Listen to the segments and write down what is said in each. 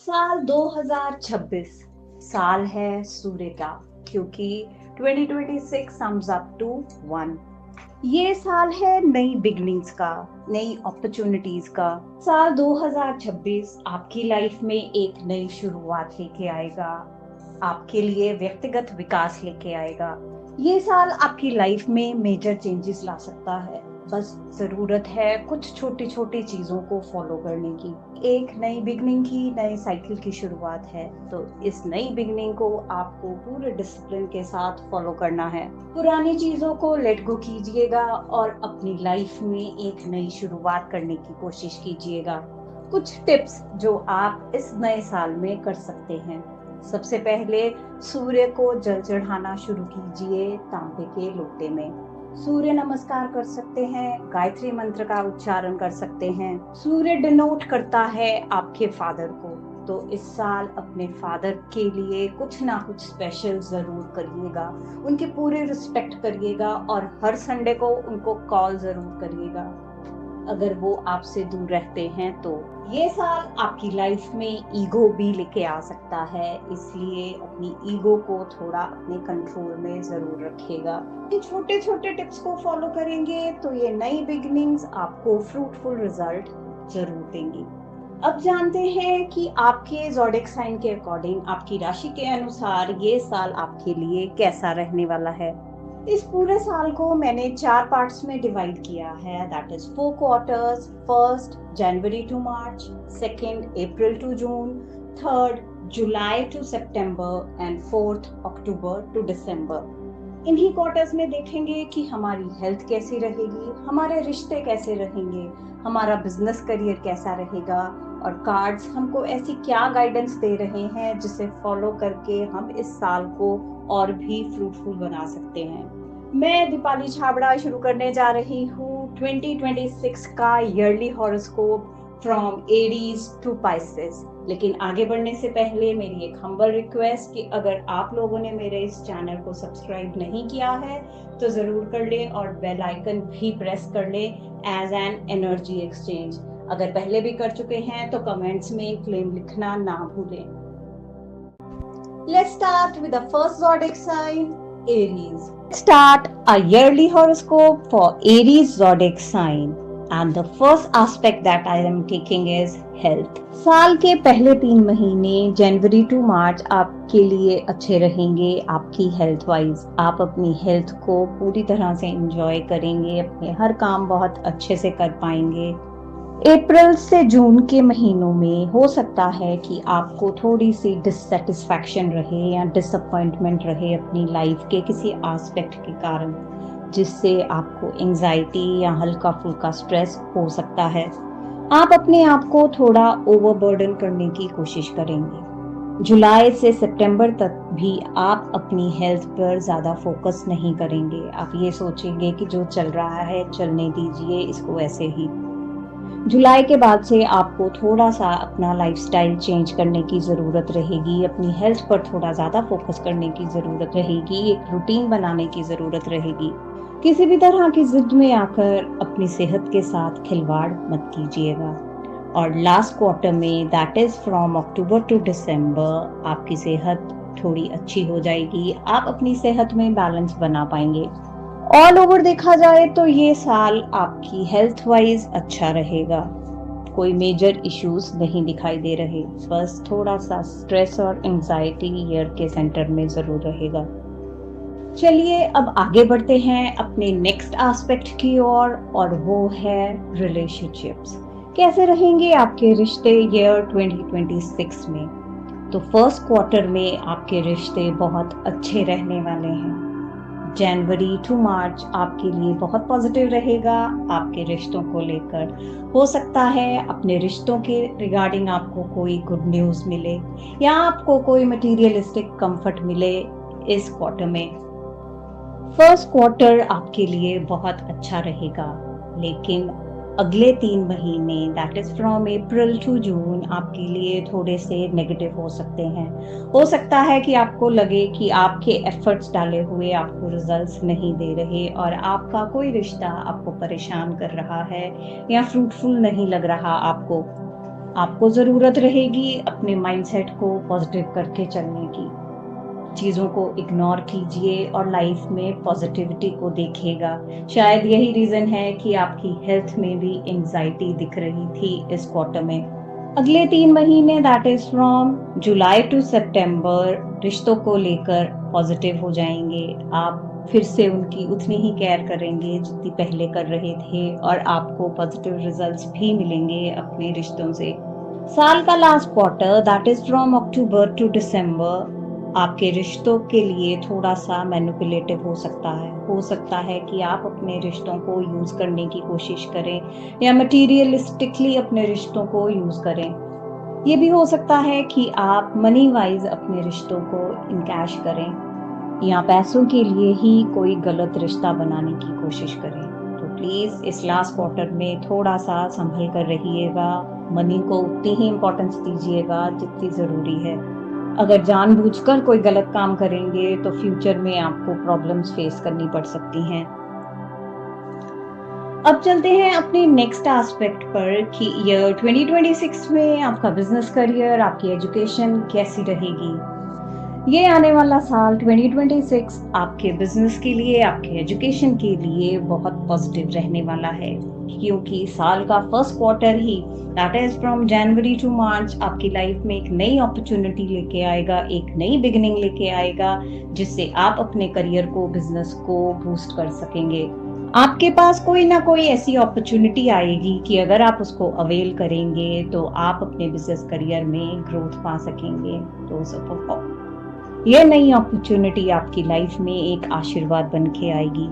साल 2026 साल है सूर्य का, क्योंकि 2026 सम्स अप टू 1। ये साल है नई बिगनिंग्स का, नई अपॉर्चुनिटीज का। साल 2026 आपकी लाइफ में एक नई शुरुआत लेके आएगा, आपके लिए व्यक्तिगत विकास लेके आएगा। ये साल आपकी लाइफ में मेजर चेंजेस ला सकता है। बस जरूरत है कुछ छोटी छोटी चीजों को फॉलो करने की। एक नई बिगनिंग की, नई साइकिल की शुरुआत है, तो इस नई बिगनिंग को आपको पूरे डिसिप्लिन के साथ फॉलो करना है। पुरानी चीजों को लेट गो कीजिएगा और अपनी लाइफ में एक नई शुरुआत करने की कोशिश कीजिएगा। कुछ टिप्स जो आप इस नए साल में कर सकते हैं। सबसे पहले सूर्य को जल चढ़ाना शुरू कीजिए तांबे के लोटे में। सूर्य नमस्कार कर सकते हैं, गायत्री मंत्र का उच्चारण कर सकते हैं। सूर्य डिनोट करता है आपके फादर को, तो इस साल अपने फादर के लिए कुछ ना कुछ स्पेशल जरूर करिएगा। उनकी पूरी रिस्पेक्ट करिएगा और हर संडे को उनको कॉल जरूर करिएगा। अगर वो आपसे दूर रहते हैं तो ये साल आपकी लाइफ में ईगो भी लेके आ सकता है, इसलिए अपनी ईगो को थोड़ा अपने कंट्रोल में जरूर रखिएगा। ये छोटे छोटे टिप्स को फॉलो करेंगे तो ये नई बिगिनिंग्स आपको फ्रूटफुल रिजल्ट जरूर देंगी। अब जानते हैं कि आपके ज़ोडिएक साइन के अकॉर्डिंग, आपकी राशि के अनुसार ये साल आपके लिए कैसा रहने वाला है। इस पूरे साल को मैंने 4 पार्ट्स में डिवाइड किया है, that is 4 quarters. First January to March, second April to June, third July to September and fourth October to December. इन्हीं क्वार्टर्स में देखेंगे कि हमारी हेल्थ कैसी रहेगी, हमारे रिश्ते कैसे रहेंगे, हमारा बिजनेस करियर कैसा रहेगा, और कार्ड्स हमको ऐसी क्या गाइडेंस दे रहे हैं जिसे फॉलो करके हम इस साल को और भी फ्रूटफुल बना सकते हैं। मैं दीपाली छाबड़ा शुरू करने जा रही हूँ 2026 का yearly horoscope from Aries to Pisces. लेकिन आगे बढ़ने से पहले मेरी एक हम्बल रिक्वेस्ट कि अगर आप लोगों ने मेरे इस चैनल को सब्सक्राइब नहीं किया है तो जरूर कर ले और बेल आइकन भी प्रेस कर ले एज एन एनर्जी एक्सचेंज। अगर पहले भी कर चुके हैं तो कमेंट्स में क्लेम लिखना ना भूलें। Let's start with the first zodiac sign, Aries. Start a yearly horoscope for Aries zodiac sign. And the first aspect that I am taking is health. साल के पहले 3 महीने जनवरी टू मार्च आपके लिए अच्छे रहेंगे आपकी हेल्थ वाइज। आप अपनी हेल्थ को पूरी तरह से एंजॉय करेंगे, अपने हर काम बहुत अच्छे से कर पाएंगे। अप्रैल से जून के महीनों में हो सकता है कि आपको थोड़ी सी डिससेटिस्फैक्शन रहे या डिसअपॉइंटमेंट रहे अपनी लाइफ के किसी एस्पेक्ट के कारण, जिससे आपको एंजाइटी या हल्का फुल्का स्ट्रेस हो सकता है। आप अपने आप को थोड़ा ओवरबर्डन करने की कोशिश करेंगे। जुलाई से सितंबर तक भी आप अपनी हेल्थ पर ज़्यादा फोकस नहीं करेंगे। आप ये सोचेंगे कि जो चल रहा है चलने दीजिए इसको ऐसे ही। जुलाई के बाद से आपको थोड़ा सा अपना लाइफस्टाइल चेंज करने की ज़रूरत रहेगी, अपनी हेल्थ पर थोड़ा ज़्यादा फोकस करने की ज़रूरत रहेगी, एक रूटीन बनाने की ज़रूरत रहेगी। किसी भी तरह की जिद में आकर अपनी सेहत के साथ खिलवाड़ मत कीजिएगा। और लास्ट क्वार्टर में, that is from October to December, आपकी सेहत थोड़ी अच्छी हो जाएगी। आप अपनी सेहत में बैलेंस बना पाएंगे। ऑल ओवर देखा जाए तो ये साल आपकी हेल्थ वाइज अच्छा रहेगा। कोई मेजर इश्यूज नहीं दिखाई दे रहे, बस थोड़ा सा स्ट्रेस और एंजाइटी ईयर के सेंटर में जरूर रहेगा। चलिए अब आगे बढ़ते हैं अपने नेक्स्ट एस्पेक्ट की ओर, और वो है रिलेशनशिप्स। कैसे रहेंगे आपके रिश्ते ईयर 2026 में। तो फर्स्ट क्वार्टर में आपके रिश्ते बहुत अच्छे रहने वाले हैं। जनवरी टू मार्च आपके लिए बहुत पॉजिटिव रहेगा आपके रिश्तों को लेकर। हो सकता है अपने रिश्तों के रिगार्डिंग आपको कोई गुड न्यूज़ मिले या आपको कोई मटेरियलिस्टिक कंफर्ट मिले इस क्वार्टर में। फर्स्ट क्वार्टर आपके लिए बहुत अच्छा रहेगा, लेकिन अगले 3 महीने, that is from April to June, आपके लिए थोड़े से नेगेटिव हो सकते हैं। हो सकता है कि आपको लगे कि आपके एफर्ट्स डाले हुए आपको रिजल्ट्स नहीं दे रहे और आपका कोई रिश्ता आपको परेशान कर रहा है या फ्रूटफुल नहीं लग रहा आपको। आपको ज़रूरत रहेगी अपने माइंडसेट को पॉजिटिव करके चलने की। चीज़ों को इग्नोर कीजिए और लाइफ में पॉजिटिविटी को देखिएगा। शायद यही रीज़न है कि आपकी हेल्थ में भी एंग्जाइटी दिख रही थी इस क्वार्टर में। अगले 3 महीने that is from July to September रिश्तों को लेकर पॉजिटिव हो जाएँगे। आप फिर से उनकी उतनी ही केयर करेंगे जितनी पहले कर रहे थे और आपको पॉजिटिव रिजल्ट्स भी मिलेंगे अपने रिश्तों से। साल का last quarter that is from October to December आपके रिश्तों के लिए थोड़ा-सा मैनिपुलेटिव हो सकता है कि आप अपने रिश्तों को यूज़ करने की कोशिश करें या मटीरियलिस्टिकली अपने रिश्तों को यूज़ करें। ये भी हो सकता है कि आप मनी वाइज़ अपने रिश्तों को इनकैश करें या पैसों के लिए ही कोई गलत रिश्ता बनाने की कोशिश करें। तो प्लीज़ इस लास्ट क्वार्टर में थोड़ा-सा संभल कर रहिएगा, मनी को उतनी ही इम्पोर्टेंस दीजिएगा जितनी ज़रूरी है। अगर जानबूझकर कोई गलत काम करेंगे तो फ्यूचर में आपको प्रॉब्लम्स फेस करनी पड़ सकती हैं। अब चलते हैं अपने नेक्स्ट एस्पेक्ट पर कि ईयर 2026 में आपका बिजनेस करियर, आपकी एजुकेशन कैसी रहेगी। ये आने वाला साल 2026 आपके बिजनेस के लिए, आपके एजुकेशन के लिए बहुत पॉजिटिव रहने वाला है, क्योंकि साल का फर्स्ट क्वार्टर ही that is from January to March आपकी लाइफ में एक नई अपॉर्चुनिटी लेके आएगा, एक नई बिगिनिंग लेके आएगा, जिससे आप अपने करियर को, बिजनेस को बूस्ट कर सकेंगे। आपके पास कोई ना कोई ऐसी अपॉर्चुनिटी आएगी कि अगर आप उसको अवेल करेंगे तो आप अपने बिजनेस करियर में ग्रोथ पा सकेंगे। तो ये नई अपॉर्चुनिटी आपकी लाइफ में एक आशीर्वाद बन के आएगी।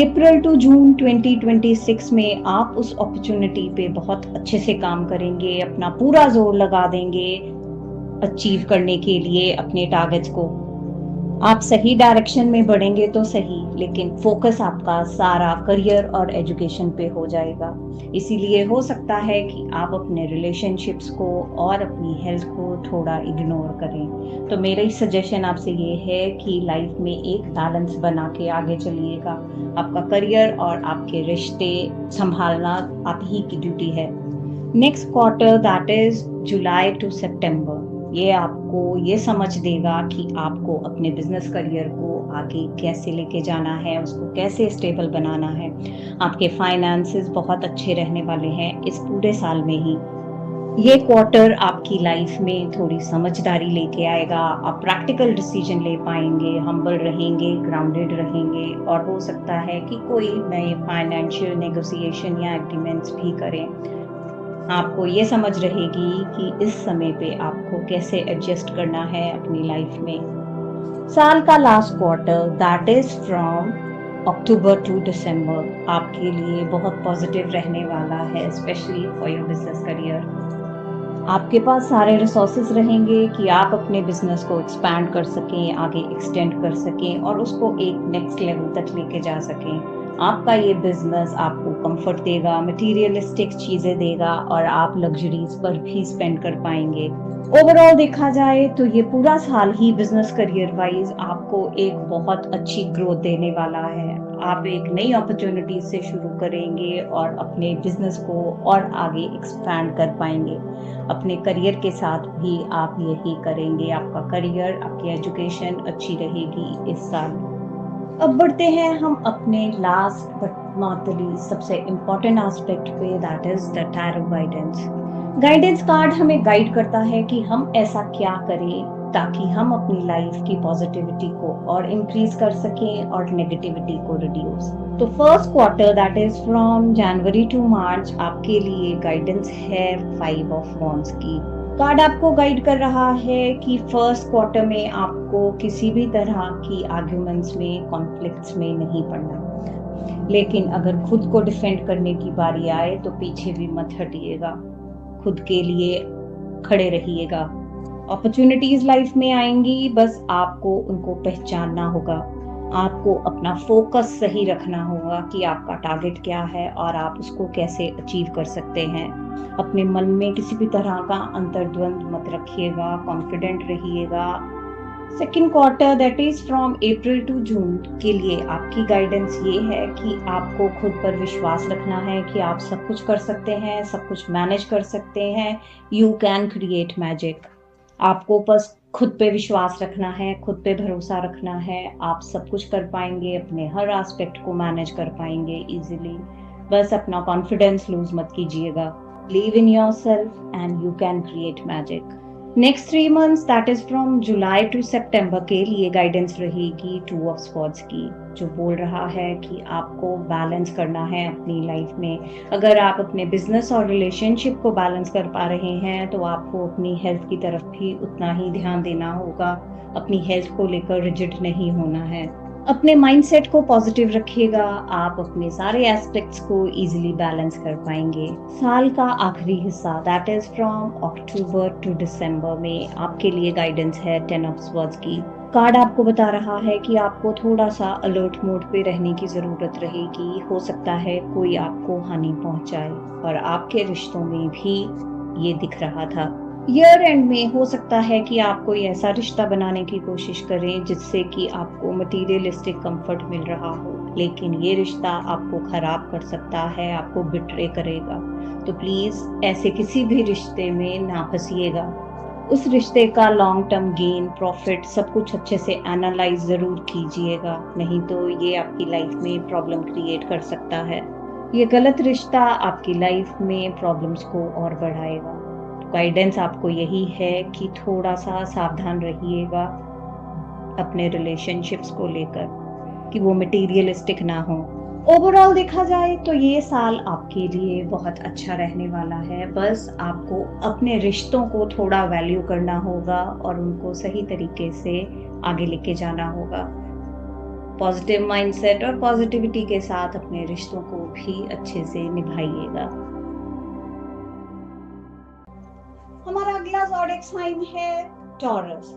अप्रैल टू जून 2026 में आप उस अपॉर्चुनिटी पे बहुत अच्छे से काम करेंगे, अपना पूरा जोर लगा देंगे अचीव करने के लिए अपने टारगेट्स को। आप सही डायरेक्शन में बढ़ेंगे तो सही, लेकिन फोकस आपका सारा करियर और एजुकेशन पे हो जाएगा। इसीलिए हो सकता है कि आप अपने रिलेशनशिप्स को और अपनी हेल्थ को थोड़ा इग्नोर करें। तो मेरी सजेशन आपसे ये है कि लाइफ में एक बैलेंस बना के आगे चलिएगा। आपका करियर और आपके रिश्ते संभालना आप ही की ड्यूटी है। Next quarter that is July to September ये आपको ये समझ देगा कि आपको अपने बिजनेस करियर को आगे कैसे लेके जाना है, उसको कैसे स्टेबल बनाना है। आपके फाइनेंसेस बहुत अच्छे रहने वाले हैं इस पूरे साल में ही। ये क्वार्टर आपकी लाइफ में थोड़ी समझदारी लेके आएगा। आप प्रैक्टिकल डिसीजन ले पाएंगे, हम्बल रहेंगे, ग्राउंडेड रहेंगे और हो सकता है कि कोई नए फाइनेंशियल नेगोशिएशन या एग्रीमेंट्स भी करें। आपको ये समझ रहेगी कि इस समय पे आपको कैसे एडजस्ट करना है अपनी लाइफ में। साल का last quarter that is from October to December आपके लिए बहुत पॉजिटिव रहने वाला है, specially for your business career. आपके पास सारे रिसोर्सेज रहेंगे कि आप अपने बिजनेस को एक्सपैंड कर सकें, आगे एक्सटेंड कर सकें और उसको एक नेक्स्ट लेवल तक लेके जा सकें। आपका ये बिजनेस आपको कंफर्ट देगा, मटेरियलिस्टिक चीजें देगा और आप लग्जरीज पर भी स्पेंड कर पाएंगे। ओवरऑल देखा जाए तो ये पूरा साल ही बिजनेस करियर वाइज आपको एक बहुत अच्छी ग्रोथ देने वाला है। आप एक नई अपॉर्चुनिटी से शुरू करेंगे और अपने बिजनेस को और आगे एक्सपैंड कर पाएंगे। अपने करियर के साथ भी आप यही करेंगे। आपका करियर, आपकी एजुकेशन अच्छी रहेगी इस साल। अब बढ़ते हैं हम अपने last but not the least सबसे इम्पोर्टेंट एस्पेक्ट पे, that is the tarot guidance. Guidance card हमें गाइड करता है कि हम ऐसा क्या करें ताकि हम अपनी लाइफ की पॉजिटिविटी को और इंक्रीज कर सकें और नेगेटिविटी को रिड्यूस। तो first quarter that is from January to March आपके लिए गाइडेंस है 5 ऑफ वॉन्ड्स की। कार्ड आपको गाइड कर रहा है कि फर्स्ट क्वार्टर में आपको किसी भी तरह की आर्ग्यूमेंट्स में, कॉन्फ्लिक्ट्स में नहीं पड़ना, लेकिन अगर खुद को डिफेंड करने की बारी आए तो पीछे भी मत हटिएगा, खुद के लिए खड़े रहिएगा। अपॉर्चुनिटीज लाइफ में आएंगी, बस आपको उनको पहचानना होगा। आपको अपना फोकस सही रखना होगा कि आपका टारगेट क्या है और आप उसको कैसे अचीव कर सकते हैं। अपने मन में किसी भी तरह का अंतर्द्वंद मत रखिएगा, कॉन्फिडेंट रहिएगा second quarter that is from April to June के लिए आपकी गाइडेंस ये है कि आपको खुद पर विश्वास रखना है कि आप सब कुछ कर सकते हैं, सब कुछ मैनेज कर सकते हैं। You can create magic. आपको बस खुद पे विश्वास रखना है, खुद पे भरोसा रखना है। आप सब कुछ कर पाएंगे, अपने हर एस्पेक्ट को मैनेज कर पाएंगे इजीली। बस अपना कॉन्फिडेंस लूज मत कीजिएगा। Believe in yourself and you can create magic. Next 3 months that is from July to September के लिए गाइडेंस रहेगी 2 ऑफ स्वॉर्ड्स की, जो बोल रहा है कि आपको बैलेंस करना है अपनी लाइफ में। अगर आप अपने बिजनेस और रिलेशनशिप को बैलेंस कर पा रहे हैं तो आपको अपनी हेल्थ की तरफ भी उतना ही ध्यान देना होगा। अपनी हेल्थ को लेकर रिजिड नहीं होना है। अपने माइंडसेट को पॉजिटिव रखिएगा, आप अपने सारे एस्पेक्ट्स को इजीली बैलेंस कर पाएंगे। साल का आखिरी हिस्सा that is from October to December में आपके लिए गाइडेंस है 10 ऑफ स्वॉर्ड्स की। कार्ड आपको बता रहा है कि आपको थोड़ा सा अलर्ट मोड पे रहने की जरूरत रहेगी। हो सकता है कोई आपको हानि पहुंचाए, और आपके रिश्तों में भी ये दिख रहा था। ईयर एंड में हो सकता है कि आप कोई ऐसा रिश्ता बनाने की कोशिश करें जिससे कि आपको मटीरियलिस्टिक कंफर्ट मिल रहा हो, लेकिन ये रिश्ता आपको खराब कर सकता है, आपको बिट्रे करेगा। तो प्लीज ऐसे किसी भी रिश्ते में ना फंसिएगा। उस रिश्ते का लॉन्ग टर्म गेन, प्रॉफिट सब कुछ अच्छे से एनालाइज जरूर कीजिएगा, नहीं तो ये आपकी लाइफ में प्रॉब्लम क्रिएट कर सकता है। ये गलत रिश्ता आपकी लाइफ में प्रॉब्लम्स को और बढ़ाएगा। गाइडेंस आपको यही है कि थोड़ा सा सावधान रहिएगा अपने रिलेशनशिप्स को लेकर, कि वो मटेरियलिस्टिक ना हो। ओवरऑल देखा जाए तो ये साल आपके लिए बहुत अच्छा रहने वाला है। बस आपको अपने रिश्तों को थोड़ा वैल्यू करना होगा और उनको सही तरीके से आगे लेके जाना होगा। पॉजिटिव माइंडसेट और पॉजिटिविटी के साथ अपने रिश्तों को भी अच्छे से निभाइएगा। हमारा अगला ज़ोडिएक साइन है टॉरस।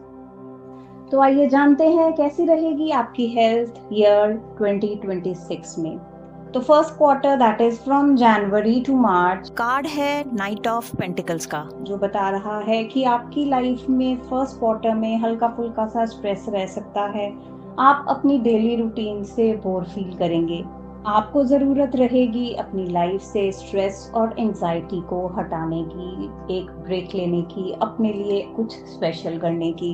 तो आइए जानते हैं कैसी रहेगी आपकी हेल्थ ईयर 2026 में। तो first quarter that is from January to March, card है नाइट ऑफ पेंटिकल्स का, जो बता रहा है कि आपकी लाइफ में फर्स्ट क्वार्टर में हल्का फुल्का सा स्ट्रेस रह सकता है। आप अपनी डेली रूटीन से बोर फील करेंगे। आपको जरूरत रहेगी अपनी लाइफ से स्ट्रेस और एंजाइटी को हटाने की, एक ब्रेक लेने की, अपने लिए कुछ स्पेशल करने की।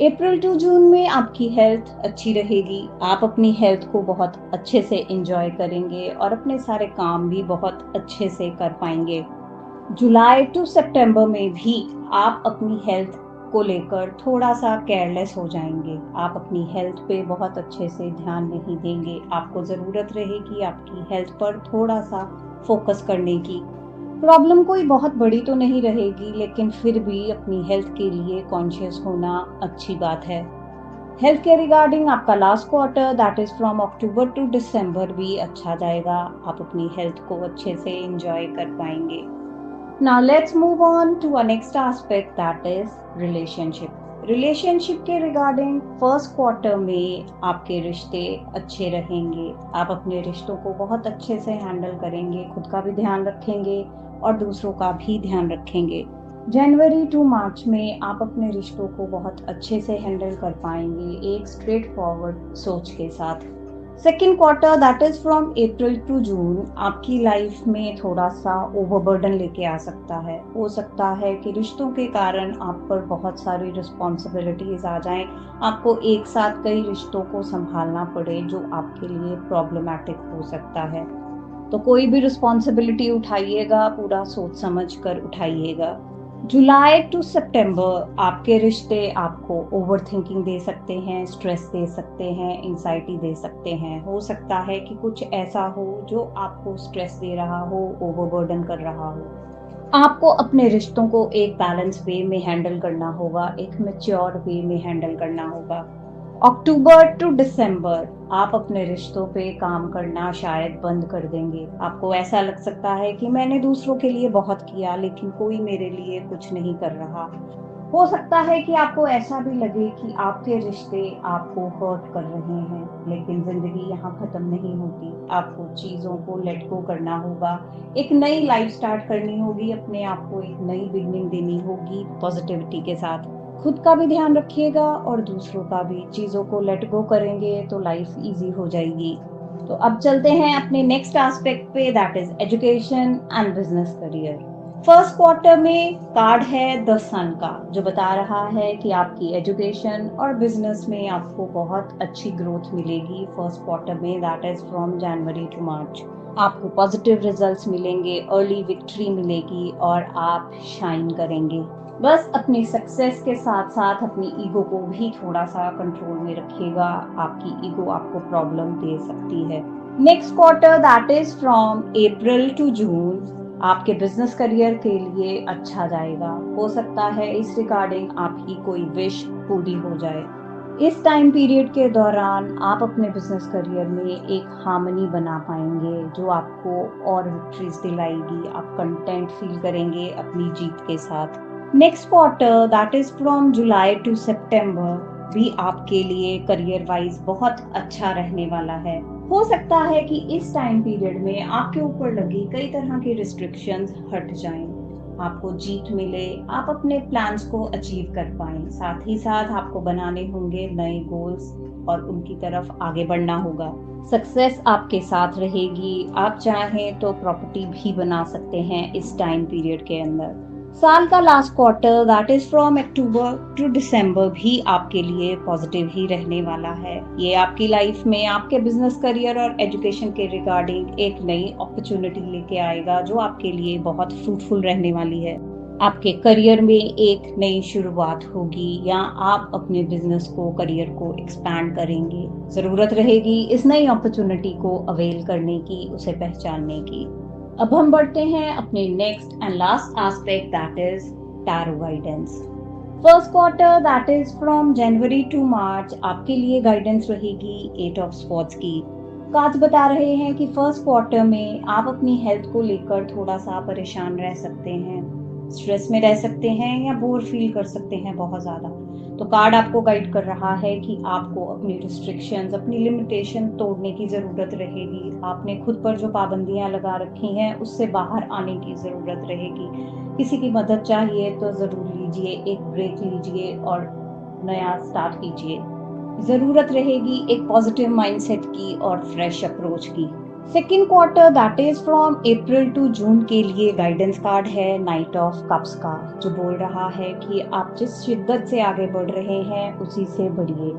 अप्रैल टू जून में आपकी हेल्थ अच्छी रहेगी। आप अपनी हेल्थ को बहुत अच्छे से एंजॉय करेंगे और अपने सारे काम भी बहुत अच्छे से कर पाएंगे। जुलाई टू सितंबर में भी आप अपनी हेल्थ को लेकर थोड़ा सा केयरलेस हो जाएंगे। आप अपनी हेल्थ पे बहुत अच्छे से ध्यान नहीं देंगे। आपको ज़रूरत रहेगी आपकी हेल्थ पर थोड़ा सा फोकस करने की। प्रॉब्लम कोई बहुत बड़ी तो नहीं रहेगी, लेकिन फिर भी अपनी हेल्थ के लिए कॉन्शियस होना अच्छी बात है। हेल्थ के रिगार्डिंग आपका last quarter that is from October to December भी अच्छा जाएगा। आप अपनी हेल्थ को अच्छे से एंजॉय कर पाएंगे। Now let's move on to our next aspect that is relationship. Relationship के रिगार्डिंग फर्स्ट क्वार्टर में आपके रिश्ते अच्छे रहेंगे। आप अपने रिश्तों को बहुत अच्छे से हैंडल करेंगे, खुद का भी ध्यान रखेंगे और दूसरों का भी ध्यान रखेंगे। जनवरी टू मार्च में आप अपने रिश्तों को बहुत अच्छे से हैंडल कर पाएंगे, एक स्ट्रेट फॉरवर्ड सोच के साथ। Second quarter that is from April to June आपकी लाइफ में थोड़ा सा ओवरबर्डन लेके आ सकता है। हो सकता है कि रिश्तों के कारण आप पर बहुत सारी रिस्पॉन्सिबिलिटीज आ जाएं। आपको एक साथ कई रिश्तों को संभालना पड़े, जो आपके लिए प्रॉब्लमैटिक हो सकता है। तो कोई भी रिस्पॉन्सिबिलिटी उठाइएगा पूरा सोच समझ कर उठाइएगा। जुलाई टू सितंबर आपके रिश्ते आपको ओवर थिंकिंग दे सकते हैं, स्ट्रेस दे सकते हैं, एंजाइटी दे सकते हैं। हो सकता है कि कुछ ऐसा हो जो आपको स्ट्रेस दे रहा हो, ओवरबर्डन कर रहा हो। आपको अपने रिश्तों को एक बैलेंस वे में हैंडल करना होगा, एक मैच्योर वे में हैंडल करना होगा। अक्टूबर टू दिसंबर आप अपने रिश्तों पे काम करना शायद बंद कर देंगे। आपको ऐसा लग सकता है कि मैंने दूसरों के लिए बहुत किया लेकिन कोई मेरे लिए कुछ नहीं कर रहा। हो सकता है कि आपको ऐसा भी लगे कि आपके रिश्ते आपको हर्ट कर रहे हैं, लेकिन जिंदगी यहाँ खत्म नहीं होती। आपको चीजों को लेट गो करना होगा, एक नई लाइफ स्टार्ट करनी होगी, अपने आप को एक नई बिगनिंग देनी होगी पॉजिटिविटी के साथ। खुद का भी ध्यान रखिएगा और दूसरों का भी। चीजों को लेट गो करेंगे तो लाइफ इजी हो जाएगी। तो अब चलते हैं अपने नेक्स्ट एस्पेक्ट पे, that is education and business career. First quarter में कार्ड है द सन का, जो बता रहा है कि आपकी एजुकेशन और बिजनेस में आपको बहुत अच्छी ग्रोथ मिलेगी फर्स्ट क्वार्टर में, that is from January to March. आपको पॉजिटिव रिजल्ट्स मिलेंगे, अर्ली विक्ट्री मिलेगी और आप शाइन करेंगे। बस अपनी सक्सेस के साथ साथ अपनी ईगो को भी थोड़ा सा कंट्रोल में रखिएगा। आपकी ईगो आपको प्रॉब्लम दे सकती है। Next quarter that is from April to June आपके बिजनेस करियर के लिए अच्छा जाएगा। हो सकता है इस रिगार्डिंग आपकी कोई विश पूरी हो जाए। इस टाइम पीरियड के दौरान आप अपने बिजनेस करियर में एक हार्मनी बना पाएंगे जो आपको और विक्ट्रीज दिलाएगी। आप कंटेंट फील करेंगे अपनी जीत के साथ। Next quarter that is from July to September भी आपके लिए करियर वाइज बहुत अच्छा रहने वाला है। हो सकता है कि इस टाइम पीरियड में आपके ऊपर लगी कई तरह की रिस्ट्रिक्शंस हट जाएं, आपको जीत मिले, आप अपने प्लान्स को अचीव कर पाएं। साथ ही साथ आपको बनाने होंगे नए गोल्स और उनकी तरफ आगे बढ़ना होगा। सक्सेस आपके साथ रहेगी। आप चाहें तो प्रॉपर्टी भी बना सकते हैं इस टाइम पीरियड के अंदर। साल का last quarter that is from October to December भी आपके लिए पॉजिटिव ही रहने वाला है। ये आपकी लाइफ में आपके बिजनेस करियर और एजुकेशन के रिगार्डिंग एक नई अपॉर्चुनिटी लेके आएगा जो आपके लिए बहुत फ्रूटफुल रहने वाली है। आपके करियर में एक नई शुरुआत होगी या आप अपने बिजनेस को, करियर को एक्सपैंड करेंगे। जरूरत रहेगी इस नई अपॉर्चुनिटी को अवेल करने की, उसे पहचानने की। अब हम बढ़ते हैं अपने next and last aspect that is tarot guidance. First quarter that is from January to March आपके लिए गाइडेंस रहेगी 8 ऑफ स्वॉर्ड्स की। कार्ड्स बता रहे हैं कि फर्स्ट क्वार्टर में आप अपनी हेल्थ को लेकर थोड़ा सा परेशान रह सकते हैं, स्ट्रेस में रह सकते हैं या बोर फील कर सकते हैं बहुत ज्यादा। तो कार्ड आपको गाइड कर रहा है कि आपको अपनी रिस्ट्रिक्शंस, अपनी लिमिटेशन तोड़ने की जरूरत रहेगी। आपने खुद पर जो पाबंदियां लगा रखी हैं उससे बाहर आने की जरूरत रहेगी। किसी की मदद चाहिए तो जरूर लीजिए, एक ब्रेक लीजिए और नया स्टार्ट कीजिए। जरूरत रहेगी एक पॉजिटिव माइंडसेट की और फ्रेश अप्रोच की। Second quarter that is from April to June के लिए गाइडेंस कार्ड है नाइट ऑफ कप्स का, जो बोल रहा है कि आप जिस शिद्दत से आगे बढ़ रहे हैं उसी से बढ़िए।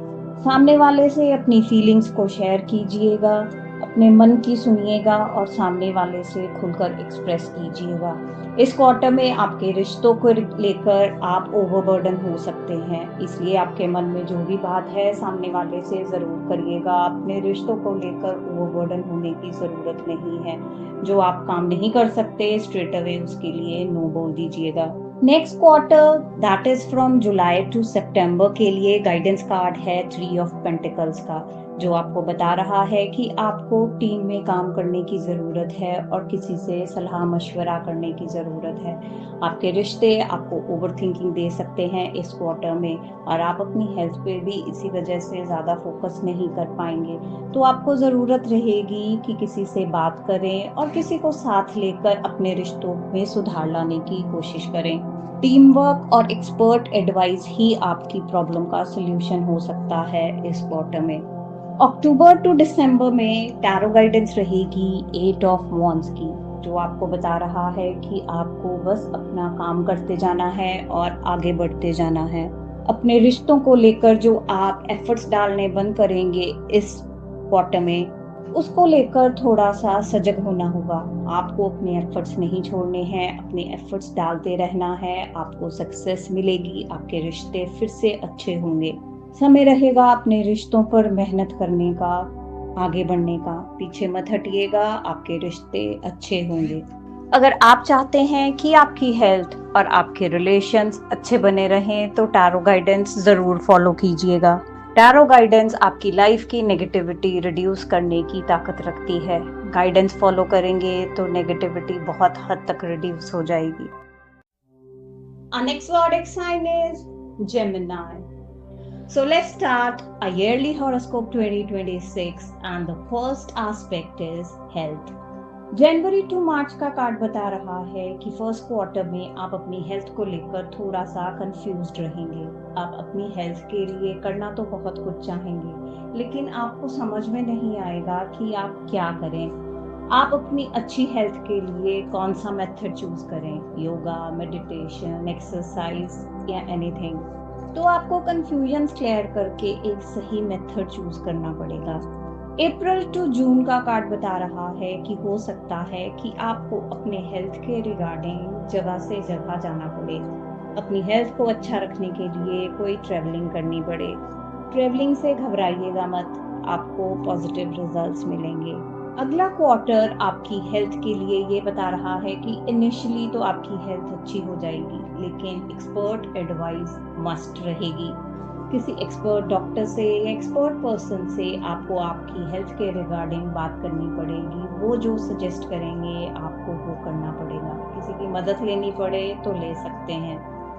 सामने वाले से अपनी फीलिंग्स को शेयर कीजिएगा, अपने मन की सुनिएगा और सामने वाले से खुलकर एक्सप्रेस कीजिएगा। इस क्वार्टर में आपके रिश्तों को लेकर आप ओवरबर्डन हो सकते हैं, इसलिए आपके मन में जो भी बात है सामने वाले से जरूर करिएगा। अपने रिश्तों को लेकर ओवरबर्डन होने की जरूरत नहीं है। जो आप काम नहीं कर सकते स्ट्रेट अवे उसके लिए नो बोल दीजिएगा। Next quarter that is from July to September के लिए गाइडेंस कार्ड है 3 ऑफ पेंटिकल्स का, जो आपको बता रहा है कि आपको टीम में काम करने की जरूरत है और किसी से सलाह मशवरा करने की जरूरत है। आपके रिश्ते आपको ओवरथिंकिंग दे सकते हैं इस क्वार्टर में और आप अपनी हेल्थ पे भी इसी वजह से ज्यादा फोकस नहीं कर पाएंगे। तो आपको जरूरत रहेगी कि किसी से बात करें और किसी को साथ लेकर अपने रिश्तों में सुधार लाने की कोशिश करें। टीम वर्क और एक्सपर्ट एडवाइस ही आपकी प्रॉब्लम का सलूशन हो सकता है इस क्वार्टर में। अक्टूबर टू दिसंबर में टैरो गाइडेंस रहेगी 8 ऑफ वॉन्ड्स की, जो आपको बता रहा है कि आपको बस अपना काम करते जाना है और आगे बढ़ते जाना है। अपने रिश्तों को लेकर जो आप एफर्ट्स डालने बंद करेंगे इस क्वार्टर में, उसको लेकर थोड़ा सा सजग होना होगा। आपको अपने एफर्ट्स नहीं छोड़ने हैं, अपने एफर्ट्स डालते रहना है। आपको सक्सेस मिलेगी, आपके रिश्ते फिर से अच्छे होंगे। समय रहेगा अपने रिश्तों पर मेहनत करने का, आगे बढ़ने का। पीछे मत हटिएगा, आपके रिश्ते अच्छे होंगे। अगर आप चाहते हैं कि आपकी हेल्थ और आपके रिलेशंस अच्छे बने रहें तो टैरो गाइडेंस जरूर फॉलो कीजिएगा। टैरो गाइडेंस आपकी लाइफ की नेगेटिविटी रिड्यूस करने की ताकत रखती है। गाइडेंस फॉलो करेंगे तो नेगेटिविटी बहुत हद तक रिड्यूस हो जाएगी। Our next zodiac sign is Gemini. So let's start a yearly horoscope 2026 and the first aspect is health. January to March का कार्ड बता रहा है कि फर्स्ट क्वार्टर में आप अपनी हेल्थ को लेकर थोड़ा सा कंफ्यूज्ड रहेंगे। आप अपनी हेल्थ के लिए करना तो बहुत कुछ चाहेंगे, लेकिन आपको समझ में नहीं आएगा कि आप क्या करें। आप अपनी अच्छी हेल्थ के लिए कौन सा मेथड चूज करें, योगा, मेडिटेशन, एक्सरसाइज या एनीथिंग। तो आपको कंफ्यूजन क्लियर करके एक सही मेथड चूज करना पड़ेगा। अप्रैल टू जून का कार्ड बता रहा है कि हो सकता है कि आपको अपने हेल्थ के रिगार्डिंग जगह से जगह जाना पड़े। अपनी हेल्थ को अच्छा रखने के लिए कोई ट्रैवलिंग करनी पड़े। ट्रैवलिंग से घबराइएगा मत, आपको पॉजिटिव रिजल्ट्स मिलेंगे। अगला क्वार्टर आपकी हेल्थ के लिए ये बता रहा है कि इनिशियली तो आपकी हेल्थ अच्छी हो जाएगी, लेकिन एक्सपर्ट एडवाइस मस्ट रहेगी। किसी एक्सपर्ट डॉक्टर से या एक्सपर्ट पर्सन से आपको आपकी हेल्थ के रिगार्डिंग बात करनी पड़ेगी। वो जो सजेस्ट करेंगे आपको वो करना पड़ेगा। किसी की मदद लेनी पड़े तो ले सकते हैं।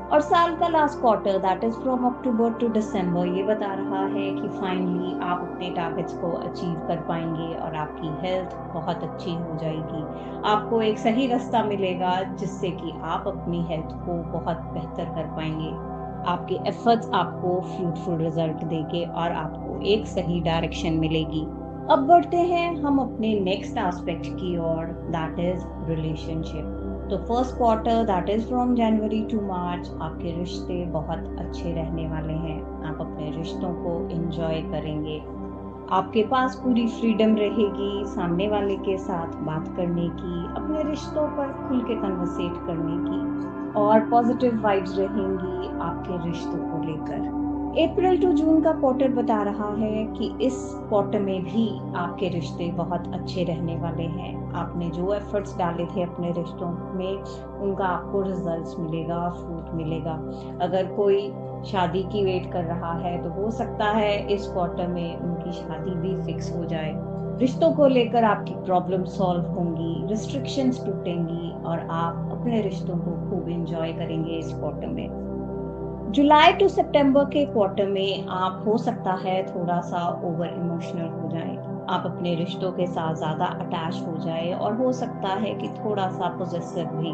और साल का last quarter that is from October to December ये बता रहा है कि फाइनली आप अपने टारगेट्स को अचीव कर पाएंगे और आपकी हेल्थ बहुत अच्छी हो जाएगी। आपको एक सही रास्ता मिलेगा जिससे कि आप अपनी हेल्थ को बहुत बेहतर कर पाएंगे। आपके एफर्ट्स आपको फ्रूटफुल रिजल्ट देंगे और आपको एक सही डायरेक्शन मिलेगी। अब बढ़ते हैं हम अपने नेक्स्ट एस्पेक्ट की ओर, दैट इज रिलेशनशिप। तो first quarter that is from January to March आपके रिश्ते बहुत अच्छे रहने वाले हैं। आप अपने रिश्तों को एंजॉय करेंगे। आपके पास पूरी फ्रीडम रहेगी सामने वाले के साथ बात करने की, अपने रिश्तों पर खुल के कन्वर्सेट करने की, और पॉजिटिव वाइब्स रहेंगी आपके रिश्तों को लेकर। अप्रैल टू जून का क्वार्टर बता रहा है कि इस क्वार्टर में भी आपके रिश्ते बहुत अच्छे रहने वाले हैं। आपने जो एफर्ट्स डाले थे अपने रिश्तों में उनका आपको रिजल्ट्स मिलेगा, फ्रूट मिलेगा। अगर कोई शादी की वेट कर रहा है तो हो सकता है इस क्वार्टर में उनकी शादी भी फिक्स हो जाए। रिश्तों को लेकर आपकी प्रॉब्लम सॉल्व होंगी, रिस्ट्रिक्शंस टूटेंगी और आप अपने रिश्तों को खूब एंजॉय करेंगे इस क्वार्टर में। जुलाई टू सितंबर के क्वार्टर में आप हो सकता है थोड़ा सा ओवर इमोशनल हो जाए। आप अपने रिश्तों के साथ ज्यादा अटैच हो जाए और हो सकता है कि थोड़ा सा पोजेसिव भी।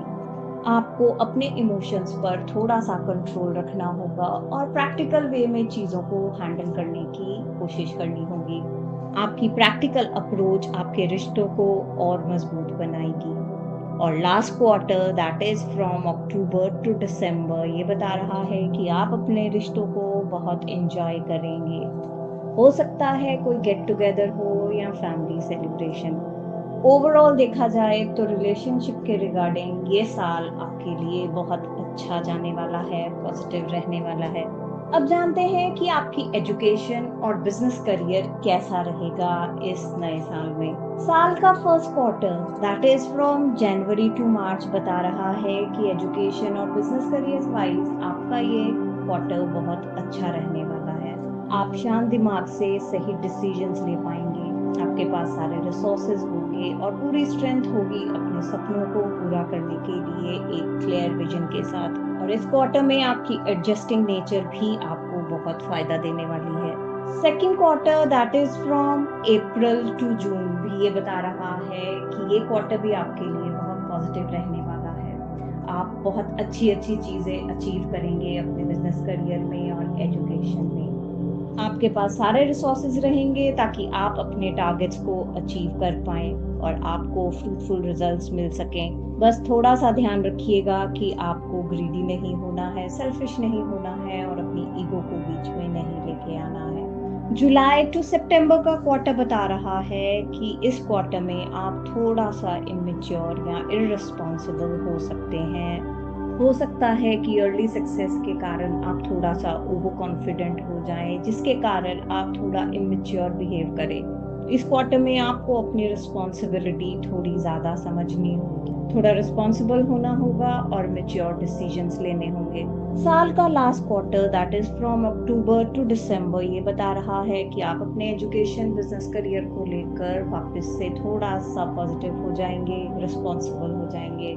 आपको अपने इमोशंस पर थोड़ा सा कंट्रोल रखना होगा और प्रैक्टिकल वे में चीजों को हैंडल करने की कोशिश करनी होगी। आपकी प्रैक्टिकल अप्रोच आपके रिश्तों को और मजबूत बनाएगी। और last quarter that is from October to December ये बता रहा है कि आप अपने रिश्तों को बहुत एंजॉय करेंगे। हो सकता है कोई गेट टुगेदर हो या फैमिली सेलिब्रेशन। ओवरऑल देखा जाए तो रिलेशनशिप के रिगार्डिंग ये साल आपके लिए बहुत अच्छा जाने वाला है, पॉजिटिव रहने वाला है। अब जानते हैं कि आपकी एजुकेशन और बिजनेस करियर कैसा रहेगा इस नए साल में। साल का first quarter that is from January to March बता रहा है कि एजुकेशन और बिजनेस करियर वाइज आपका ये क्वार्टर बहुत अच्छा रहने वाला है। आप शांत दिमाग से सही डिसीजंस ले पाएंगे। आपके पास सारे रिसोर्सेज होंगे और पूरी स्ट्रेंथ होगी अपने सपनों को पूरा करने के लिए एक क्लियर विजन के साथ। और इस क्वार्टर में आपकी एडजस्टिंग नेचर भी आपको बहुत फायदा देने वाली है। Second quarter that is from April to June भी ये बता रहा है कि ये क्वार्टर भी आपके लिए बहुत पॉजिटिव रहने वाला है। आप बहुत अच्छी अच्छी चीजें अचीव करेंगे अपने बिजनेस करियर में और एजुकेशन में। आपके पास सारे रिसोर्सेज रहेंगे ताकि आप अपने टारगेट्स को अचीव कर पाएं और आपको फ्रूटफुल रिजल्ट्स मिल सकें। बस थोड़ा सा ध्यान रखिएगा कि आपको ग्रीडी नहीं होना है, सेल्फिश नहीं होना है और अपनी ईगो को बीच में नहीं लेके आना है। जुलाई टू सितंबर का क्वार्टर बता रहा है कि इस क्वार्टर में आप थोड़ा सा इमेच्योर या इररिस्पॉन्सिबल हो सकते हैं। हो सकता है कि अर्ली सक्सेस के कारण आप थोड़ा सा ओवर कॉन्फिडेंट हो जाएं, जिसके कारण आप थोड़ा इमेच्योर बिहेव करें। इस क्वार्टर में आपको अपनी रिस्पॉन्सिबिलिटी थोड़ी ज्यादा समझनी होगी, थोड़ा रिस्पॉन्सिबल होना होगा और मेच्योर डिसीजंस लेने होंगे। साल का last quarter that is from October to December ये बता रहा है कि आप अपने एजुकेशन बिजनेस करियर को लेकर वापस से थोड़ा सा पॉजिटिव हो जाएंगे, रिस्पॉन्सिबल हो जाएंगे,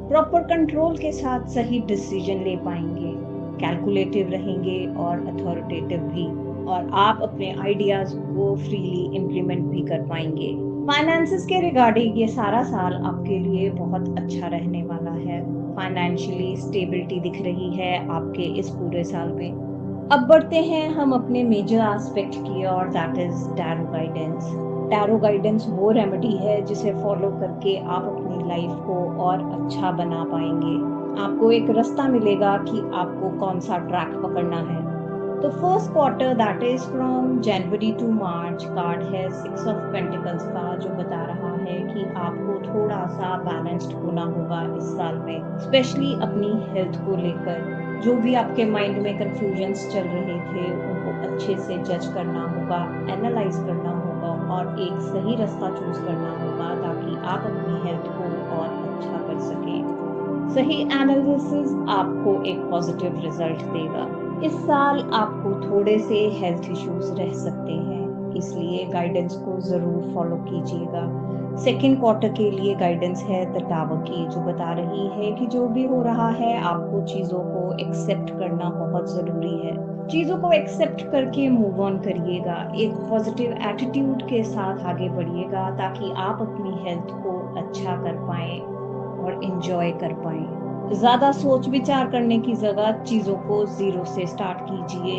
प्रॉपर कंट्रोल के साथ सही डिसीजन ले पाएंगे, कैलकुलेटिव रहेंगे और अथॉरिटेटिव भी, और आप अपने आइडियाज को फ्रीली इम्प्लीमेंट भी कर पाएंगे। फाइनेंसेस के रिगार्डिंग ये सारा साल आपके लिए बहुत अच्छा रहने वाला है। फाइनेंशियली स्टेबिलिटी दिख रही है आपके इस पूरे साल में। अब बढ़ते हैं हम अपने मेजर एस्पेक्ट की और that is tarot guidance. Tarot guidance वो रेमेडी है जिसे फॉलो करके आप अपनी लाइफ को और अच्छा बना पाएंगे। आपको एक रास्ता मिलेगा कि आपको कौन सा ट्रैक पकड़ना है। तो first quarter that is from January to March card है 6 ऑफ पेंटिकल्स का, जो बता रहा है कि आपको थोड़ा सा बैलेंस्ड होना होगा इस साल में, स्पेशली अपनी हेल्थ को लेकर। जो भी आपके माइंड में कंफ्यूजन्स चल रहे थे उनको अच्छे से जज करना होगा, एनालाइज करना होगा और एक सही रास्ता चूज करना होगा ताकि आप अपनी हेल्थ को और अच्छा कर सकें। सही एनालिसिस आपको एक पॉजिटिव रिजल्ट देगा। इस साल आपको थोड़े से हेल्थ इश्यूज रह सकते हैं, इसलिए गाइडेंस को जरूर फॉलो कीजिएगा। सेकेंड क्वार्टर के लिए गाइडेंस है द टावर की, जो बता रही है कि जो भी हो रहा है आपको चीजों को एक्सेप्ट करना बहुत जरूरी है। चीजों को एक्सेप्ट करके मूव ऑन करिएगा, एक पॉजिटिव एटीट्यूड के साथ आगे बढ़िएगा ताकि आप अपनी हेल्थ को अच्छा कर पाए और एंजॉय कर पाए। ज्यादा सोच विचार करने की जगह चीजों को जीरो से स्टार्ट कीजिए,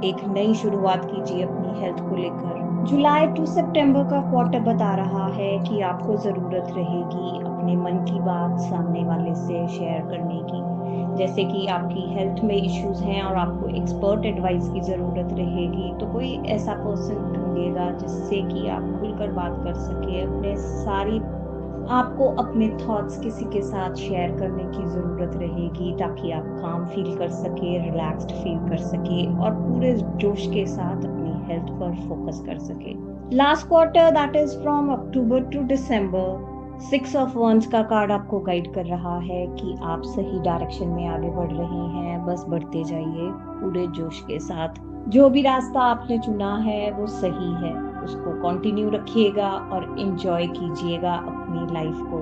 एक नई शुरुआत कीजिए अपनी हेल्थ को लेकर। जुलाई टू सितंबर का क्वार्टर बता रहा है कि आपको जरूरत रहेगी अपने मन की बात सामने वाले से शेयर करने की। जैसे कि आपकी हेल्थ में इश्यूज हैं और आपको एक्सपर्ट एडवाइस की जरूरत रहेगी, तो कोई ऐसा पर्सन ढूंढिएगा जिससे कि आप खुलकर बात कर सके। आपको अपने थॉट्स किसी के साथ शेयर करने की जरूरत रहेगी ताकि आप काम फील कर सके, रिलैक्स्ड फील कर सके और पूरे जोश के साथ अपनी हेल्थ पर फोकस कर सके। Last quarter that is from October to December 6 of wands का कार्ड आपको गाइड कर रहा है कि आप सही डायरेक्शन में आगे बढ़ रहे हैं, बस बढ़ते जाइए पूरे जोश के साथ। जो भी रास्ता आपने चुना है वो सही है, उसको कंटिन्यू रखिएगा और एंजॉय कीजिएगा अपनी लाइफ को।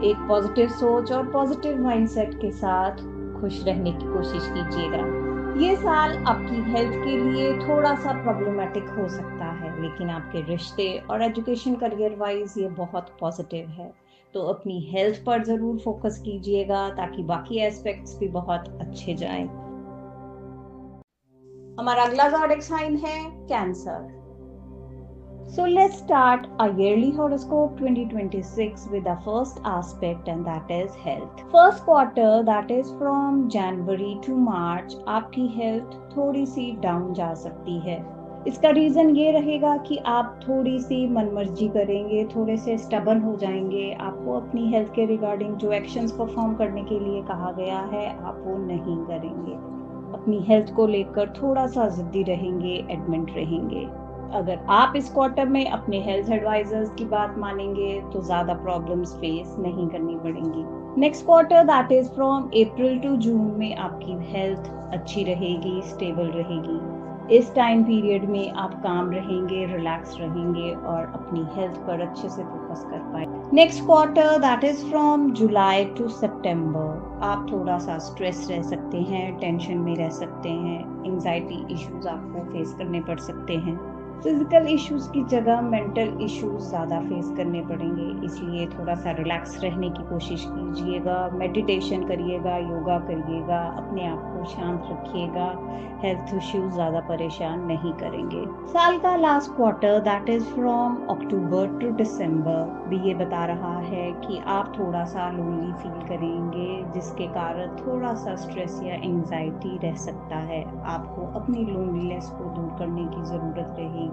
एक पॉजिटिव सोच और पॉजिटिव माइंडसेट के साथ खुश रहने की कोशिश कीजिएगा। ये साल आपकी हेल्थ के लिए थोड़ा सा प्रॉब्लमेटिक हो सकता है, लेकिन आपके रिश्ते और एजुकेशन करियर वाइज ये बहुत पॉजिटिव है। तो अपनी हेल्थ पर जरूर फोकस कीजिएगा ताकि बाकी एस्पेक्ट्स भी बहुत अच्छे जाएं। हमारा अगला ज़ोडिएक साइन है cancer. So let's start our yearly horoscope 2026 with the first aspect, and that is health. First quarter that is from January to March आपकी हेल्थ थोड़ी सी डाउन जा सकती है। इसका रीजन ये रहेगा कि आप थोड़ी सी मनमर्जी करेंगे, थोड़े से स्टबर्न हो जाएंगे। आपको अपनी हेल्थ के रिगार्डिंग जो एक्शंस परफॉर्म करने के लिए कहा गया है आप वो नहीं करेंगे। अपनी हेल्थ को लेकर थोड़ा सा जिद्दी रहेंगे, एडमेंट रहेंगे। अगर आप इस क्वार्टर में अपने हेल्थ एडवाइजर्स की बात मानेंगे तो ज्यादा प्रॉब्लम्स फेस नहीं करनी पड़ेंगी। Next quarter that is from April to June में आपकी हेल्थ अच्छी रहेगी, स्टेबल रहेगी। इस टाइम पीरियड में आप काम रहेंगे, रिलैक्स रहेंगे और अपनी हेल्थ पर अच्छे से फोकस कर पाए। Next quarter that is from July to September आप थोड़ा सा स्ट्रेस रह सकते हैं, टेंशन में रह सकते हैं, एंजाइटी इश्यूज आपको फेस करने पड़ सकते हैं। फिजिकल इश्यूज की जगह मेंटल इश्यूज ज्यादा फेस करने पड़ेंगे, इसलिए थोड़ा सा रिलैक्स रहने की कोशिश कीजिएगा, मेडिटेशन करिएगा, योगा करिएगा, अपने आप को शांत रखिएगा। हेल्थ इश्यूज ज्यादा परेशान नहीं करेंगे। साल का last quarter that is from October to December भी ये बता रहा है कि आप थोड़ा सा लोनली फील करेंगे, जिसके कारण थोड़ा सा स्ट्रेस या एंजाइटी रह सकता है। आपको अपनी लोनलीनेस को दूर करने की जरूरत रहेगी।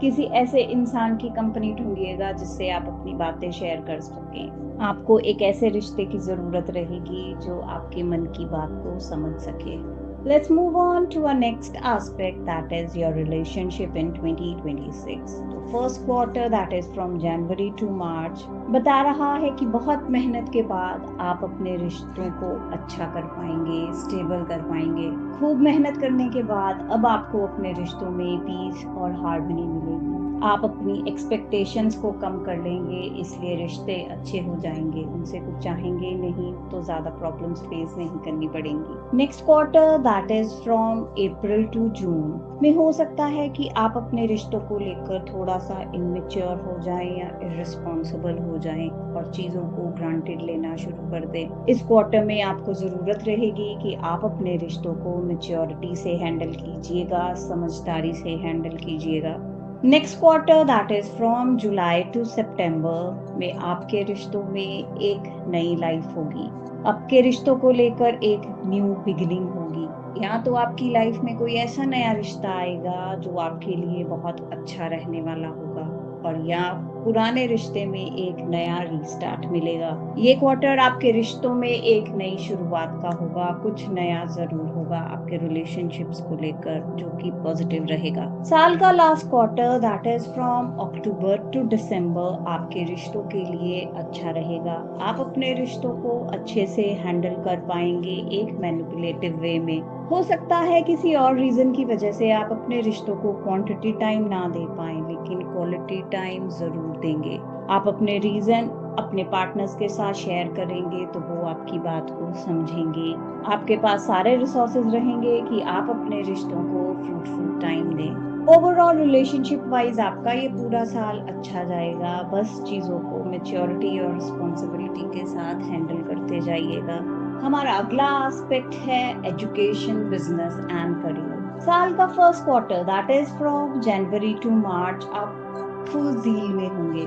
किसी ऐसे इंसान की कंपनी ढूंढिएगा जिससे आप अपनी बातें शेयर कर सकें। आपको एक ऐसे रिश्ते की जरूरत रहेगी जो आपके मन की बात को समझ सके। Let's move on to our next aspect, that is your relationship in 2026. तो first quarter that is from January to March बता रहा है कि बहुत मेहनत के बाद आप अपने रिश्तों को अच्छा कर पाएंगे, स्टेबल कर पाएंगे। खूब मेहनत करने के बाद अब आपको अपने रिश्तों में पीस और हार्मनी मिलेगी। आप अपनी एक्सपेक्टेशंस को कम कर लेंगे, इसलिए रिश्ते अच्छे हो जाएंगे। उनसे कुछ चाहेंगे नहीं तो ज्यादा प्रॉब्लम्स फेस नहीं करनी पड़ेंगी। Next quarter that is from April to June में हो सकता है कि आप अपने रिश्तों को लेकर थोड़ा सा इमेच्योर हो जाएं या इररिस्पॉन्सिबल हो जाएं और चीजों को ग्रांटेड लेना शुरू कर दें। इस क्वार्टर में आपको जरूरत रहेगी कि आप अपने रिश्तों को मैच्योरिटी से हैंडल कीजिएगा, समझदारी से हैंडल कीजिएगा। Next quarter that is from July to September में आपके रिश्तों में एक नई लाइफ होगी। आपके रिश्तों को लेकर एक न्यू बिगिनिंग होगी। यहाँ तो आपकी लाइफ में कोई ऐसा नया रिश्ता आएगा जो आपके लिए बहुत अच्छा रहने वाला होगा, और यहाँ पुराने रिश्ते में एक नया रीस्टार्ट मिलेगा। ये क्वार्टर आपके रिश्तों में एक नई शुरुआत का होगा। कुछ नया जरूर होगा आपके रिलेशनशिप्स को लेकर जो कि पॉजिटिव रहेगा। साल का last quarter that is from October to December आपके रिश्तों के लिए अच्छा रहेगा। आप अपने रिश्तों को अच्छे से हैंडल कर पाएंगे एक मैनिपुलेटिव वे में। हो सकता है किसी और रीजन की वजह से आप अपने रिश्तों को क्वांटिटी टाइम ना दे पाए, लेकिन क्वालिटी टाइम जरूर देंगे। आप अपने रीजन अपने पार्टनर्स के साथ शेयर करेंगे तो वो आपकी बात को समझेंगे। आपके पास सारे रिसोर्सेज रहेंगे कि आप अपने रिश्तों को फ्रूटफुल टाइम दें। ओवरऑल रिलेशनशिप वाइज आपका ये पूरा साल अच्छा जाएगा। बस चीजों को मैच्योरिटी और रिस्पॉन्सिबिलिटी के साथ हैंडल करते जाइएगा। हमारा अगला एस्पेक्ट है एजुकेशन, बिजनेस एंड करियर। साल का first quarter that is from January to March आप फुल जील में होंगे।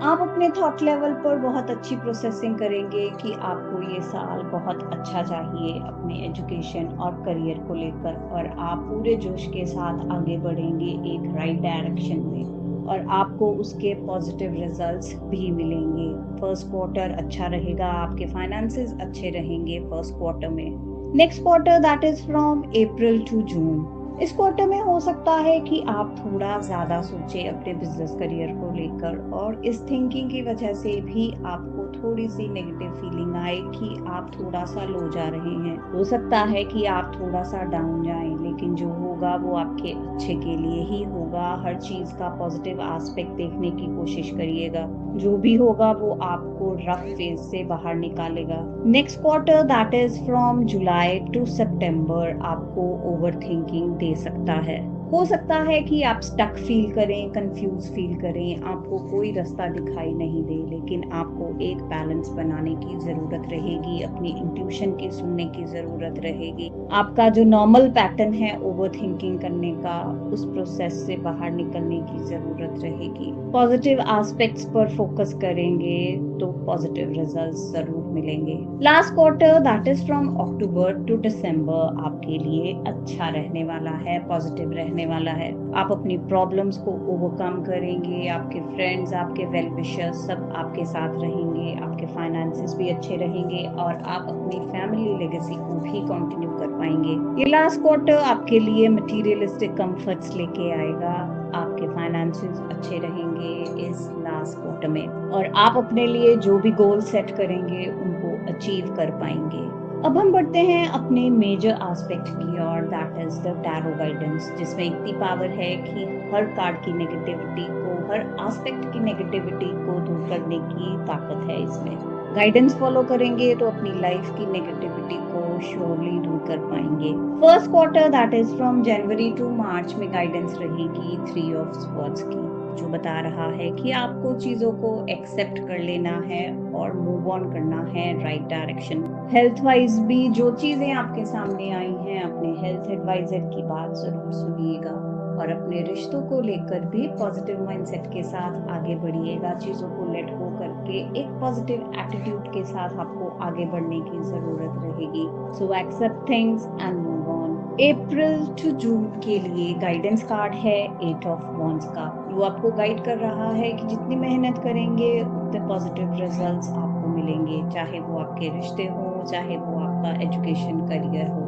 आप अपने थॉट लेवल पर बहुत अच्छी प्रोसेसिंग करेंगे कि आपको ये साल बहुत अच्छा चाहिए अपने एजुकेशन और करियर को लेकर, और आप पूरे जोश के साथ आगे बढ़ेंगे एक राइट डायरेक्शन में, और आपको उसके पॉजिटिव रिजल्ट्स भी मिलेंगे। फर्स्ट क्वार्टर अच्छा रहेगा, आपके फाइनेंसेस अच्छे रहेंगे फर्स्ट क्वार्टर में। Next quarter that is from April to June. इस क्वार्टर में हो सकता है कि आप थोड़ा ज्यादा सोचें अपने बिजनेस करियर को लेकर, और इस थिंकिंग की वजह से भी आपको थोड़ी सी नेगेटिव फीलिंग आए कि आप थोड़ा सा लो जा रहे हैं। हो सकता है कि आप थोड़ा सा डाउन जाएं, लेकिन जो होगा वो आपके अच्छे के लिए ही होगा। हर चीज का पॉजिटिव एस्पेक्ट देखने की कोशिश करिएगा। जो भी होगा वो आपको रफ फेज से बाहर निकालेगा। Next quarter that is from July to September आपको ओवर थिंकिंग दे सकता है। हो सकता है कि आप स्टक फील करें, कंफ्यूज फील करें, आपको कोई रास्ता दिखाई नहीं दे, लेकिन आपको एक बैलेंस बनाने की जरूरत रहेगी, अपनी इंट्यूशन की सुनने की जरूरत रहेगी। आपका जो नॉर्मल पैटर्न है ओवर थिंकिंग करने का, उस प्रोसेस से बाहर निकलने की जरूरत रहेगी। पॉजिटिव एस्पेक्ट्स पर फोकस करेंगे तो पॉजिटिव रिजल्ट्स जरूर मिलेंगे। Last quarter that is from October to December आपके लिए अच्छा रहने वाला है, पॉजिटिव रहने वाला है। आप अपनी प्रॉब्लम्स को ओवरकम करेंगे, आपके फ्रेंड्स, आपके वेल विशर्स सब आपके साथ रहेंगे, आपके फाइनेंसेस भी अच्छे रहेंगे, और आप अपनी फैमिली लेगेसी को भी कंटिन्यू कर पाएंगे। ये लास्ट क्वार्टर आपके लिए मटेरियलिस्टिक कंफर्ट्स लेके आएगा। आपके फाइनेंसेस अच्छे रहेंगे इस लास्ट क्वार्टर में, और आप अपने लिए जो भी गोल सेट करेंगे उनको अचीव कर पाएंगे। अब हम बढ़ते हैं अपने मेजर एस्पेक्ट की ओर, that is the tarot guidance, जिसमें इतनी पावर है कि हर कार्ड की नेगेटिविटी को, हर एस्पेक्ट की नेगेटिविटी को दूर करने की ताकत है इसमें। गाइडेंस फॉलो करेंगे तो अपनी लाइफ की नेगेटिविटी को श्योरली दूर कर पाएंगे। First quarter that is from January to March में गाइडेंस रहेगी 3 ऑफ स्वॉर्ड्स की, जो बता रहा है कि आपको चीजों को एक्सेप्ट कर लेना है और मूव ऑन करना है राइट डायरेक्शन। हेल्थ वाइज भी जो चीजें आपके सामने आई हैं, अपने हेल्थ एडवाइजर की बात जरूर सुनिएगा, और अपने रिश्तों को लेकर भी पॉजिटिव माइंडसेट के साथ आगे बढ़िएगा। चीजों को लेट गो करके एक पॉजिटिव एटीट्यूड के साथ आपको आगे बढ़ने की जरूरत रहेगी। So accept things and move on. April to June के लिए गाइडेंस कार्ड है 8 ऑफ वॉन्ड्स का, जो आपको गाइड कर रहा है कि जितनी मेहनत करेंगे उतने पॉजिटिव रिजल्ट्स आपको मिलेंगे, चाहे वो आपके रिश्ते हो, चाहे वो आपका एजुकेशन करियर हो।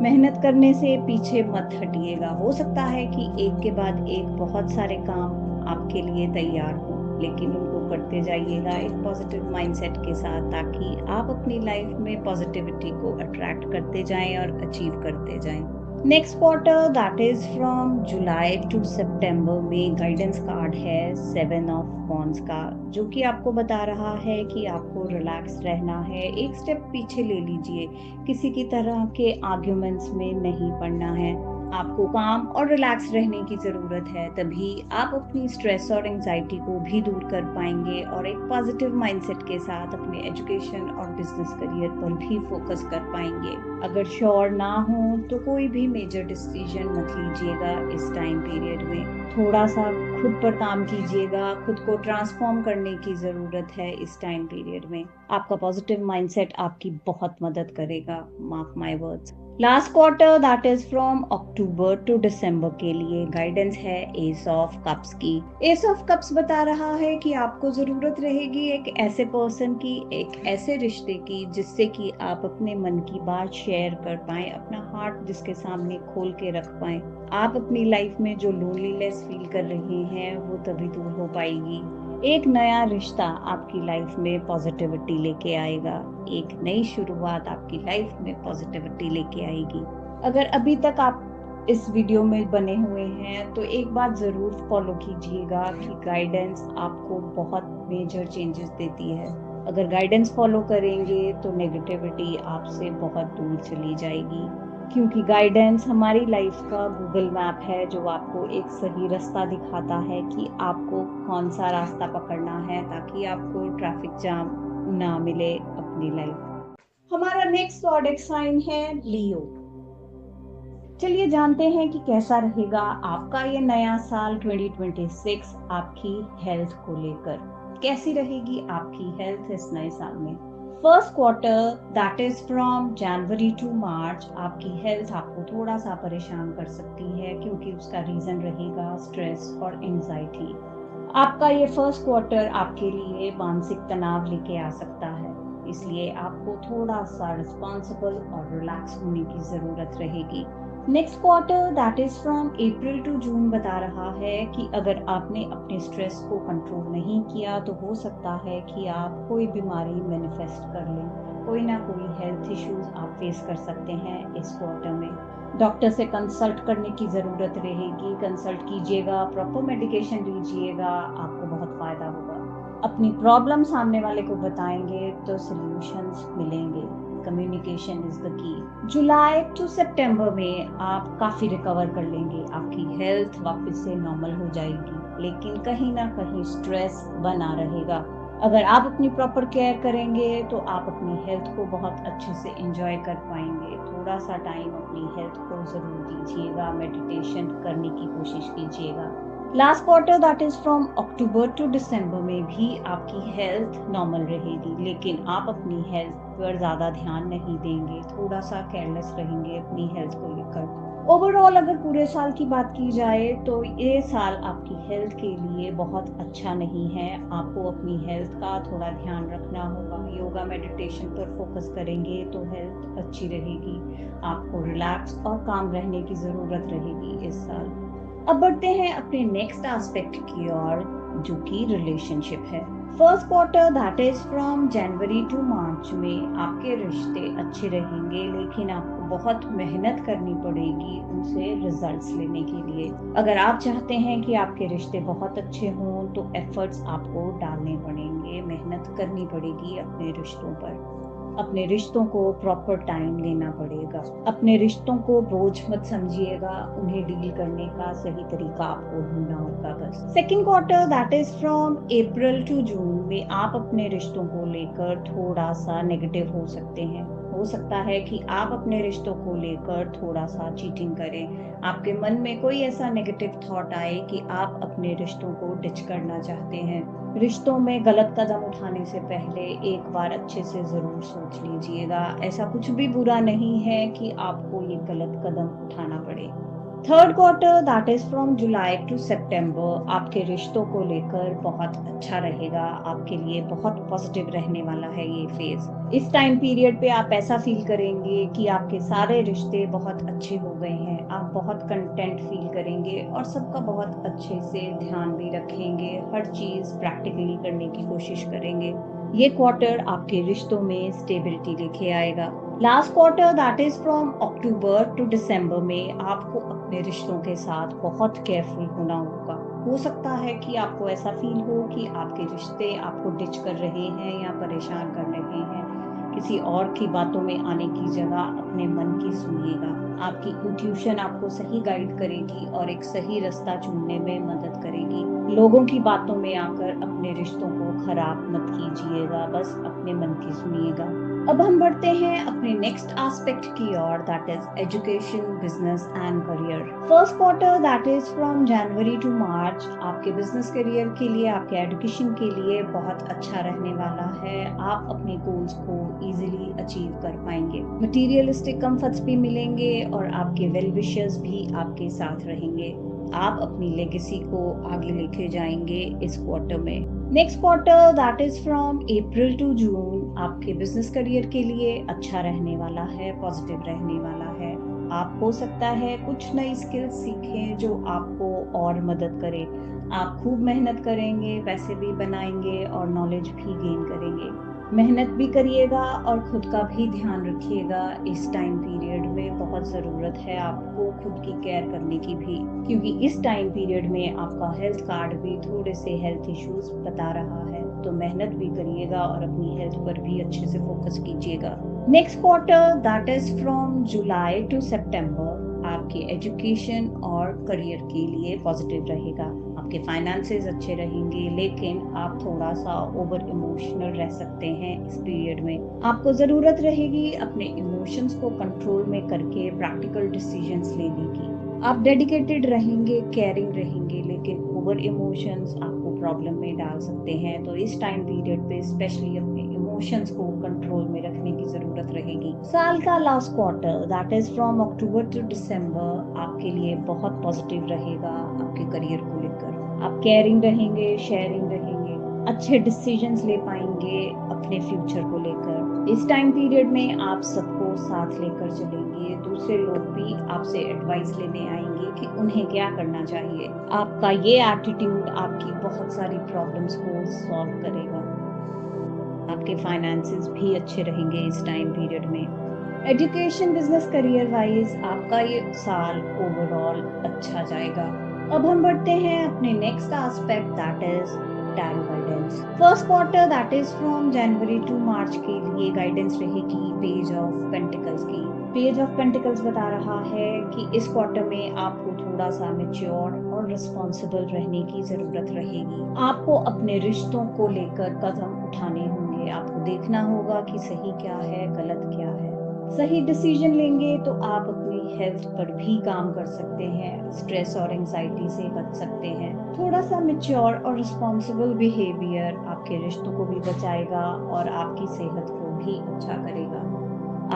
मेहनत करने से पीछे मत हटिएगा। हो सकता है कि एक के बाद एक बहुत सारे काम आपके लिए तैयार हो, लेकिन उनको करते जाइएगा एक पॉजिटिव माइंडसेट के साथ, ताकि आप अपनी लाइफ में पॉजिटिविटी को अट्रैक्ट करते जाएं और अचीव करते जाएं। Next quarter that is from July to September में गाइडेंस कार्ड है 7 ऑफ वॉन्ड्स का, जो कि आपको बता रहा है कि आपको रिलैक्स रहना है, एक स्टेप पीछे ले लीजिए, किसी की तरह के आर्ग्यूमेंट्स में नहीं पड़ना है, आपको काम और रिलैक्स रहने की जरूरत है, तभी आप अपनी स्ट्रेस और एंजाइटी को भी दूर कर पाएंगे और एक पॉजिटिव माइंडसेट के साथ अपने एजुकेशन और बिजनेस करियर पर भी फोकस कर पाएंगे। अगर श्योर ना हो तो कोई भी मेजर डिसीजन मत लीजिएगा इस टाइम पीरियड में, थोड़ा सा खुद पर काम कीजिएगा, खुद को ट्रांसफॉर्म करने की जरूरत है इस टाइम पीरियड में। आपका पॉजिटिव माइंडसेट आपकी बहुत मदद करेगा, mark my words. Last quarter that is from October to December के लिए गाइडेंस है एस ऑफ कप्स की। एस ऑफ कप्स बता रहा है कि आपको जरूरत रहेगी एक ऐसे पर्सन की, एक ऐसे रिश्ते की जिससे कि आप अपने मन की बात शेयर कर पाए, अपना हार्ट जिसके सामने खोल के रख पाए। आप अपनी लाइफ में जो लोनलीनेस फील कर रहे हैं वो तभी दूर हो पाएगी। एक नया रिश्ता आपकी लाइफ में पॉजिटिविटी लेके आएगा, एक नई शुरुआत आपकी लाइफ में पॉजिटिविटी लेके आएगी। अगर अभी तक आप इस वीडियो में बने हुए हैं तो एक बात जरूर फॉलो कीजिएगा कि गाइडेंस आपको बहुत मेजर चेंजेस देती है। अगर गाइडेंस फॉलो करेंगे तो नेगेटिविटी आपसे बहुत दूर चली जाएगी, क्योंकि गाइडेंस हमारी लाइफ का गूगल मैप है जो आपको एक सही रास्ता दिखाता है कि आपको कौन सा रास्ता पकड़ना है ताकि आपको ट्रैफिक जाम ना मिले अपनी लाइफ। हमारा नेक्स्ट जॉडिक साइन है लियो। चलिए जानते हैं कि कैसा रहेगा आपका ये नया साल 2026 आपकी हेल्थ को लेकर। कैसी रहेगी आपकी हेल्थ इस नए साल में? First quarter that is from January to March आपकी हेल्थ आपको थोड़ा सा परेशान कर सकती है, क्योंकि उसका रीजन रहेगा स्ट्रेस और एंजाइटी। आपका ये फर्स्ट क्वार्टर आपके लिए मानसिक तनाव लेके आ सकता है, इसलिए आपको थोड़ा सा रिस्पॉन्सिबल और रिलैक्स होने की जरूरत रहेगी। Next quarter that is from April to June बता रहा है कि अगर आपने अपने स्ट्रेस को कंट्रोल नहीं किया तो हो सकता है कि आप कोई बीमारी मैनिफेस्ट कर लें, कोई ना कोई हेल्थ इश्यूज आप फेस कर सकते हैं इस क्वार्टर में। डॉक्टर से कंसल्ट करने की ज़रूरत रहेगी, कंसल्ट कीजिएगा, प्रॉपर मेडिकेशन लीजिएगा, आपको बहुत फ़ायदा होगा। अपनी प्रॉब्लम सामने वाले को बताएंगे तो सॉल्यूशंस मिलेंगे। Communication is the key. July to September में आप काफ़ी रिकवर कर लेंगे, आपकी हेल्थ वापस से नॉर्मल हो जाएगी, लेकिन कहीं ना कहीं स्ट्रेस बना रहेगा। अगर आप अपनी प्रॉपर केयर करेंगे तो आप अपनी हेल्थ को बहुत अच्छे से एंजॉय कर पाएंगे। थोड़ा सा टाइम अपनी हेल्थ को जरूर दीजिएगा, मेडिटेशन करने की कोशिश कीजिएगा। Last quarter that is from October to December में भी आपकी हेल्थ नॉर्मल रहेगी, लेकिन आप अपनी हेल्थ पर ज़्यादा ध्यान नहीं देंगे, थोड़ा सा केयरलेस रहेंगे अपनी हेल्थ को लेकर। ओवरऑल अगर पूरे साल की बात की जाए तो ये साल आपकी हेल्थ के लिए बहुत अच्छा नहीं है। आपको अपनी हेल्थ का थोड़ा ध्यान रखना होगा। योगा मेडिटेशन पर फोकस करेंगे तो हेल्थ अच्छी रहेगी। आपको रिलैक्स और काम रहने की ज़रूरत रहेगी इस साल। अब बढ़ते हैं अपने नेक्स्ट एस्पेक्ट की ओर, जो कि रिलेशनशिप है। First quarter that is from January to March में आपके रिश्ते अच्छे रहेंगे, लेकिन आपको बहुत मेहनत करनी पड़ेगी उनसे रिजल्ट्स लेने के लिए। अगर आप चाहते हैं कि आपके रिश्ते बहुत अच्छे हों तो एफर्ट्स आपको डालने पड़ेंगे, मेहनत करनी पड़ेगी अपने रिश्तों पर। अपने रिश्तों को प्रॉपर टाइम देना पड़ेगा। अपने रिश्तों को बोझ मत समझिएगा, उन्हें डील करने का सही तरीका आपको ढूंढना होगा बस। Second quarter that is from April to June में आप अपने रिश्तों को लेकर थोड़ा सा नेगेटिव हो सकते हैं। हो सकता है कि आप अपने रिश्तों को लेकर थोड़ा सा चीटिंग करें। आपके मन में कोई ऐसा नेगेटिव थॉट आए कि आप अपने रिश्तों को डिच करना चाहते हैं। रिश्तों में गलत कदम उठाने से पहले एक बार अच्छे से जरूर सोच लीजिएगा। ऐसा कुछ भी बुरा नहीं है कि आपको ये गलत कदम उठाना पड़े। Third quarter that is from July to September आपके रिश्तों को लेकर बहुत अच्छा रहेगा, आपके लिए बहुत पॉजिटिव रहने वाला है ये फेज। इस टाइम पीरियड पे आप ऐसा फील करेंगे कि आपके सारे रिश्ते बहुत अच्छे हो गए हैं, आप बहुत कंटेंट फील करेंगे और सबका बहुत अच्छे से ध्यान भी रखेंगे, हर चीज प्रैक्टिकली करने की कोशिश करेंगे। ये क्वार्टर आपके रिश्तों में स्टेबिलिटी लेके आएगा। Last quarter that is from October to December में आपको अपने रिश्तों के साथ बहुत केयरफुल होना होगा। हो सकता है कि आपको ऐसा फील हो कि आपके रिश्ते आपको डिच कर रहे हैं या परेशान कर रहे हैं। किसी और की बातों में आने की जगह अपने मन की सुनिएगा। आपकी इंट्यूशन आपको सही गाइड करेगी और एक सही रास्ता चुनने में मदद करेगी। लोगों की बातों में आकर अपने रिश्तों को खराब मत कीजिएगा, बस अपने मन की सुनिएगा। अब हम बढ़ते हैं अपने नेक्स्ट एस्पेक्ट की ओर, that is education, business and career. First quarter that is from January to March आपके बिजनेस करियर के लिए, आपके एजुकेशन के लिए बहुत अच्छा रहने वाला है। आप अपने गोल्स को इजीली अचीव कर पाएंगे। मटेरियलिस्टिक कंफर्ट्स भी मिलेंगे और आपके वेल विशर्स भी आपके साथ रहेंगे। आप अपनी लेगेसी को आगे लेके जाएंगे इस क्वार्टर में। Next quarter that is from April to June आपके बिजनेस करियर के लिए अच्छा रहने वाला है, पॉजिटिव रहने वाला है। आप हो सकता है कुछ नई स्किल्स सीखें जो आपको और मदद करे। आप खूब मेहनत करेंगे, पैसे भी बनाएंगे और नॉलेज भी गेन करेंगे। मेहनत भी करिएगा और खुद का भी ध्यान रखिएगा। इस टाइम पीरियड में बहुत ज़रूरत है आपको खुद की केयर करने की भी, क्योंकि इस टाइम पीरियड में आपका हेल्थ कार्ड भी थोड़े से हेल्थ इश्यूज बता रहा है। तो मेहनत भी करिएगा और अपनी हेल्थ पर भी अच्छे से फोकस कीजिएगा। Next quarter that is from July to September आपके एजुकेशन और करियर के लिए पॉजिटिव रहेगा। आपके फाइनेंसेस अच्छे रहेंगे, लेकिन आप थोड़ा सा ओवर इमोशनल रह सकते हैं इस पीरियड में। आपको जरूरत रहेगी अपने इमोशंस को कंट्रोल में करके प्रैक्टिकल डिसीजंस लेने की। आप डेडिकेटेड रहेंगे, केयरिंग रहेंगे, लेकिन ओवर इमोशंस आपको प्रॉब्लम में डाल सकते हैं। तो इस टाइम पीरियड पे स्पेशली अपने इमोशंस को कंट्रोल में रखने की जरूरत रहेगी। साल का last quarter that is from October to December आपके लिए बहुत पॉजिटिव रहेगा आपके करियर को लेकर। आप केयरिंग रहेंगे, शेयरिंग रहेंगे, अच्छे डिसीजंस ले पाएंगे अपने फ्यूचर को लेकर। इस टाइम पीरियड में आप सबको साथ लेकर चलेंगे। दूसरे लोग भी आपसे एडवाइस लेने आएंगे कि उन्हें क्या करना चाहिए। आपका ये एटीट्यूड आपकी बहुत सारी प्रॉब्लम्स को सॉल्व करेगा। आपके फाइनेंसेस भी अच्छे रहेंगे इस टाइम पीरियड में। एजुकेशन, बिजनेस, करियर वाइज आपका ये साल ओवरऑल अच्छा जाएगा। अब हम बढ़ते हैं अपने next aspect that is tarot guidance. First quarter that is from January to March के लिए गाइडेंस रहेगी पेज ऑफ पेंटिकल्स की। पेज ऑफ पेंटिकल्स बता रहा है कि इस क्वार्टर में आपको थोड़ा सा मैच्योर और रिस्पॉन्सिबल रहने की जरूरत रहेगी। आपको अपने रिश्तों को लेकर कदम उठाने होंगे। आपको देखना होगा कि सही क्या है, गलत क्या है। सही डिसीजन लेंगे तो आप अपनी हेल्थ पर भी काम कर सकते हैं, स्ट्रेस और एंजाइटी से बच सकते हैं। थोड़ा सा मैच्योर और रिस्पॉन्सिबल बिहेवियर आपके रिश्तों को भी बचाएगा और आपकी सेहत को भी अच्छा करेगा।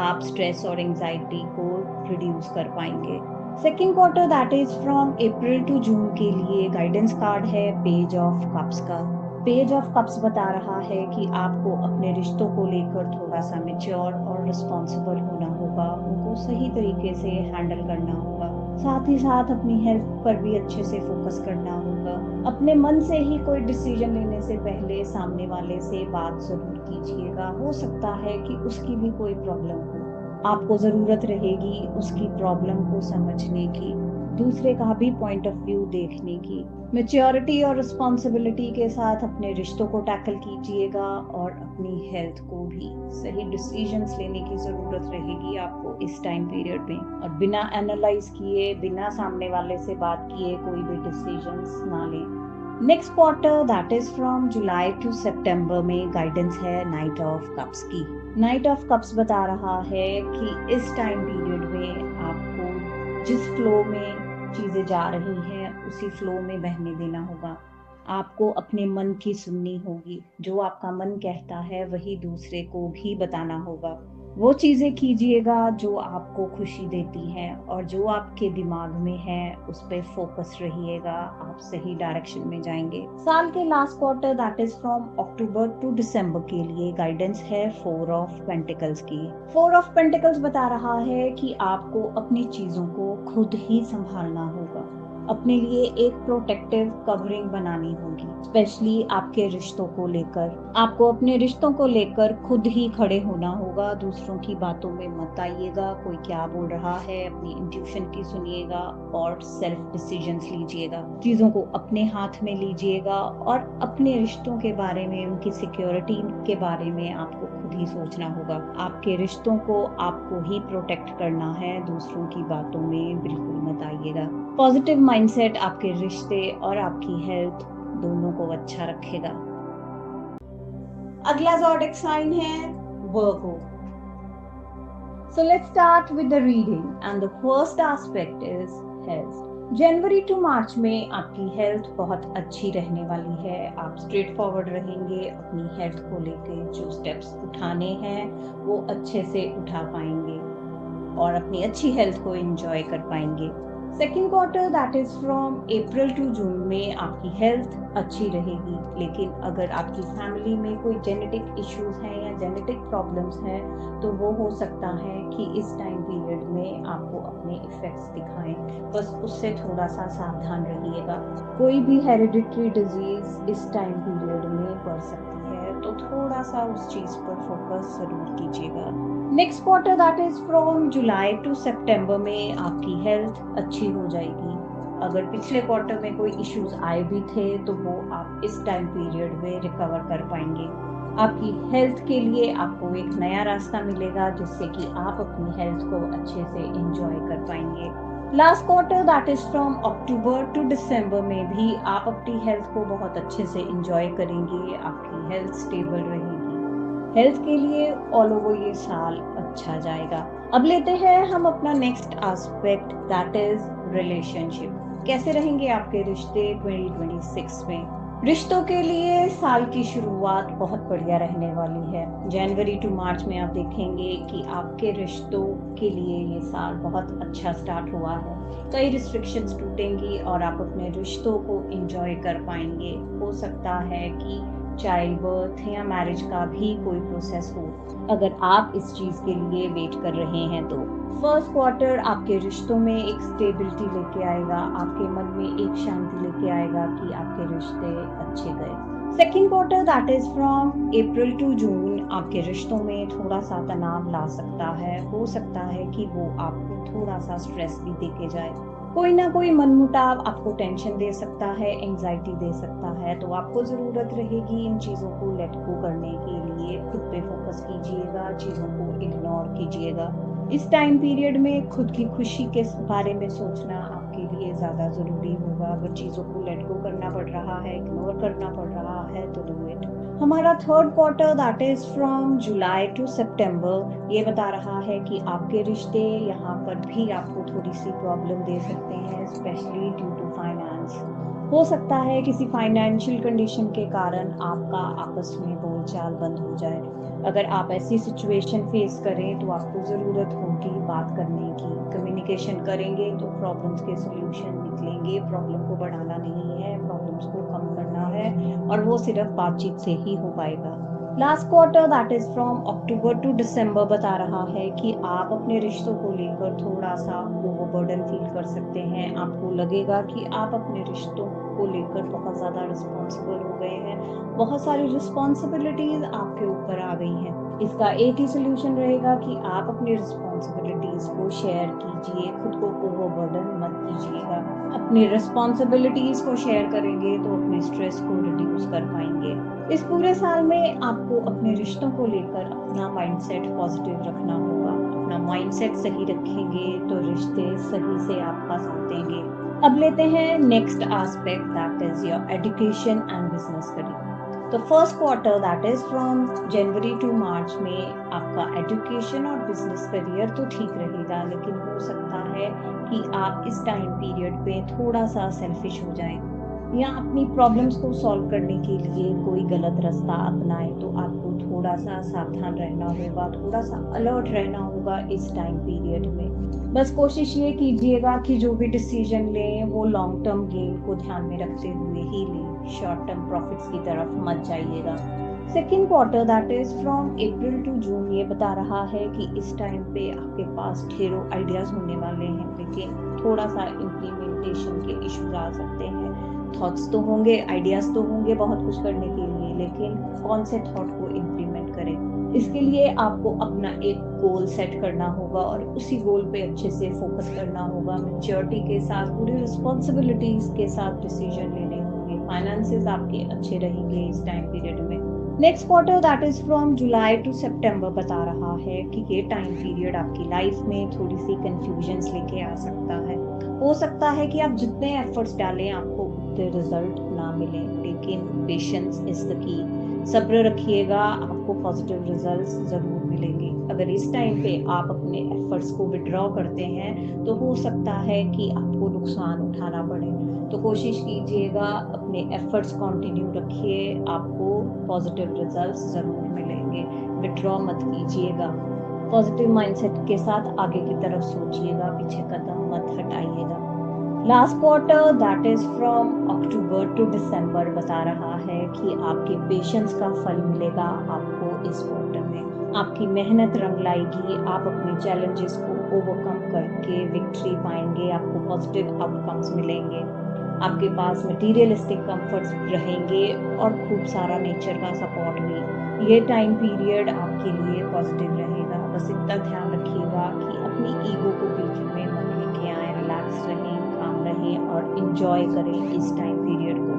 आप स्ट्रेस और एंजाइटी को रिड्यूस कर पाएंगे। Second quarter that is from April to June के लिए गाइडेंस कार्ड है पेज ऑफ कप्स का। पेज ऑफ कप्स बता रहा है कि आपको अपने रिश्तों को लेकर थोड़ा सा मैच्योर और रिस्पॉन्सिबल होना होगा, उनको सही तरीके से हैंडल करना होगा। साथ ही साथ अपनी हेल्थ पर भी अच्छे से फोकस करना होगा। अपने मन से ही कोई डिसीजन लेने से पहले सामने वाले से बात जरूर कीजिएगा। हो सकता है कि उसकी भी कोई प्रॉब्लम हो, आपको जरूरत रहेगी उसकी प्रॉब्लम को समझने की, दूसरे का भी पॉइंट ऑफ व्यू देखने की। मैच्योरिटी और रिस्पॉन्सिबिलिटी के साथ अपने रिश्तों को टैकल कीजिएगा और अपनी हेल्थ को भी। सही डिसीजंस लेने की जरूरत रहेगी आपको इस टाइम पीरियड में, और बिना एनालाइज किए, बिना सामने वाले से बात किए कोई भी डिसीजंस ना लें। Next quarter that is from July to September में गाइडेंस है नाइट ऑफ कप्स की। नाइट ऑफ कप्स बता रहा है कि इस टाइम पीरियड में आपको जिस फ्लो में चीजें जा रही हैं उसी फ्लो में बहने देना होगा। आपको अपने मन की सुननी होगी। जो आपका मन कहता है वही दूसरे को भी बताना होगा। वो चीजें कीजिएगा जो आपको खुशी देती हैं, और जो आपके दिमाग में है उस पर फोकस रहिएगा। आप सही डायरेक्शन में जाएंगे। साल के last quarter that is from October to December के लिए गाइडेंस है फोर ऑफ पेंटिकल्स की। फोर ऑफ पेंटिकल्स बता रहा है कि आपको अपनी चीजों को खुद ही संभालना होगा। अपने लिए एक प्रोटेक्टिव कवरिंग बनानी होगी, स्पेशली आपके रिश्तों को लेकर। आपको अपने रिश्तों को लेकर खुद ही खड़े होना होगा, दूसरों की बातों में मत आइएगा। कोई क्या बोल रहा है, अपनी इंट्यूशन की सुनिएगा और सेल्फ डिसीजंस लीजिएगा। चीजों को अपने हाथ में लीजिएगा और अपने रिश्तों के बारे में, उनकी सिक्योरिटी के बारे में आपको खुद ही सोचना होगा। आपके रिश्तों को आपको ही प्रोटेक्ट करना है, दूसरों की बातों में बिल्कुल मत आइएगा। पॉजिटिव माइंडसेट आपके रिश्ते और आपकी हेल्थ दोनों को अच्छा रखेगा। अगला ज़ोडिक साइन है वर्गो। So let's start with the reading and the first aspect is health. January to March में आपकी हेल्थ बहुत अच्छी रहने वाली है। आप स्ट्रेट फॉरवर्ड रहेंगे, अपनी हेल्थ को लेके जो स्टेप्स उठाने हैं वो अच्छे से उठा पाएंगे और अपनी अच्छी हेल्थ को एंजॉय कर पाएंगे। Second quarter that is from April to June में आपकी हेल्थ अच्छी रहेगी, लेकिन अगर आपकी फैमिली में कोई जेनेटिक इश्यूज हैं या जेनेटिक प्रॉब्लम्स हैं तो वो हो सकता है कि इस टाइम पीरियड में आपको अपने इफेक्ट्स दिखाएं। बस उससे थोड़ा सा सावधान रहिएगा। कोई भी हेरिडिटरी डिजीज इस टाइम पीरियड में बढ़ सकती है, तो थोड़ा सा उस चीज पर फोकस जरूर कीजिएगा। Next quarter that is from July to September में आपकी हेल्थ अच्छी हो जाएगी। अगर पिछले क्वार्टर में कोई इश्यूज आए भी थे तो वो आप इस टाइम पीरियड में रिकवर कर पाएंगे। आपकी हेल्थ के लिए आपको एक नया रास्ता मिलेगा जिससे कि आप अपनी हेल्थ को अच्छे से एंजॉय कर पाएंगे। Last quarter that is from October to December में भी आप अपनी हेल्थ को बहुत अच्छे से एंजॉय करेंगे। आपकी हेल्थ स्टेबल रहेगी। हेल्थ के लिए ऑल ओवर ये साल अच्छा जाएगा। अब लेते हैं हम अपना next aspect that is relationship. कैसे रहेंगे आपके रिश्ते 2026 में? रिश्तों के लिए साल की शुरुआत बहुत बढ़िया रहने वाली है। जनवरी टू मार्च में आप देखेंगे कि आपके रिश्तों के लिए ये साल बहुत अच्छा स्टार्ट हुआ है। कई रिस्ट्रिक्शंस टूटेंगी और आप अपने रिश्तों को एंजॉय कर पाएंगे। हो सकता है कि चाइल्ड बर्थ या मैरिज का भी कोई प्रोसेस हो, अगर आप इस चीज के लिए वेट कर रहे हैं तो। फर्स्ट क्वार्टर आपके रिश्तों में एक स्टेबिलिटी लेके आएगा, आपके मन में एक शांति लेके आएगा कि आपके रिश्ते अच्छे गए। Second quarter that is from April to June आपके रिश्तों में थोड़ा सा तनाव ला सकता है। हो सकता है कि वो आपको थोड़ा सा स्ट्रेस भी देके जाए। कोई ना कोई मनमुटाव आपको टेंशन दे सकता है, एंजाइटी दे सकता है, तो आपको जरूरत रहेगी इन चीजों को लेट गो करने के लिए। खुद पे फोकस कीजिएगा, चीजों को इग्नोर कीजिएगा। इस टाइम पीरियड में खुद की खुशी के बारे में सोचना आपके लिए ज्यादा जरूरी होगा। अगर चीजों को लेट गो करना पड़ रहा है, इग्नोर करना पड़ रहा है तो डू इट। हमारा third quarter that is from July to September ये बता रहा है कि आपके रिश्ते यहाँ पर भी आपको थोड़ी सी प्रॉब्लम दे सकते हैं, स्पेशली ड्यू टू फाइनेंस। हो सकता है किसी फाइनेंशियल कंडीशन के कारण आपका आपस में बोलचाल बंद हो जाए। अगर आप ऐसी सिचुएशन फेस करें तो आपको जरूरत होगी बात करने की। कम्युनिकेशन करेंगे तो प्रॉब्लम्स के सॉल्यूशन निकलेंगे। प्रॉब्लम को बढ़ाना नहीं है, प्रॉब्लम्स को कम करना है और वो सिर्फ बातचीत से ही हो पाएगा। Last quarter that is from October to December बता रहा है कि आप अपने रिश्तों को लेकर थोड़ा सा ओवरबर्डन फील कर सकते हैं। आपको लगेगा कि आप अपने रिश्तों को लेकर बहुत ज्यादा रिस्पॉन्सिबल हो गए हैं, बहुत सारी रिस्पॉन्सिबिलिटीज आपके ऊपर आ गई हैं। इसका एक ही सोल्यूशन रहेगा कि आप अपनी रिस्पॉन्सिबिलिटीज को शेयर कीजिए, खुद को ओवरबर्डन मत कीजिएगा। अपनी रिस्पॉन्सिबिलिटीज को शेयर करेंगे तो अपने स्ट्रेस को रिड्यूस कर पाएंगे। इस पूरे साल में आपको अपने रिश्तों को लेकर अपना माइंडसेट पॉजिटिव रखना होगा। अपना माइंडसेट सही रखेंगे तो रिश्ते सही से आप पास आतेंगे। अब लेते हैं next aspect that is your education and business career. तो first quarter that is from January to March में आपका एजुकेशन और बिजनेस करियर तो ठीक रहेगा, लेकिन हो सकता है कि आप इस टाइम पीरियड पे थोड़ा सा सेल्फिश हो जाएं या अपनी प्रॉब्लम्स को सॉल्व करने के लिए कोई गलत रास्ता अपनाएं। तो आपको थोड़ा सा सावधान रहना होगा, थोड़ा सा अलर्ट रहना होगा इस टाइम पीरियड में। बस कोशिश ये कीजिएगा कि जो भी डिसीजन लें वो लॉन्ग टर्म गेन को ध्यान में रखते हुए ही लें, शॉर्ट टर्म प्रॉफिट्स की तरफ मत जाइएगा। Second quarter that is from April to June ये बता रहा है कि इस टाइम पे आपके पास ढेरों आइडियाज होने वाले हैं, लेकिन थोड़ा सा इम्प्लीमेंटेशन के इश्यूज आ सकते हैं। थॉट्स तो होंगे, आइडियाज तो होंगे बहुत कुछ करने के लिए, लेकिन कौन से थॉट को इम्प्लीमेंट करें, इसके लिए आपको अपना एक गोल सेट करना होगा और उसी गोल पे अच्छे से फोकस करना होगा। मैच्योरिटी के साथ, पूरी रिस्पॉन्सिबिलिटीज के साथ डिसीजन लेने होंगे। फाइनेंसेस आपके अच्छे रहेंगे इस टाइम पीरियड में। Next quarter that is from July to September बता रहा है कि ये टाइम पीरियड आपकी लाइफ में थोड़ी सी कंफ्यूजन्स लेके आ सकता है। हो सकता है कि आप जितने एफर्ट्स डालें आपको उतने रिजल्ट ना मिले, लेकिन पेशेंस इज द की। सब्र रखिएगा, आपको पॉजिटिव रिजल्ट्स जरूर मिलेंगे। अगर इस टाइम पे आप अपने एफर्ट्स को विड्रॉ करते हैं तो हो सकता है कि आपको नुकसान उठाना पड़े, तो कोशिश कीजिएगा अपने एफर्ट्स कंटिन्यू रखिए, आपको पॉजिटिव रिजल्ट्स जरूर मिलेंगे। विड्रॉ मत कीजिएगा, पॉजिटिव माइंडसेट के साथ आगे की तरफ सोचिएगा, पीछे कदम मत हटाइएगा। Last quarter that is from October to December बता रहा है कि आपके पेशेंस का फल मिलेगा आपको इस क्वार्टर में। आपकी मेहनत रंग लाएगी, आप अपने चैलेंजेस को ओवरकम करके विक्ट्री पाएंगे, आपको पॉजिटिव आउटकम्स मिलेंगे, आपके पास मटीरियलिस्टिक कंफर्ट्स रहेंगे और खूब सारा नेचर का सपोर्ट भी। ये टाइम पीरियड आपके लिए पॉजिटिव रहेगा। बस इतना ध्यान रखिएगा कि अपनी ईगो को बीच में मत लेके आए, रिलैक्स रहें, काम रहें और इंजॉय करें इस टाइम पीरियड को।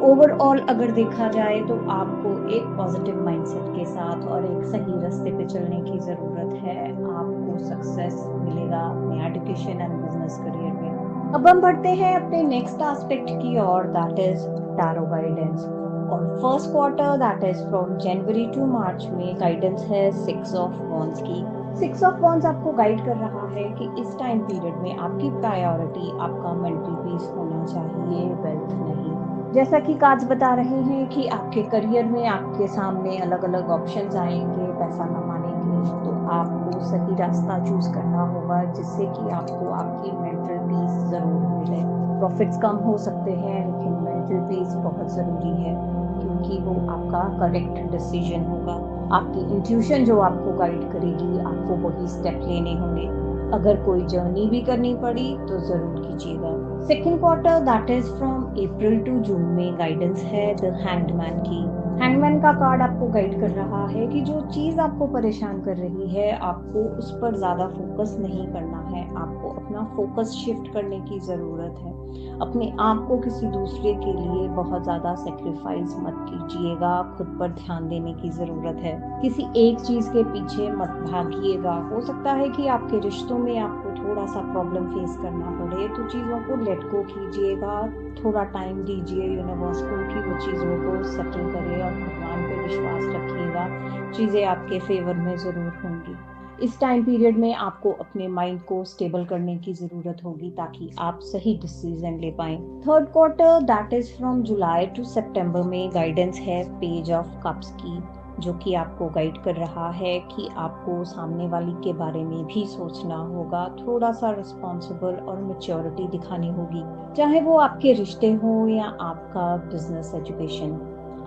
ओवरऑल अगर देखा जाए तो आपको एक पॉजिटिव माइंडसेट के साथ और एक सही रास्ते पे चलने की ज़रूरत है। आपको सक्सेस मिलेगा अपने एजुकेशन एंड बिजनेस करियर में। अब हम बढ़ते हैं अपने नेक्स्ट एस्पेक्ट की ओर, दैट इज टैरो गाइडेंस। और first quarter that is from January to March में गाइडेंस है 6 ऑफ वॉन्ड्स की। 6 ऑफ वॉन्ड्स आपको गाइड कर रहा है कि इस टाइम पीरियड में आपकी प्रायोरिटी आपका मेंटल पीस होना चाहिए, वेल्थ नहीं। जैसा कि कार्ड्स बता रहे हैं कि आपके करियर में आपके सामने अलग अलग ऑप्शंस आएंगे, पैसा कमाने के, तो आपको सही रास्ता चूज करना होगा जिससे कि आपको आपकी मेंटल पीस जरूर मिले। प्रॉफिट्स कम हो सकते हैं लेकिन मेंटल पीस बहुत जरूरी है, क्योंकि वो आपका करेक्ट डिसीजन होगा। आपकी इंट्यूशन जो आपको गाइड करेगी, आपको वही स्टेप लेने होंगे। अगर कोई जर्नी भी करनी पड़ी तो जरूर कीजिएगा। Second quarter that is from April to June में गाइडेंस है द हैंगमैन की। हैंगमैन का कार्ड आपको गाइड कर रहा है कि जो चीज आपको परेशान कर रही है आपको उस पर ज्यादा फोकस नहीं करना है, आपको अपना फोकस शिफ्ट करने की जरूरत है। अपने आप को किसी दूसरे के लिए बहुत ज्यादा सेक्रीफाइस मत कीजिएगा, खुद पर ध्यान देने की जरूरत है। किसी एक चीज के पीछे मत भागिएगा। हो सकता है कि आपके रिश्तों में आपको थोड़ा सा प्रॉब्लम फेस करना पड़े, तो चीजों को लेट गो कीजिएगा, थोड़ा टाइम दीजिए यूनिवर्स को कि वो चीजों को सेटल करे और भगवान पे विश्वास रखिएगा, चीजें आपके फेवर में जरूर होंगी। इस टाइम पीरियड में आपको अपने माइंड को स्टेबल करने की जरूरत होगी ताकि आप सही डिसीजन ले पाएं। Third quarter that is from July to September में गाइडेंस है पेज ऑफ कप्स की, जो कि आपको गाइड कर रहा है कि आपको सामने वाली के बारे में भी सोचना होगा, थोड़ा सा रिस्पॉन्सिबल और मैच्योरिटी दिखानी होगी, चाहे वो आपके रिश्ते हो या आपका बिजनेस एजुकेशन।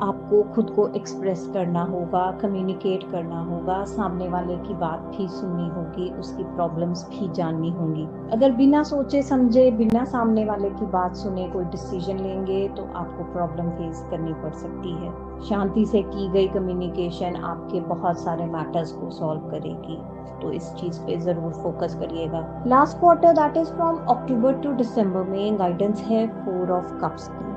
आपको खुद को एक्सप्रेस करना होगा, कम्युनिकेट करना होगा, सामने वाले की बात भी सुननी होगी, उसकी प्रॉब्लम्स भी जाननी होंगी। अगर बिना सोचे समझे, बिना सामने वाले की बात सुने कोई डिसीजन लेंगे तो आपको प्रॉब्लम फेस करनी पड़ सकती है। शांति से की गई कम्युनिकेशन आपके बहुत सारे मैटर्स को सॉल्व करेगी, तो इस चीज पे जरूर फोकस करिएगा। Last quarter that is from October to December में गाइडेंस है 4 ऑफ कप्स की।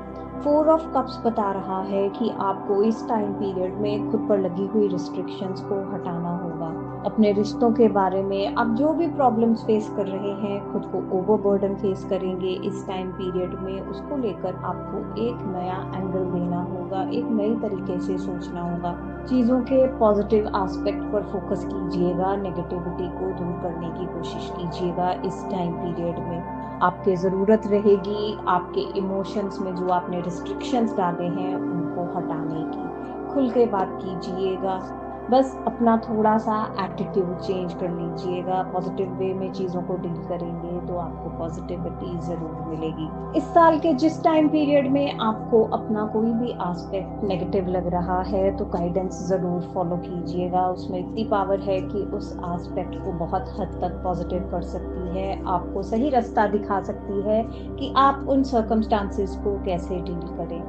4 ऑफ कप्स बता रहा है कि आपको इस टाइम पीरियड में खुद पर लगी हुई रिस्ट्रिक्शंस को हटाना होगा। अपने रिश्तों के बारे में आप जो भी प्रॉब्लम्स फेस कर रहे हैं, खुद को ओवरबर्डन फेस करेंगे इस टाइम पीरियड में, उसको लेकर आपको एक नया एंगल देना होगा, एक नई तरीके से सोचना होगा। चीज़ों के पॉजिटिव एस्पेक्ट पर फोकस कीजिएगा, नेगेटिविटी को दूर करने की कोशिश कीजिएगा इस टाइम पीरियड में। आपके ज़रूरत रहेगी आपके इमोशंस में जो आपने रिस्ट्रिक्शंस डाले हैं उनको हटाने की। खुल के बात कीजिएगा, बस अपना थोड़ा सा एटीट्यूड चेंज कर लीजिएगा, पॉजिटिव वे में चीज़ों को डील करेंगे तो आपको पॉजिटिविटी ज़रूर मिलेगी। इस साल के जिस टाइम पीरियड में आपको अपना कोई भी एस्पेक्ट नेगेटिव लग रहा है तो गाइडेंस ज़रूर फॉलो कीजिएगा। उसमें इतनी पावर है कि उस एस्पेक्ट को बहुत हद तक पॉजिटिव कर सकती है, आपको सही रास्ता दिखा सकती है कि आप उन सर्कमस्टांसेस को कैसे डील करें।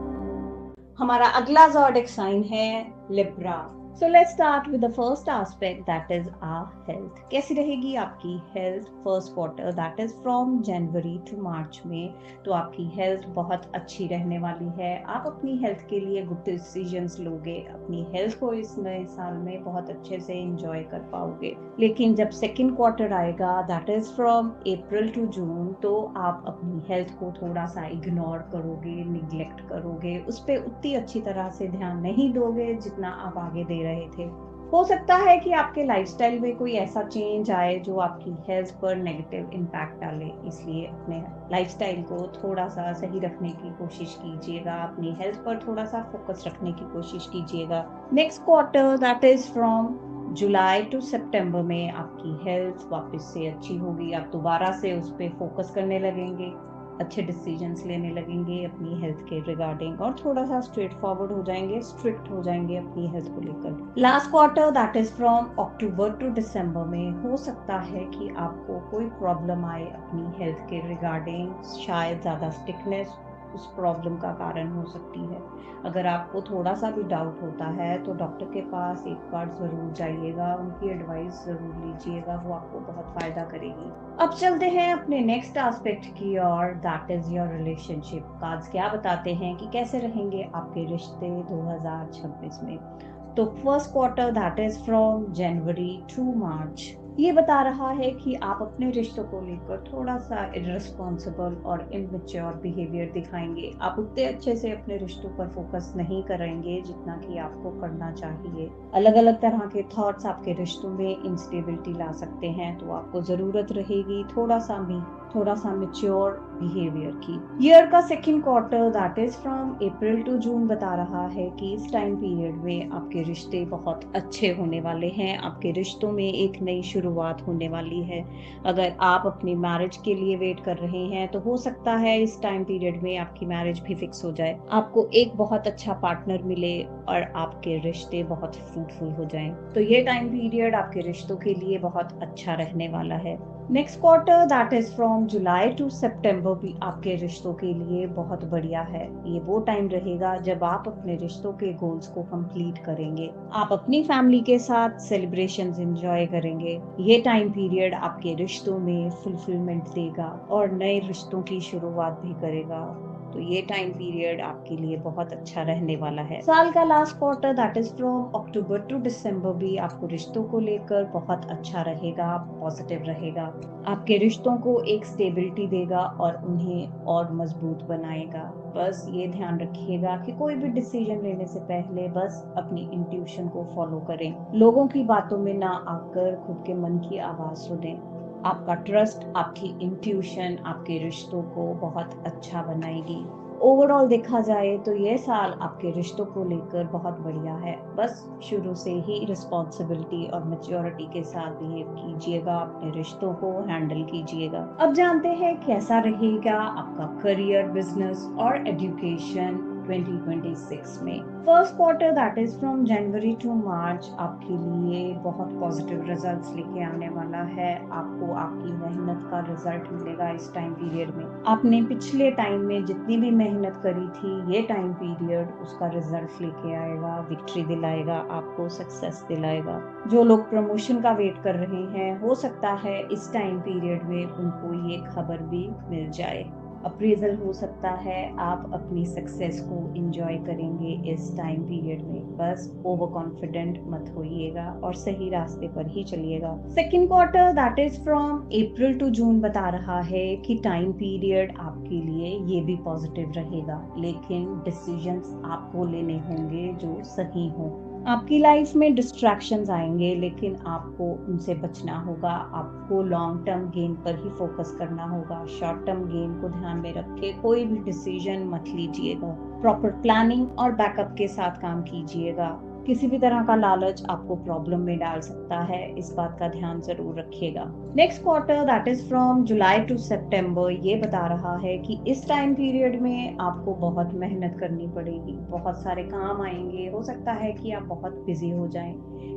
हमारा अगला ज़ोडिक साइन है Libra. So let's start with the first aspect that is our health. कैसी रहेगी आपकी health first quarter that is from January to March में। तो आपकी हेल्थ बहुत अच्छी रहने वाली है। आप अपनी हेल्थ के लिए गुड डिसीजंस लोगे, अपनी हेल्थ को इस नए साल में बहुत अच्छे से एंजॉय कर पाओगे। लेकिन जब सेकेंड क्वार्टर आएगा that is from April to June, तो आप अपनी हेल्थ को थोड़ा सा इग्नोर करोगे, निग्लेक्ट करोगे, उस पर उतनी अच्छी तरह से ध्यान नहीं दोगे जितना आप आगे दे रहे थे। हो सकता है कि आपके लाइफस्टाइल में कोई ऐसा चेंज आए जो आपकी हेल्थ पर नेगेटिव इम्पैक्ट डाले, इसलिए अपने लाइफस्टाइल को थोड़ा सा सही रखने की कोशिश कीजिएगा, अपनी हेल्थ पर थोड़ा सा फोकस रखने की कोशिश कीजिएगा। Next quarter that is from July to September में आपकी हेल्थ वापस से अच्छी होगी। आप दोबारा से उस पर फोकस करने लगेंगे, अच्छे डिसीजंस लेने लगेंगे अपनी हेल्थ के रिगार्डिंग और थोड़ा सा स्ट्रेट फॉरवर्ड हो जाएंगे, स्ट्रिक्ट हो जाएंगे अपनी हेल्थ को लेकर। Last quarter that is from October to December में हो सकता है कि आपको कोई प्रॉब्लम आए अपनी हेल्थ के रिगार्डिंग, शायद ज़्यादा स्टिकनेस उस प्रॉब्लम का कारण हो सकती है। अगर आपको थोड़ा सा भी डाउट होता है तो डॉक्टर के पास एक बार ज़रूर जाइएगा, उनकी एडवाइस ज़रूर लीजिएगा, वो आपको बहुत फ़ायदा करेगी। अब चलते हैं अपने नेक्स्ट एस्पेक्ट की ओर that is your relationship. Cards क्या बताते हैं कि कैसे रहेंगे आपके रिश्ते 2026 में। तो first quarter that is from January to March, ये बता रहा है कि आप अपने रिश्तों को लेकर थोड़ा सा इररिस्पॉन्सिबल और इमेच्योर बिहेवियर दिखाएंगे। आप उतने अच्छे से अपने रिश्तों पर फोकस नहीं करेंगे जितना कि आपको करना चाहिए। अलग अलग तरह के थॉट्स आपके रिश्तों में इंस्टेबिलिटी ला सकते हैं, तो आपको जरूरत रहेगी थोड़ा सा मेच्योर बिहेवियर की। ईयर का second quarter that is from April to June बता रहा है कि इस टाइम पीरियड में आपके रिश्ते बहुत अच्छे होने वाले हैं, आपके रिश्तों में एक नई शुरुआत होने वाली है। अगर आप अपनी मैरिज के लिए वेट कर रहे हैं तो हो सकता है इस टाइम पीरियड में आपकी मैरिज भी फिक्स हो जाए, आपको एक बहुत अच्छा पार्टनर मिले और आपके रिश्ते बहुत फ्रूटफुल हो जाएं। तो ये टाइम पीरियड आपके रिश्तों के लिए बहुत अच्छा रहने वाला है। Next quarter that is from July to September भी आपके रिश्तों के लिए बहुत बढ़िया है। ये वो टाइम रहेगा जब आप अपने रिश्तों के गोल्स को कंप्लीट करेंगे, आप अपनी फैमिली के साथ सेलिब्रेशंस एंजॉय करेंगे। ये टाइम पीरियड आपके रिश्तों में फुलफिलमेंट देगा और नए रिश्तों की शुरुआत भी करेगा। तो ये टाइम पीरियड आपके लिए बहुत अच्छा रहने वाला है। साल का last quarter that is from October to December भी आपको रिश्तों को लेकर बहुत अच्छा रहेगा, पॉजिटिव रहेगा, आपके रिश्तों को एक स्टेबिलिटी देगा और उन्हें और मजबूत बनाएगा। बस ये ध्यान रखिएगा कि कोई भी डिसीजन लेने से पहले बस अपनी इंट्यूशन को फॉलो करें, लोगों की बातों में ना आकर खुद के मन की आवाज सुने। आपका ट्रस्ट, आपकी इंट्यूशन आपके रिश्तों को बहुत अच्छा बनाएगी। ओवरऑल देखा जाए तो ये साल आपके रिश्तों को लेकर बहुत बढ़िया है। बस शुरू से ही रिस्पॉन्सिबिलिटी और मैच्योरिटी के साथ बिहेव कीजिएगा, अपने रिश्तों को हैंडल कीजिएगा। अब जानते हैं कैसा रहेगा आपका करियर, बिजनेस और एजुकेशन 2026 में। First quarter that is from January to March आपके लिए बहुत पॉजिटिव रिजल्ट्स लेके आने वाला है। आपको आपकी मेहनत का रिजल्ट मिलेगा इस टाइम पीरियड में। आपने पिछले टाइम में जितनी भी मेहनत करी थी, ये टाइम पीरियड उसका रिजल्ट लेके आएगा, विक्ट्री दिलाएगा, आपको सक्सेस दिलाएगा। जो लोग प्रमोशन का वेट कर रहे हैं, हो सकता है इस टाइम पीरियड में उनको ये खबर भी मिल जाए। अप्रेजल हो सकता है, आप अपनी सक्सेस को एंजॉय करेंगे इस टाइम पीरियड में। बस ओवर कॉन्फिडेंट मत होइएगा और सही रास्ते पर ही चलिएगा। Second quarter that is from April to June बता रहा है कि टाइम पीरियड आपके लिए ये भी पॉजिटिव रहेगा, लेकिन डिसीजंस आपको लेने होंगे जो सही हों। आपकी लाइफ में डिस्ट्रैक्शंस आएंगे, लेकिन आपको उनसे बचना होगा। आपको लॉन्ग टर्म गेन पर ही फोकस करना होगा, शॉर्ट टर्म गेन को ध्यान में रख के कोई भी डिसीजन मत लीजिएगा। प्रॉपर प्लानिंग और बैकअप के साथ काम कीजिएगा। किसी भी तरह का लालच आपको प्रॉब्लम में डाल सकता है, इस बात का ध्यान जरूर रखिएगा। Next quarter that is from July to September ये बता रहा है कि इस टाइम पीरियड में आपको बहुत मेहनत करनी पड़ेगी, बहुत सारे काम आएंगे। हो सकता है कि आप बहुत बिजी हो जाएं,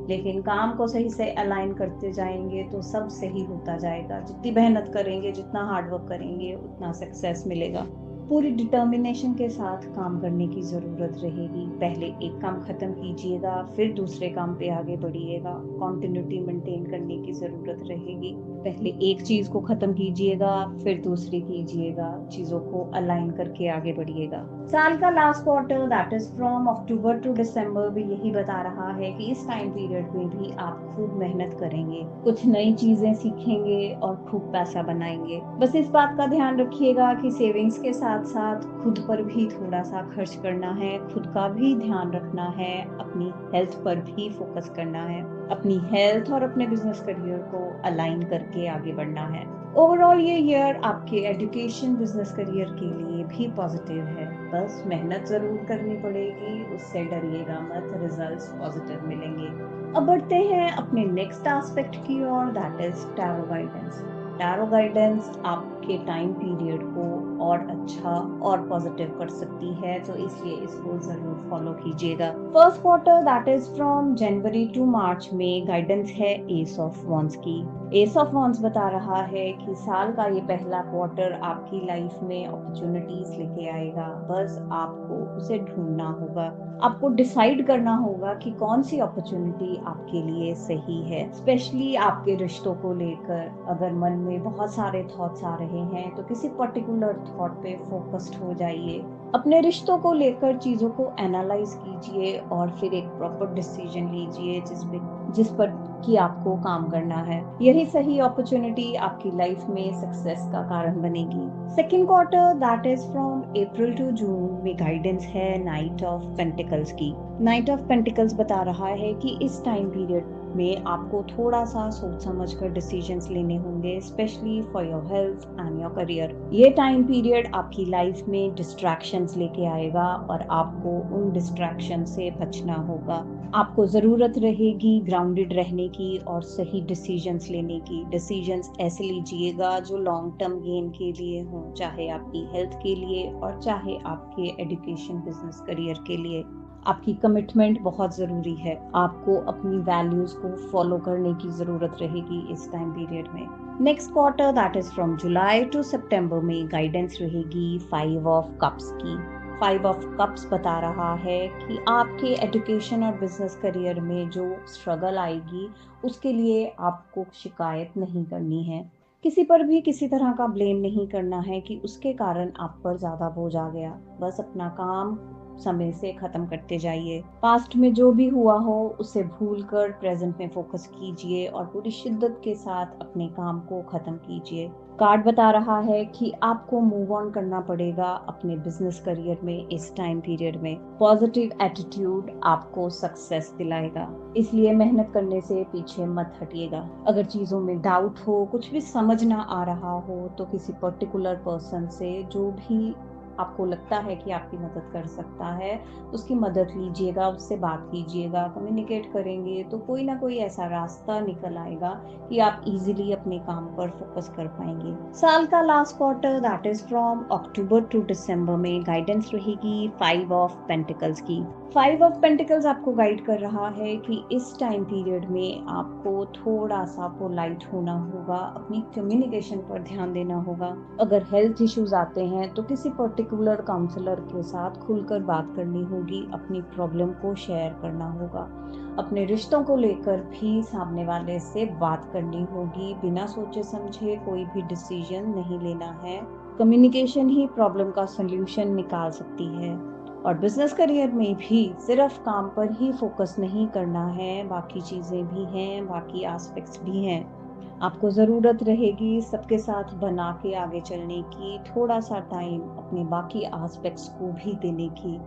लेकिन काम को सही से अलाइन करते जाएंगे तो सब सही होता जाएगा। जितनी मेहनत करेंगे, जितना हार्डवर्क करेंगे, उतना सक्सेस मिलेगा। पूरी डिटर्मिनेशन के साथ काम करने की जरूरत रहेगी। पहले एक काम खत्म कीजिएगा, फिर दूसरे काम पे आगे बढ़िएगा। कॉन्टिन्यूटी मेंटेन करने की जरूरत रहेगी। पहले एक चीज को खत्म कीजिएगा, फिर दूसरी कीजिएगा। चीजों को अलाइन करके आगे बढ़िएगा। साल का last quarter that is from October to December भी यही बता रहा है कि इस टाइम पीरियड में भी आप खूब मेहनत करेंगे, कुछ नई चीजें सीखेंगे और खूब पैसा बनाएंगे। बस इस बात का ध्यान रखिएगा कि सेविंग्स के साथ साथ खुद पर भी थोड़ा सा खर्च करना है, खुद का भी ध्यान रखना है, अपनी हेल्थ पर भी फोकस करना है। अपनी हेल्थ और अपने बिजनेस करियर को अलाइन करके आगे बढ़ना है। ओवरऑल ये ईयर आपके एजुकेशन बिजनेस करियर के लिए भी पॉजिटिव है। बस मेहनत जरूर करनी पड़ेगी, उससे डरिएगा मत, रिजल्ट्स पॉजिटिव मिलेंगे। अब बढ़ते हैं अपने नेक्स्ट एस्पेक्ट की ओर, that is tarot guidance. Tarot guidance आपके टाइम पीरियड को और अच्छा और पॉजिटिव कर सकती है, तो इसलिए इसको जरूर फॉलो कीजिएगा। First quarter that is from January to March में गाइडेंस है एस ऑफ वॉन्ड्स की। एस ऑफ वॉन्ड्स बता रहा है कि साल का ये पहला क्वार्टर आपकी लाइफ में अपॉर्चुनिटीज लेके आएगा। बस आपको उसे ढूंढना होगा, आपको डिसाइड करना होगा कि कौन सी अपॉर्चुनिटी आपके लिए सही है। स्पेशली आपके रिश्तों को लेकर अगर मन में बहुत सारे थॉट्स आ रहे हैं तो किसी पर्टिकुलर थॉट पे फोकस्ड हो जाइए। अपने रिश्तों को लेकर चीजों को एनालाइज कीजिए और फिर एक प्रॉपर डिसीजन लीजिए जिस पर कि आपको काम करना है। यही सही अपॉर्चुनिटी आपकी लाइफ में सक्सेस का कारण बनेगी। Second quarter that is from April to June में गाइडेंस है नाइट ऑफ पेंटिकल्स की। नाइट ऑफ पेंटिकल्स बता रहा है कि इस टाइम पीरियड में आपको थोड़ा सा सोच समझ कर डिसीजंस लेने होंगे, specially for your health and your career. ये टाइम पीरियड आपकी लाइफ में डिस्ट्रैक्शंस लेके आएगा और आपको उन डिस्ट्रैक्शन से बचना होगा। आपको जरूरत रहेगी ग्राउंडेड रहने की और सही डिसीजंस लेने की। डिसीजंस ऐसे लीजिएगा जो लॉन्ग टर्म गेन के लिए हो, चाहे आपकी हेल्थ के लिए और चाहे आपके एजुकेशन बिजनेस करियर के लिए। आपकी कमिटमेंट बहुत जरूरी है। आपको अपनी वैल्यूज को फॉलो करने की जरूरत रहेगी इस टाइम पीरियड में। Next quarter that is from July to September में गाइडेंस रहेगी 5 ऑफ कप्स की। 5 ऑफ कप्स बता रहा है कि आपके एजुकेशन और बिजनेस करियर में जो स्ट्रगल आएगी उसके लिए आपको शिकायत नहीं करनी है। किसी पर भी किसी तरह का ब्लेम नहीं करना है कि उसके कारण आप पर ज्यादा बोझ आ गया। बस अपना काम समय से खत्म करते जाइए। पास्ट में जो भी हुआ हो उसे भूलकर प्रेजेंट में फोकस कीजिए और पूरी शिद्दत के साथ अपने काम को खत्म कीजिए। कार्ड बता रहा है कि आपको मूव ऑन करना पड़ेगा अपने बिजनेस करियर में इस टाइम पीरियड में। पॉजिटिव एटीट्यूड आपको सक्सेस दिलाएगा, इसलिए मेहनत करने से पीछे मत हटिएगा। अगर चीजों में डाउट हो, कुछ भी समझ ना आ रहा हो, तो किसी पर्टिकुलर पर्सन से जो भी आपको लगता है कि आपकी मदद कर सकता है उसकी मदद लीजिएगा, उससे बात कीजिएगा। कम्युनिकेट करेंगे तो कोई ना कोई ऐसा रास्ता निकल आएगा कि आप इजीली अपने काम पर फोकस कर पाएंगे। साल का last quarter that is from October to December में गाइडेंस रहेगी 5 ऑफ पेंटिकल्स की। 5 ऑफ पेंटिकल्स आपको गाइड कर रहा है कि इस टाइम पीरियड में आपको थोड़ा सा पोलाइट होना होगा, अपनी कम्युनिकेशन पर ध्यान देना होगा। अगर हेल्थ इश्यूज आते हैं तो किसी पर्टिकुलर काउंसलर के साथ खुलकर बात करनी होगी, अपनी प्रॉब्लम को शेयर करना होगा। अपने रिश्तों को लेकर भी सामने वाले से बात करनी होगी। बिना सोचे समझे कोई भी डिसीजन नहीं लेना है। कम्युनिकेशन ही प्रॉब्लम का सलूशन निकाल सकती है। और बिजनेस करियर में भी सिर्फ काम पर ही फोकस नहीं करना है, बाकी चीजें भी हैं, बाकी एस्पेक्ट्स भी हैं। आपको जरूरत रहेगी सबके साथ बना के आगे चलने की, थोड़ा सा टाइम अपने बाकी एस्पेक्ट्स को भी देने की।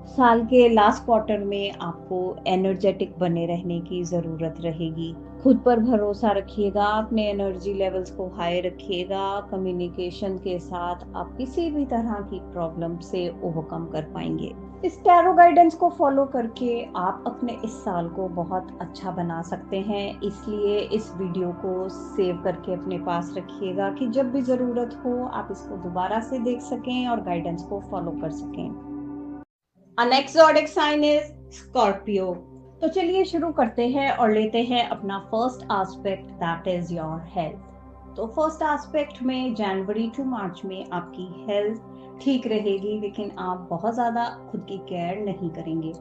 साल के लास्ट क्वार्टर में आपको एनर्जेटिक बने रहने की ज़रूरत रहेगी। खुद पर भरोसा रखिएगा, अपने एनर्जी लेवल्स को हाई रखिएगा। कम्युनिकेशन के साथ आप किसी भी तरह की प्रॉब्लम से ओवरकम कर पाएंगे। इस टैरो गाइडेंस को फॉलो करके आप अपने इस साल को बहुत अच्छा बना सकते हैं। इसलिए इस वीडियो को सेव करके अपने पास रखिएगा कि जब भी ज़रूरत हो आप इसको दोबारा से देख सकें और गाइडेंस को फॉलो कर सकें। Our next zodiac sign is Scorpio. तो चलिए शुरू करते हैं और लेते हैं अपना first aspect, that is your health. तो फर्स्ट एस्पेक्ट में जनवरी टू मार्च में आपकी हेल्थ ठीक रहेगी, लेकिन आप बहुत ज़्यादा खुद की केयर नहीं करेंगे।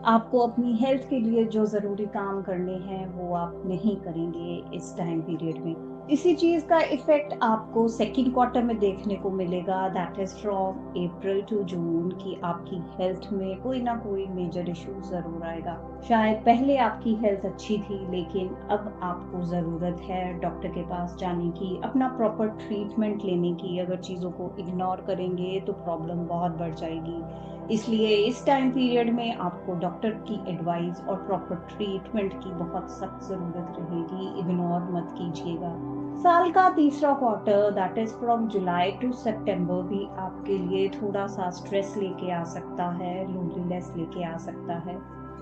आपको अपनी हेल्थ के लिए जो ज़रूरी काम करने हैं वो आप नहीं करेंगे इस टाइम पीरियड में। इसी चीज का इफेक्ट आपको सेकंड क्वार्टर में देखने को मिलेगा, that is from April to June, कि आपकी हेल्थ में कोई ना कोई मेजर इशू जरूर आएगा। शायद पहले आपकी हेल्थ अच्छी थी, लेकिन अब आपको जरूरत है डॉक्टर के पास जाने की, अपना प्रॉपर ट्रीटमेंट लेने की। अगर चीजों को इग्नोर करेंगे तो प्रॉब्लम बहुत बढ़ जाएगी। इसलिए इस टाइम पीरियड में आपको डॉक्टर की एडवाइस और प्रॉपर ट्रीटमेंट की बहुत सख्त जरूरत रहेगी, इग्नोर मत कीजिएगा। साल का तीसरा quarter, that is from July to September, भी आपके लिए थोड़ा सा स्ट्रेस लेके आ सकता है, लोनलीनेस लेके आ सकता है।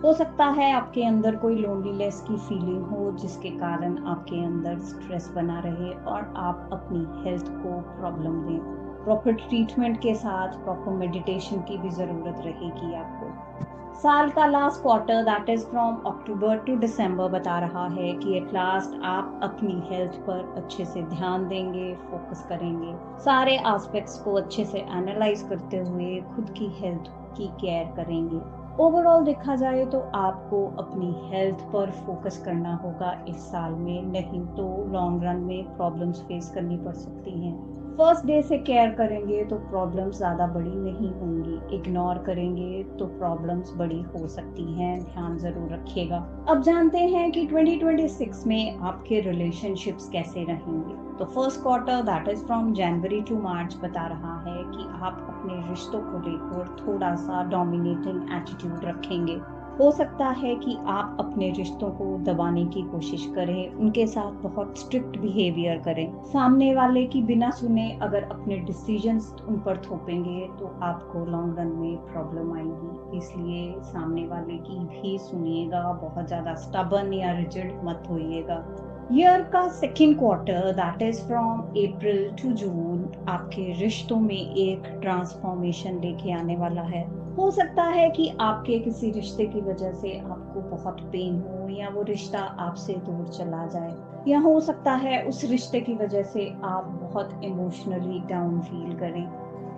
हो सकता है आपके अंदर कोई लोनलीनेस की फीलिंग हो, जिसके कारण आपके अंदर स्ट्रेस बना रहे और आप अपनी हेल्थ को प्रॉब्लम दें। प्रॉपर ट्रीटमेंट के साथ प्रॉपर मेडिटेशन की भी ज़रूरत रहेगी आपको। साल का last quarter, that is from October to December, बता रहा है कि एट लास्ट आप अपनी हेल्थ पर अच्छे से ध्यान देंगे, फोकस करेंगे, सारे एस्पेक्ट्स को अच्छे से एनालाइज करते हुए खुद की हेल्थ की केयर करेंगे। ओवरऑल देखा जाए तो आपको अपनी हेल्थ पर फोकस करना होगा इस साल में, नहीं तो लॉन्ग रन में प्रॉब्लम्स फेस करनी पड़ सकती हैं। फर्स्ट डे से केयर करेंगे तो प्रॉब्लम्स ज़्यादा बड़ी नहीं होंगी, इग्नोर करेंगे तो प्रॉब्लम्स बड़ी हो सकती हैं, ध्यान ज़रूर रखिएगा। अब जानते हैं कि 2026 में आपके रिलेशनशिप्स कैसे रहेंगे। तो first quarter, that is from January to March, बता रहा है कि आप अपने रिश्तों को लेकर थोड़ा सा डोमिनेटिंग एटीट्यूड रखेंगे। हो सकता है कि आप अपने रिश्तों को दबाने की कोशिश करें, उनके साथ बहुत स्ट्रिक्ट बिहेवियर करें, सामने वाले की बिना सुने अगर अपने डिसीजंस उन पर थोपेंगे तो आपको लॉन्ग रन में प्रॉब्लम आएगी। इसलिए सामने वाले की भी सुनिएगा, बहुत ज़्यादा स्टबर्न या रिजिड मत होइएगा। ईयर का second quarter, that is from April to June, आपके रिश्तों में एक ट्रांसफॉर्मेशन लेके आने वाला है। हो सकता है कि आपके किसी रिश्ते की वजह से आपको बहुत पेन हो, या वो रिश्ता आपसे दूर चला जाए, या हो सकता है उस रिश्ते की वजह से आप बहुत इमोशनली डाउन फील करें।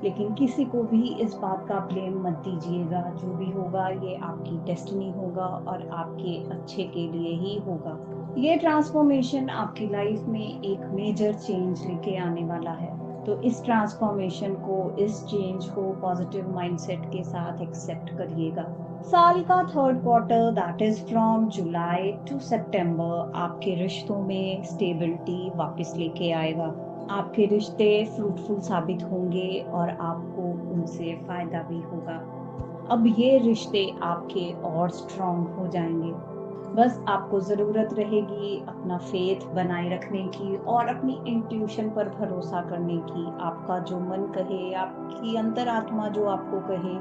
लेकिन किसी को भी इस बात का ब्लेम मत दीजिएगा, जो भी होगा ये आपकी डेस्टिनी होगा और आपके अच्छे के लिए ही होगा। ये ट्रांसफॉर्मेशन आपकी लाइफ में एक मेजर चेंज लेके आने वाला है, तो इस ट्रांसफॉर्मेशन को, इस चेंज को पॉजिटिव माइंडसेट के साथ एक्सेप्ट करिएगा। साल का third quarter, that is from July to September, आपके रिश्तों में स्टेबिलिटी वापस लेके आएगा। आपके रिश्ते फ्रूटफुल साबित होंगे और आपको उनसे फायदा भी होगा। अब ये रिश्ते आपके और स्ट्रॉन्ग हो जाएंगे। बस आपको ज़रूरत रहेगी अपना फेथ बनाए रखने की और अपनी इंट्यूशन पर भरोसा करने की। आपका जो मन कहे, आपकी अंतरात्मा जो आपको कहे,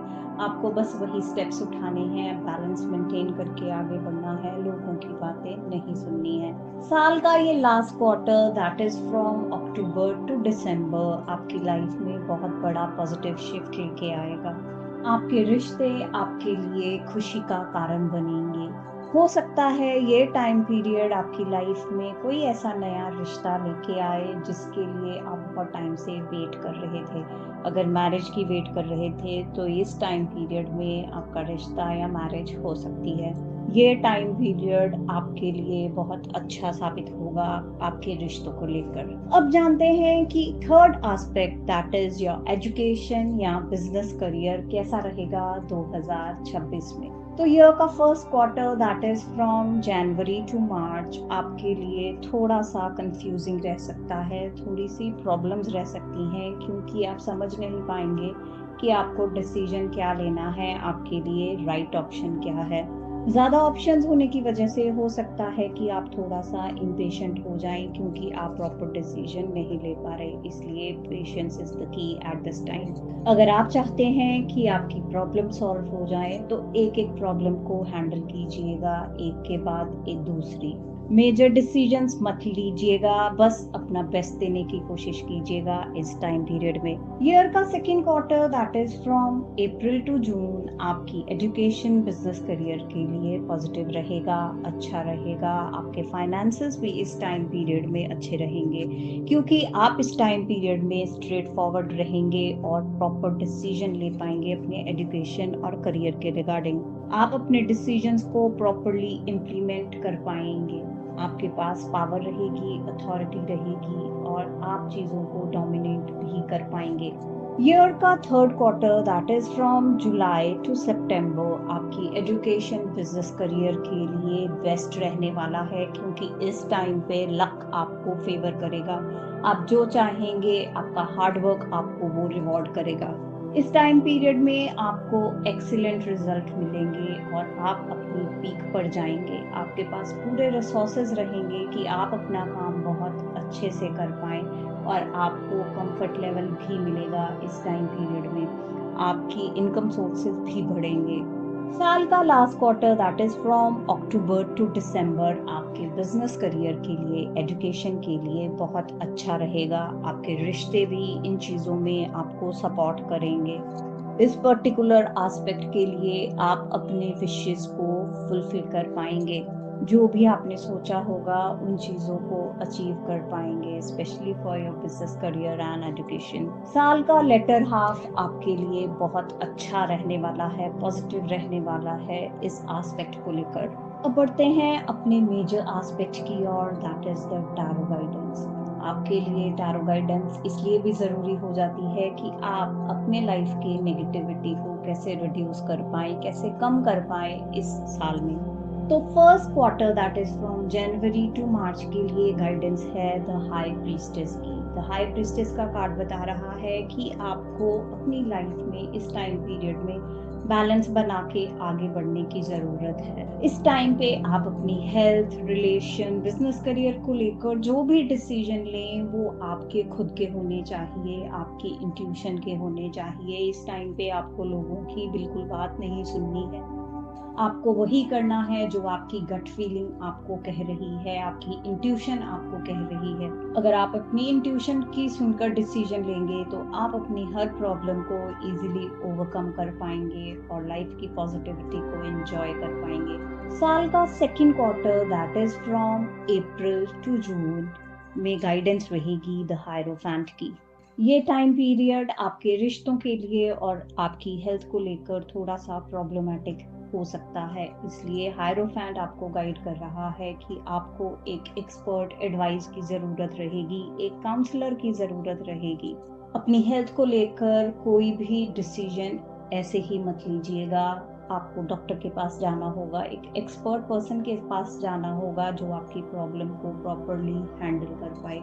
आपको बस वही स्टेप्स उठाने हैं, बैलेंस मेंटेन करके आगे बढ़ना है, लोगों की बातें नहीं सुननी है। साल का ये last quarter, that is from October to December, आपकी लाइफ में बहुत बड़ा पॉजिटिव शिफ्ट लेके आएगा। आपके रिश्ते आपके लिए खुशी का कारण बनेंगे। हो सकता है ये टाइम पीरियड आपकी लाइफ में कोई ऐसा नया रिश्ता लेके आए जिसके लिए आप बहुत टाइम से वेट कर रहे थे। अगर मैरिज की वेट कर रहे थे तो इस टाइम पीरियड में आपका रिश्ता या मैरिज हो सकती है। ये टाइम पीरियड आपके लिए बहुत अच्छा साबित होगा आपके रिश्तों को लेकर। अब जानते हैं कि third aspect, that is your education या बिजनेस करियर, कैसा रहेगा 2026 में। तो ईयर का first quarter that is from January to March आपके लिए थोड़ा सा कंफ्यूजिंग रह सकता है, थोड़ी सी प्रॉब्लम्स रह सकती हैं क्योंकि आप समझ नहीं पाएंगे कि आपको डिसीजन क्या लेना है, आपके लिए राइट ऑप्शन क्या है। ज़्यादा ऑप्शंस होने की वजह से हो सकता है कि आप थोड़ा सा इम्पेशेंट हो जाएं क्योंकि आप प्रॉपर डिसीजन नहीं ले पा रहे, इसलिए patience is the key at this time. अगर आप चाहते हैं कि आपकी प्रॉब्लम सॉल्व हो जाए तो एक एक प्रॉब्लम को हैंडल कीजिएगा, एक के बाद एक दूसरी। मेजर डिसीजंस मत लीजिएगा, बस अपना बेस्ट देने की कोशिश कीजिएगा इस टाइम पीरियड में। ईयर का second quarter that is from April to June आपकी एजुकेशन बिजनेस करियर के लिए पॉजिटिव रहेगा, अच्छा रहेगा। आपके फाइनेंसेस भी इस टाइम पीरियड में अच्छे रहेंगे क्योंकि आप इस टाइम पीरियड में स्ट्रेट फॉरवर्ड रहेंगे और प्रॉपर डिसीजन ले पाएंगे अपने एजुकेशन और करियर के रिगार्डिंग। आप अपने डिसीजंस को प्रॉपरली इम्प्लीमेंट कर पाएंगे, आपके पास पावर रहेगी, अथॉरिटी रहेगी और आप चीज़ों को डोमिनेट भी कर पाएंगे। ईयर का third quarter that is from July to September आपकी एजुकेशन बिजनेस करियर के लिए बेस्ट रहने वाला है क्योंकि इस टाइम पे लक आपको फेवर करेगा। आप जो चाहेंगे, आपका हार्डवर्क आपको वो रिवॉर्ड करेगा। इस टाइम पीरियड में आपको एक्सीलेंट रिजल्ट मिलेंगे और आप अपनी पीक पर जाएंगे। आपके पास पूरे रिसोर्सेज रहेंगे कि आप अपना काम बहुत अच्छे से कर पाएं और आपको कंफर्ट लेवल भी मिलेगा। इस टाइम पीरियड में आपकी इनकम सोर्सेज भी बढ़ेंगे। साल का last quarter that is from October to December आपके बिजनेस करियर के लिए, एजुकेशन के लिए बहुत अच्छा रहेगा। आपके रिश्ते भी इन चीज़ों में आपको सपोर्ट करेंगे। इस पर्टिकुलर एस्पेक्ट के लिए आप अपने विशेस को फुलफिल कर पाएंगे। जो भी आपने सोचा होगा उन चीज़ों को अचीव कर पाएंगे, specially for your business career and education. साल का लेटर हाफ आपके लिए बहुत अच्छा रहने वाला है, पॉजिटिव रहने वाला है इस एस्पेक्ट को लेकर। अब बढ़ते हैं अपने मेजर एस्पेक्ट की ओर that is the tarot guidance. आपके लिए टैरो गाइडेंस इसलिए भी ज़रूरी हो जाती है कि आप अपने लाइफ के नेगेटिविटी को कैसे रिड्यूस कर पाएँ, कैसे कम कर पाएँ इस साल में। तो first quarter that is from January to March के लिए गाइडेंस है द हाई प्रीस्टेस की। द हाई प्रीस्टेस का कार्ड बता रहा है कि आपको अपनी लाइफ में इस टाइम पीरियड में बैलेंस बना के आगे बढ़ने की ज़रूरत है। इस टाइम पे आप अपनी हेल्थ, रिलेशन, बिजनेस करियर को लेकर जो भी डिसीजन लें वो आपके खुद के होने चाहिए, आपकी इंट्यूशन के होने चाहिए। इस टाइम पे आपको लोगों की बिल्कुल बात नहीं सुननी है, आपको वही करना है जो आपकी गट फीलिंग आपको कह रही है, आपकी इंट्यूशन आपको कह रही है। अगर आप अपनी इंट्यूशन की सुनकर डिसीजन लेंगे तो आप अपनी हर प्रॉब्लम को इजीली ओवरकम कर पाएंगे और लाइफ की पॉजिटिविटी को एंजॉय कर पाएंगे। साल का second quarter that is from April to June में गाइडेंस रहेगी द हायरोफेंट की। ये टाइम पीरियड आपके रिश्तों के लिए और आपकी हेल्थ को लेकर थोड़ा सा प्रॉब्लमेटिक हो सकता है, इसलिए हायरोफेंट आपको गाइड कर रहा है कि आपको एक एक्सपर्ट एडवाइस की ज़रूरत रहेगी, एक काउंसलर की ज़रूरत रहेगी। अपनी हेल्थ को लेकर कोई भी डिसीजन ऐसे ही मत लीजिएगा, आपको डॉक्टर के पास जाना होगा, एक एक्सपर्ट पर्सन के पास जाना होगा जो आपकी प्रॉब्लम को प्रॉपरली हैंडल कर पाए।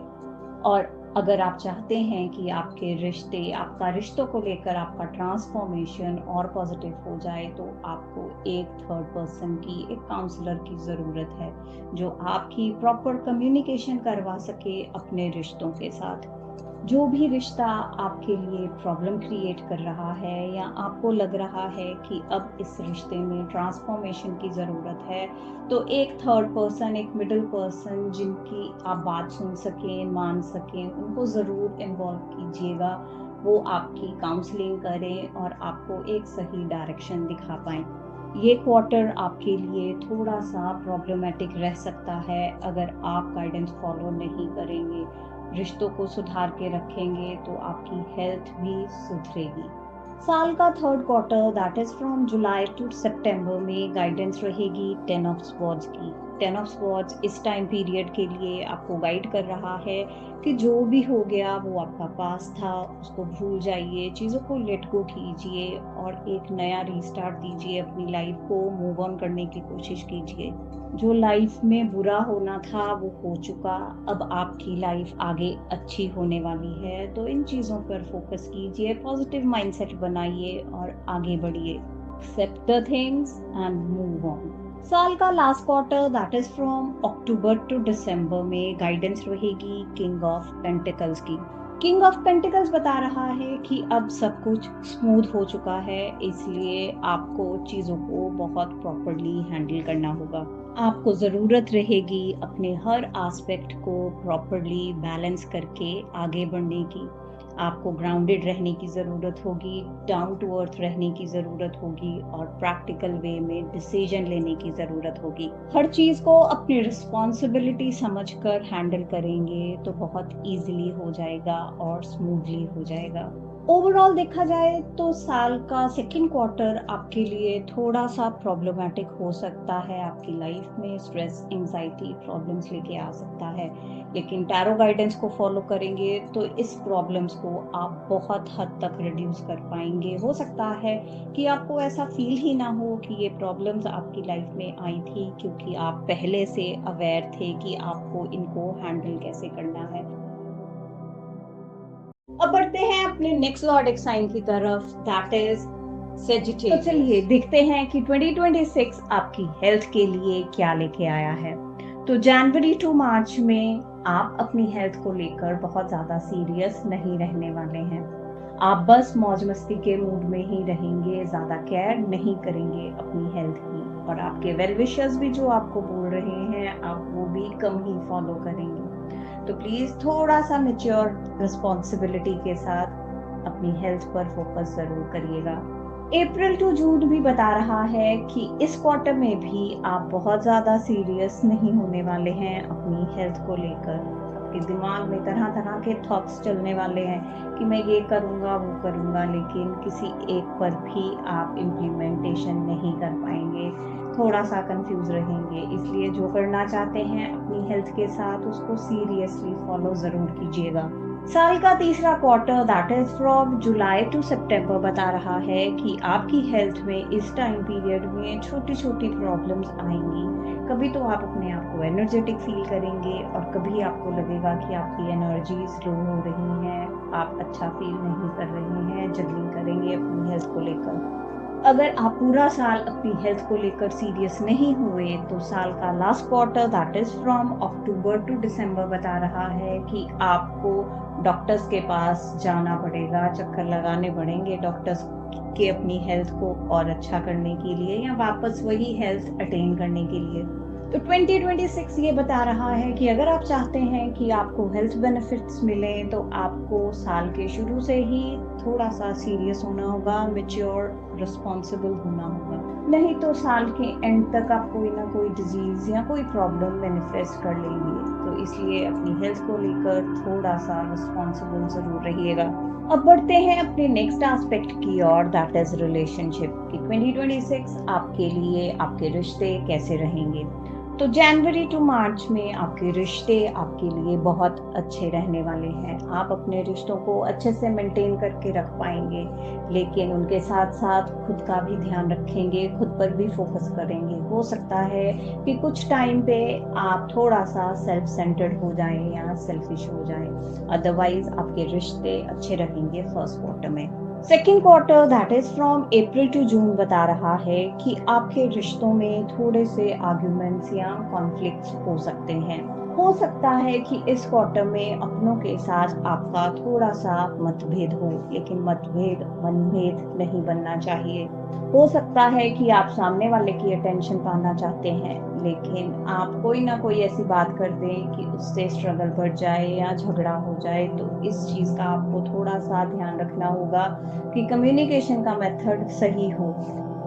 और अगर आप चाहते हैं कि आपके रिश्ते, आपका रिश्तों को लेकर आपका ट्रांसफॉर्मेशन और पॉजिटिव हो जाए तो आपको एक थर्ड पर्सन की, एक काउंसलर की ज़रूरत है जो आपकी प्रॉपर कम्युनिकेशन करवा सके अपने रिश्तों के साथ। जो भी रिश्ता आपके लिए प्रॉब्लम क्रिएट कर रहा है या आपको लग रहा है कि अब इस रिश्ते में ट्रांसफॉर्मेशन की ज़रूरत है, तो एक थर्ड पर्सन, एक मिडिल पर्सन जिनकी आप बात सुन सकें, मान सकें, उनको ज़रूर इन्वॉल्व कीजिएगा। वो आपकी काउंसलिंग करें और आपको एक सही डायरेक्शन दिखा पाएँ। ये क्वार्टर आपके लिए थोड़ा सा प्रॉब्लमेटिक रह सकता है अगर आप गाइडेंस फॉलो नहीं करेंगे, रिश्तों को सुधार के रखेंगे तो आपकी हेल्थ भी सुधरेगी। साल का third quarter that is from July to September में गाइडेंस रहेगी 10 ऑफ स्वॉर्ड्स की। 10 ऑफ स्वॉर्ड्स इस टाइम पीरियड के लिए आपको गाइड कर रहा है कि जो भी हो गया वो आपका पास था, उसको भूल जाइए, चीज़ों को लेट गो कीजिए और एक नया रीस्टार्ट दीजिए, अपनी लाइफ को मूव ऑन करने की कोशिश कीजिए। जो लाइफ में बुरा होना था वो हो चुका, अब आपकी लाइफ आगे अच्छी होने वाली है, तो इन चीज़ों पर फोकस कीजिए, पॉजिटिव माइंडसेट बनाइए और आगे बढ़िए। Accept the things and move on. साल का last quarter that is from October to December में गाइडेंस रहेगी किंग ऑफ पेंटिकल्स की। किंग ऑफ पेंटिकल्स बता रहा है कि अब सब कुछ स्मूथ हो चुका है, इसलिए आपको चीज़ों को बहुत प्रॉपरली हैंडल करना होगा। आपको ज़रूरत रहेगी अपने हर एस्पेक्ट को प्रॉपरली बैलेंस करके आगे बढ़ने की। आपको ग्राउंडेड रहने की ज़रूरत होगी, डाउन टू अर्थ रहने की ज़रूरत होगी और प्रैक्टिकल वे में डिसीजन लेने की ज़रूरत होगी। हर चीज़ को अपनी रिस्पॉन्सिबिलिटी समझकर हैंडल करेंगे तो बहुत ईजिली हो जाएगा और स्मूथली हो जाएगा। ओवरऑल देखा जाए तो साल का सेकेंड क्वार्टर आपके लिए थोड़ा सा प्रॉब्लमेटिक हो सकता है, आपकी लाइफ में स्ट्रेस, एंजाइटी, प्रॉब्लम्स लेके आ सकता है, लेकिन टैरो गाइडेंस को फॉलो करेंगे तो इस प्रॉब्लम्स को आप बहुत हद तक रिड्यूस कर पाएंगे। हो सकता है कि आपको ऐसा फील ही ना हो कि ये प्रॉब्लम्स आपकी लाइफ में आई थी, क्योंकि आप पहले से अवेयर थे कि आपको इनको हैंडल कैसे करना है। अब बढ़ते हैं अपने नेक्स्ट लॉर्डिक साइन की तरफ, दैट इज सेजिटेरियस। तो चलिए देखते हैं कि 2026 आपकी हेल्थ के लिए क्या लेके आया है। तो जनवरी टू मार्च में आप अपनी हेल्थ को लेकर बहुत ज्यादा सीरियस नहीं रहने वाले हैं। आप बस मौज मस्ती के मूड में ही रहेंगे, ज्यादा केयर नहीं करेंगे अपनी हेल्थ की, और आपके वेल विशर्स भी जो आपको बोल रहे हैं आप वो भी कम ही फॉलो करेंगे। तो प्लीज थोड़ा सा मैच्योर रिस्पॉन्सिबिलिटी के साथ अपनी हेल्थ पर फोकस जरूर करिएगा। अप्रैल टू जून भी बता रहा है कि इस क्वार्टर में भी आप बहुत ज्यादा सीरियस नहीं होने वाले हैं अपनी हेल्थ को लेकर। आपके दिमाग में तरह तरह के थॉट्स चलने वाले हैं कि मैं ये करूँगा वो करूँगा, लेकिन किसी एक पर भी आप इम्प्लीमेंटेशन नहीं कर पाएंगे, थोड़ा सा कंफ्यूज रहेंगे। इसलिए जो करना चाहते हैं अपनी हेल्थ के साथ उसको सीरियसली फॉलो जरूर कीजिएगा। साल का तीसरा quarter that is from July to September बता रहा है कि आपकी हेल्थ में इस टाइम पीरियड में छोटी छोटी प्रॉब्लम्स आएंगी। कभी तो आप अपने आप को एनर्जेटिक फील करेंगे और कभी आपको लगेगा कि आपकी एनर्जी स्लो हो रही है, आप अच्छा फील नहीं कर रहे हैं, जगलिंग करेंगे अपनी हेल्थ को लेकर। अगर आप पूरा साल अपनी हेल्थ को लेकर सीरियस नहीं हुए तो साल का last quarter that is from October to December बता रहा है कि आपको डॉक्टर्स के पास जाना पड़ेगा, चक्कर लगाने पड़ेंगे डॉक्टर्स के अपनी हेल्थ को और अच्छा करने के लिए या वापस वही हेल्थ अटेन करने के लिए। तो 2026 ये बता रहा है कि अगर आप चाहते हैं कि आपको हेल्थ बेनिफिट्स मिलें तो आपको साल के शुरू से ही थोड़ा सा सीरियस होना होगा, मैच्योर, रिस्पॉन्सिबल होना होगा, नहीं तो साल के एंड तक आप कोई ना कोई डिजीज या कोई प्रॉब्लम मैनिफेस्ट कर लेंगे। तो इसलिए अपनी हेल्थ को लेकर थोड़ा सा रिस्पॉन्सिबल जरूर रहिएगा। अब बढ़ते हैं अपने नेक्स्ट एस्पेक्ट की ओर, दैट इज रिलेशनशिप की। 2026 आपके लिए आपके रिश्ते कैसे रहेंगे। तो जनवरी टू मार्च में आपके रिश्ते आपके लिए बहुत अच्छे रहने वाले हैं। आप अपने रिश्तों को अच्छे से मेंटेन करके रख पाएंगे, लेकिन उनके साथ साथ खुद का भी ध्यान रखेंगे, खुद पर भी फोकस करेंगे। हो सकता है कि कुछ टाइम पे आप थोड़ा सा सेल्फ सेंटर्ड हो जाएं या सेल्फिश हो जाएं, अदरवाइज आपके रिश्ते अच्छे रहेंगे फर्स्ट क्वार्टर में। Second quarter that is from April to June बता रहा है कि आपके रिश्तों में थोड़े से आर्ग्यूमेंट्स या कॉन्फ्लिक्ट्स हो सकते हैं। हो सकता है कि इस क्वार्टर में अपनों के साथ आपका थोड़ा सा मतभेद हो, लेकिन मतभेद मनभेद नहीं बनना चाहिए। हो सकता है कि आप सामने वाले की अटेंशन पाना चाहते हैं, लेकिन आप कोई ना कोई ऐसी बात कर दें कि उससे स्ट्रगल बढ़ जाए या झगड़ा हो जाए। तो इस चीज़ का आपको थोड़ा सा ध्यान रखना होगा कि कम्युनिकेशन का मेथड सही हो,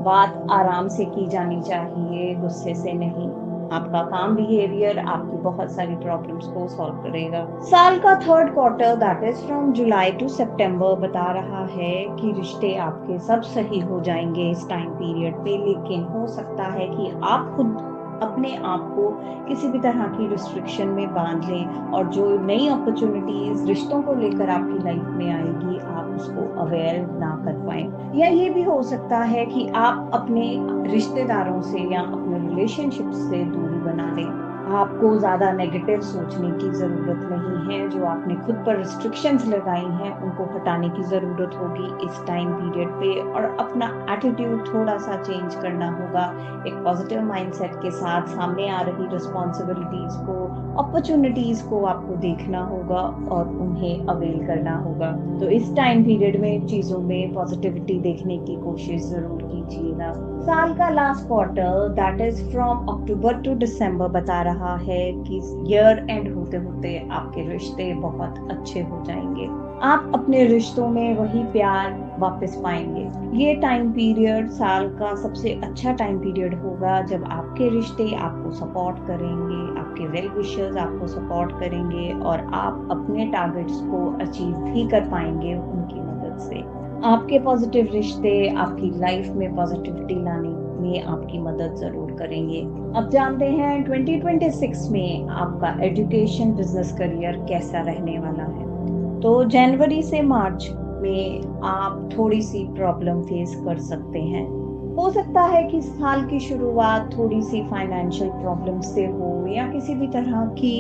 बात आराम से की जानी चाहिए, गुस्से से नहीं। आपका काम बिहेवियर आपकी बहुत सारी प्रॉब्लम्स को सॉल्व करेगा। साल का third quarter that is from July to September बता रहा है कि रिश्ते आपके सब सही हो जाएंगे इस टाइम पीरियड पे, लेकिन हो सकता है कि आप खुद अपने आप को किसी भी तरह की रिस्ट्रिक्शन में बांध लें और जो नई अपॉर्चुनिटीज रिश्तों को लेकर आपकी लाइफ में आएगी आप उसको अवेयर ना कर पाए। या ये भी हो सकता है कि आप अपने रिश्तेदारों से या अपने रिलेशनशिप से दूरी बना लें। आपको ज्यादा नेगेटिव सोचने की जरूरत नहीं है। जो आपने खुद पर रिस्ट्रिक्शंस लगाई हैं उनको हटाने की जरूरत होगी इस टाइम पीरियड पे, और अपना एटीट्यूड थोड़ा सा चेंज करना होगा। एक पॉजिटिव माइंडसेट के साथ सामने आ रही रिस्पॉन्सिबिलिटीज को, अपॉर्चुनिटीज को आपको देखना होगा और उन्हें अवेल करना होगा। तो इस टाइम पीरियड में चीजों में पॉजिटिविटी देखने की कोशिश जरूर कीजिएगा। साल का last quarter that is from October to December बता रहा है कि ईयर एंड होते होते आपके रिश्ते बहुत अच्छे हो जाएंगे। आप अपने रिश्तों में वही प्यार वापस पाएंगे। ये टाइम पीरियड साल का सबसे अच्छा टाइम पीरियड होगा जब आपके रिश्ते आपको सपोर्ट करेंगे, आपके वेल विशर्स आपको सपोर्ट करेंगे और आप अपने टारगेट्स को अचीव भी कर पाएंगे उनकी मदद से। आपके पॉजिटिव रिश्ते आपकी लाइफ में पॉजिटिविटी लाने में आपकी मदद जरूर करेंगे। अब जानते हैं 2026 में आपका एजुकेशन बिजनेस करियर कैसा रहने वाला है। तो जनवरी से मार्च में आप थोड़ी सी प्रॉब्लम फेस कर सकते हैं। हो सकता है कि साल की शुरुआत थोड़ी सी फाइनेंशियल प्रॉब्लम से हो या किसी भी तरह की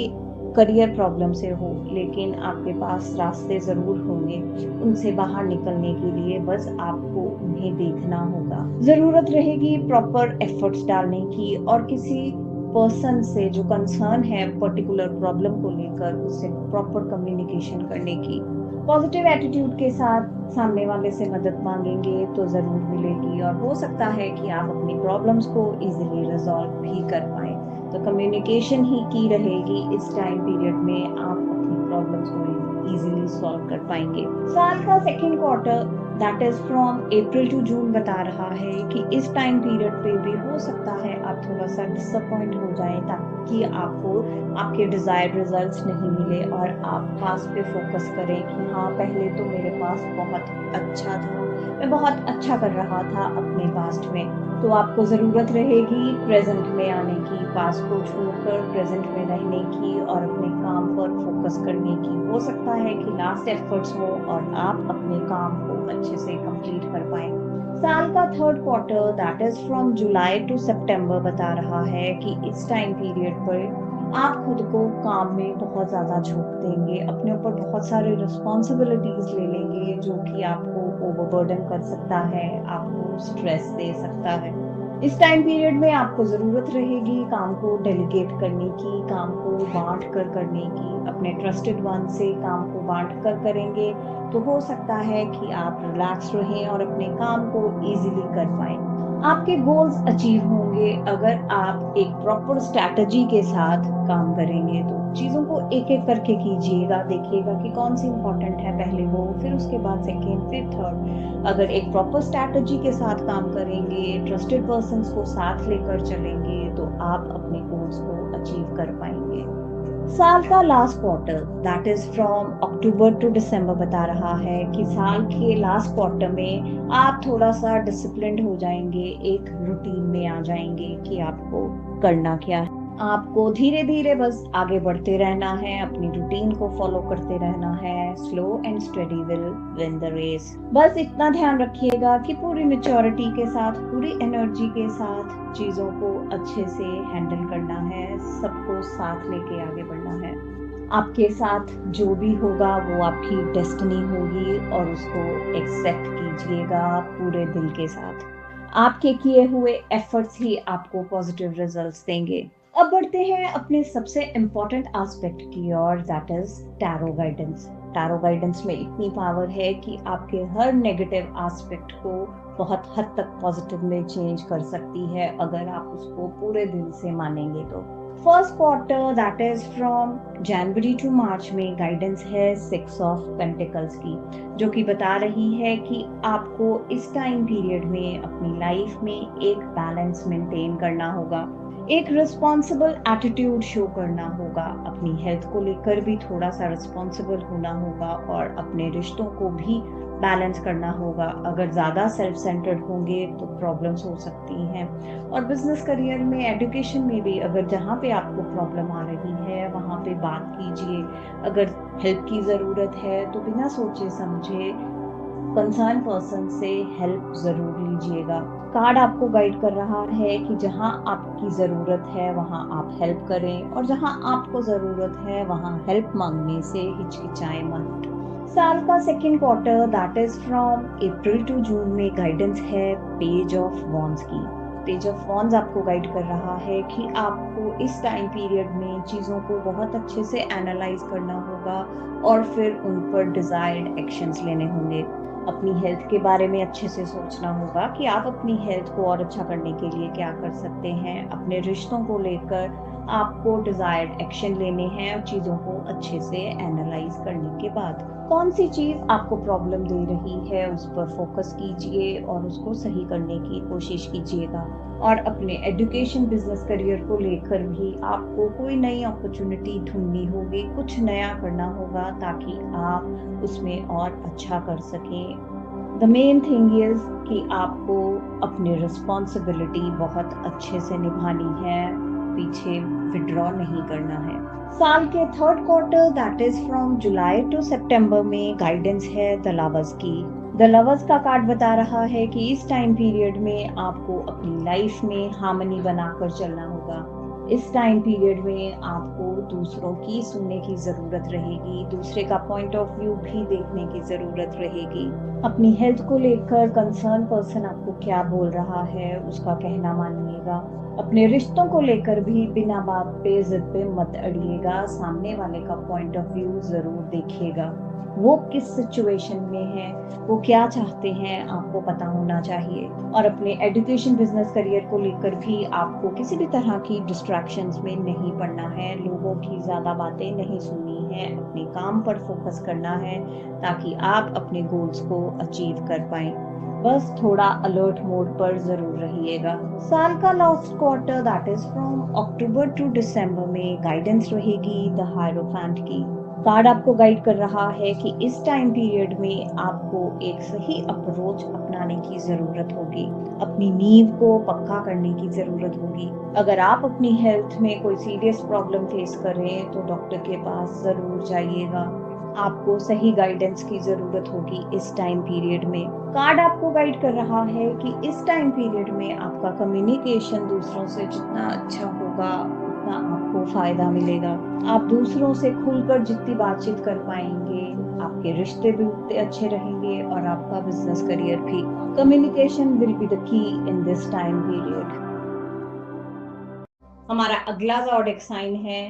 करियर प्रॉब्लम से हो, लेकिन आपके पास रास्ते जरूर होंगे उनसे बाहर निकलने के लिए। बस आपको उन्हें देखना होगा। जरूरत रहेगी प्रॉपर एफर्ट्स डालने की और किसी पर्सन से जो कंसर्न है पर्टिकुलर प्रॉब्लम को लेकर उससे प्रॉपर कम्युनिकेशन करने की। पॉजिटिव एटीट्यूड के साथ सामने वाले से मदद मांगेंगे तो जरूर मिलेगी और हो सकता है कि आप अपनी प्रॉब्लम्स को इजीली रिजॉल्व भी कर पाए। तो कम्युनिकेशन ही की रहेगी इस टाइम पीरियड में, आप अपनी प्रॉब्लम्स को इजीली सॉल्व कर पाएंगे। साल का second quarter that is from April to June बता रहा है कि इस टाइम पीरियड पे भी हो सकता है आप थोड़ा सा डिसअपॉइंट हो जाएं ताकि आपको आपके डिजायर्ड रिजल्ट्स नहीं मिले और आप पास पे फोकस करें कि हाँ पहले तो मेरे पास बहुत अच्छा था, मैं बहुत अच्छा कर रहा था अपने पास्ट में। तो आपको जरूरत रहेगी प्रेजेंट में आने की, पास्ट को छोड़कर प्रेजेंट में रहने की और अपने काम पर फोकस करने की। हो सकता है कि लास्ट एफर्ट्स हो और आप अपने काम को अच्छे से कंप्लीट कर पाए। साल का third quarter that is from July to September बता रहा है कि इस टाइम पीरियड पर आप खुद को काम में बहुत ज्यादा झोंक देंगे, अपने ऊपर बहुत सारे रिस्पॉन्सिबिलिटीज ले लेंगे जो कि आपको ओवरबर्डन कर सकता है, आपको स्ट्रेस दे सकता है। इस टाइम पीरियड में आपको जरूरत रहेगी काम को डेलीगेट करने की, काम को बांट कर करने की। अपने ट्रस्टेड वन से काम को बांट कर करेंगे तो हो सकता है कि आप रिलैक्स रहें और अपने काम को इजीली कर पाएं। आपके गोल्स अचीव होंगे अगर आप एक प्रॉपर स्ट्रैटेजी के साथ काम करेंगे। तो चीजों को एक एक करके कीजिएगा, देखिएगा कि कौन सी इंपॉर्टेंट है पहले वो, फिर उसके बाद सेकेंड, फिर थर्ड। अगर एक प्रॉपर स्ट्रैटेजी के साथ काम करेंगे, ट्रस्टेड पर्संस को साथ लेकर चलेंगे तो आप अपने गोल्स को अचीव कर पाएंगे। साल का last quarter that is from October to December बता रहा है कि साल के लास्ट क्वार्टर में आप थोड़ा सा डिसिप्लिन्ड हो जाएंगे, एक रूटीन में आ जाएंगे कि आपको करना क्या है। आपको धीरे धीरे बस आगे बढ़ते रहना है, अपनी रूटीन को फॉलो करते रहना है। Slow and steady will win the race. बस इतना ध्यान रखिएगा कि पूरी मैच्योरिटी के साथ, पूरी एनर्जी के साथ चीजों को अच्छे से हैंडल करना है, सबको साथ लेके आगे बढ़ना है। आपके साथ जो भी होगा वो आपकी डेस्टिनी होगी और उसको एक्सेप्ट कीजिएगा पूरे दिल के साथ। आपके किए हुए एफर्ट्स ही आपको पॉजिटिव रिजल्ट्स देंगे। अब बढ़ते हैं अपने सबसे इम्पोर्टेंट एस्पेक्ट की ओर that is tarot guidance. Tarot guidance में इतनी पावर है कि आपके हर नेगेटिव एस्पेक्ट को बहुत हद तक पॉजिटिव में चेंज कर सकती है अगर आप उसको पूरे दिल से मानेंगे तो। First quarter that is from January to March में गाइडेंस है 6 ऑफ पेंटिकल्स की, जो कि बता रही है कि आपको इस टाइम पीरियड में अपनी लाइफ में एक बैलेंस मेंटेन करना होगा। एक रिस्पॉन्सिबल एटीट्यूड शो करना होगा, अपनी हेल्थ को लेकर भी थोड़ा सा रिस्पॉन्सिबल होना होगा और अपने रिश्तों को भी बैलेंस करना होगा। अगर ज़्यादा सेल्फ सेंटर्ड होंगे तो प्रॉब्लम्स हो सकती हैं। और बिजनेस करियर में, एजुकेशन में भी अगर जहाँ पे आपको प्रॉब्लम आ रही है वहाँ पे बात कीजिए। अगर हेल्प की ज़रूरत है तो बिना सोचे समझे कंसर्न पर्सन से हेल्प जरूर लीजिएगा। कार्ड आपको गाइड कर रहा है कि जहां आपकी जरूरत है वहां आप हेल्प करें और जहां आपको जरूरत है वहां हेल्प मांगने से हिचकिचाएं मत। साल का second quarter that is from April to June में गाइडेंस है पेज ऑफ वॉन्ड्स की। पेज ऑफ वॉन्ड्स आपको गाइड कर रहा है कि आपको इस टाइम पीरियड में चीज़ों को बहुत अच्छे से एनालाइज करना होगा और फिर उन पर डिजायर्ड एक्शंस लेने होंगे। अपनी हेल्थ के बारे में अच्छे से सोचना होगा कि आप अपनी हेल्थ को और अच्छा करने के लिए क्या कर सकते हैं। अपने रिश्तों को लेकर आपको डिजायर्ड एक्शन लेने हैं और चीज़ों को अच्छे से एनालाइज करने के बाद कौन सी चीज़ आपको प्रॉब्लम दे रही है उस पर फोकस कीजिए और उसको सही करने की कोशिश कीजिएगा। और अपने एजुकेशन बिजनेस करियर को लेकर भी आपको कोई नई अपॉर्चुनिटी ढूंढनी होगी, कुछ नया करना होगा ताकि आप उसमें और अच्छा कर सकें। द मेन थिंग इज कि आपको अपनी रिस्पॉन्सिबिलिटी बहुत अच्छे से निभानी है, पीछे विड्रॉ नहीं करना है। साल के third quarter that is from July to September में गाइडेंस है द लवर्स की। द लवर्स का कार्ड बता रहा है कि इस टाइम पीरियड में आपको अपनी लाइफ में हार्मनी बनाकर चलना होगा। इस टाइम पीरियड में आपको दूसरों की सुनने की जरूरत रहेगी, दूसरे का पॉइंट ऑफ व्यू भी देखने की जरूरत रहेगी। अपनी हेल्थ को लेकर कंसर्न पर्सन आपको क्या बोल रहा है उसका कहना मानिएगा। अपने रिश्तों को लेकर भी बिना बात पे जिद पे मत अड़िएगा, सामने वाले का पॉइंट ऑफ व्यू जरूर देखिएगा। वो किस सिचुएशन में है, वो क्या चाहते हैं, आपको पता होना चाहिए। और अपने एजुकेशन बिजनेस करियर को लेकर भी आपको किसी भी तरह की डिस्ट्रैक्शंस में नहीं पड़ना है, लोगों की ज्यादा बातें नहीं सुननी है, अपने काम पर फोकस करना है ताकि आप अपने गोल्स को अचीव कर पाएं। बस थोड़ा अलर्ट मोड पर जरूर रहिएगा। साल का last quarter that is from October to December में गाइडेंस रहेगी द हायरोफेंट की। कार्ड आपको गाइड कर रहा है कि इस टाइम पीरियड में आपको एक सही अप्रोच अपनाने की जरूरत होगी, अपनी नींव को पक्का करने की जरूरत होगी। अगर आप अपनी हेल्थ में कोई सीरियस प्रॉब्लम फेस करें तो डॉक्टर के पास जरूर जाइएगा। आपको सही गाइडेंस की जरूरत होगी इस टाइम पीरियड में। कार्ड आपको गाइड कर रहा है कि इस टाइम पीरियड में आपका कम्युनिकेशन दूसरों से जितना अच्छा होगा उतना आपको फायदा मिलेगा। आप दूसरों से खुलकर जितनी बातचीत कर पाएंगे आपके रिश्ते भी उतने अच्छे रहेंगे और आपका बिजनेस करियर भी। Communication will be the key in this time period. हमारा अगला ज़ोडिएक साइन है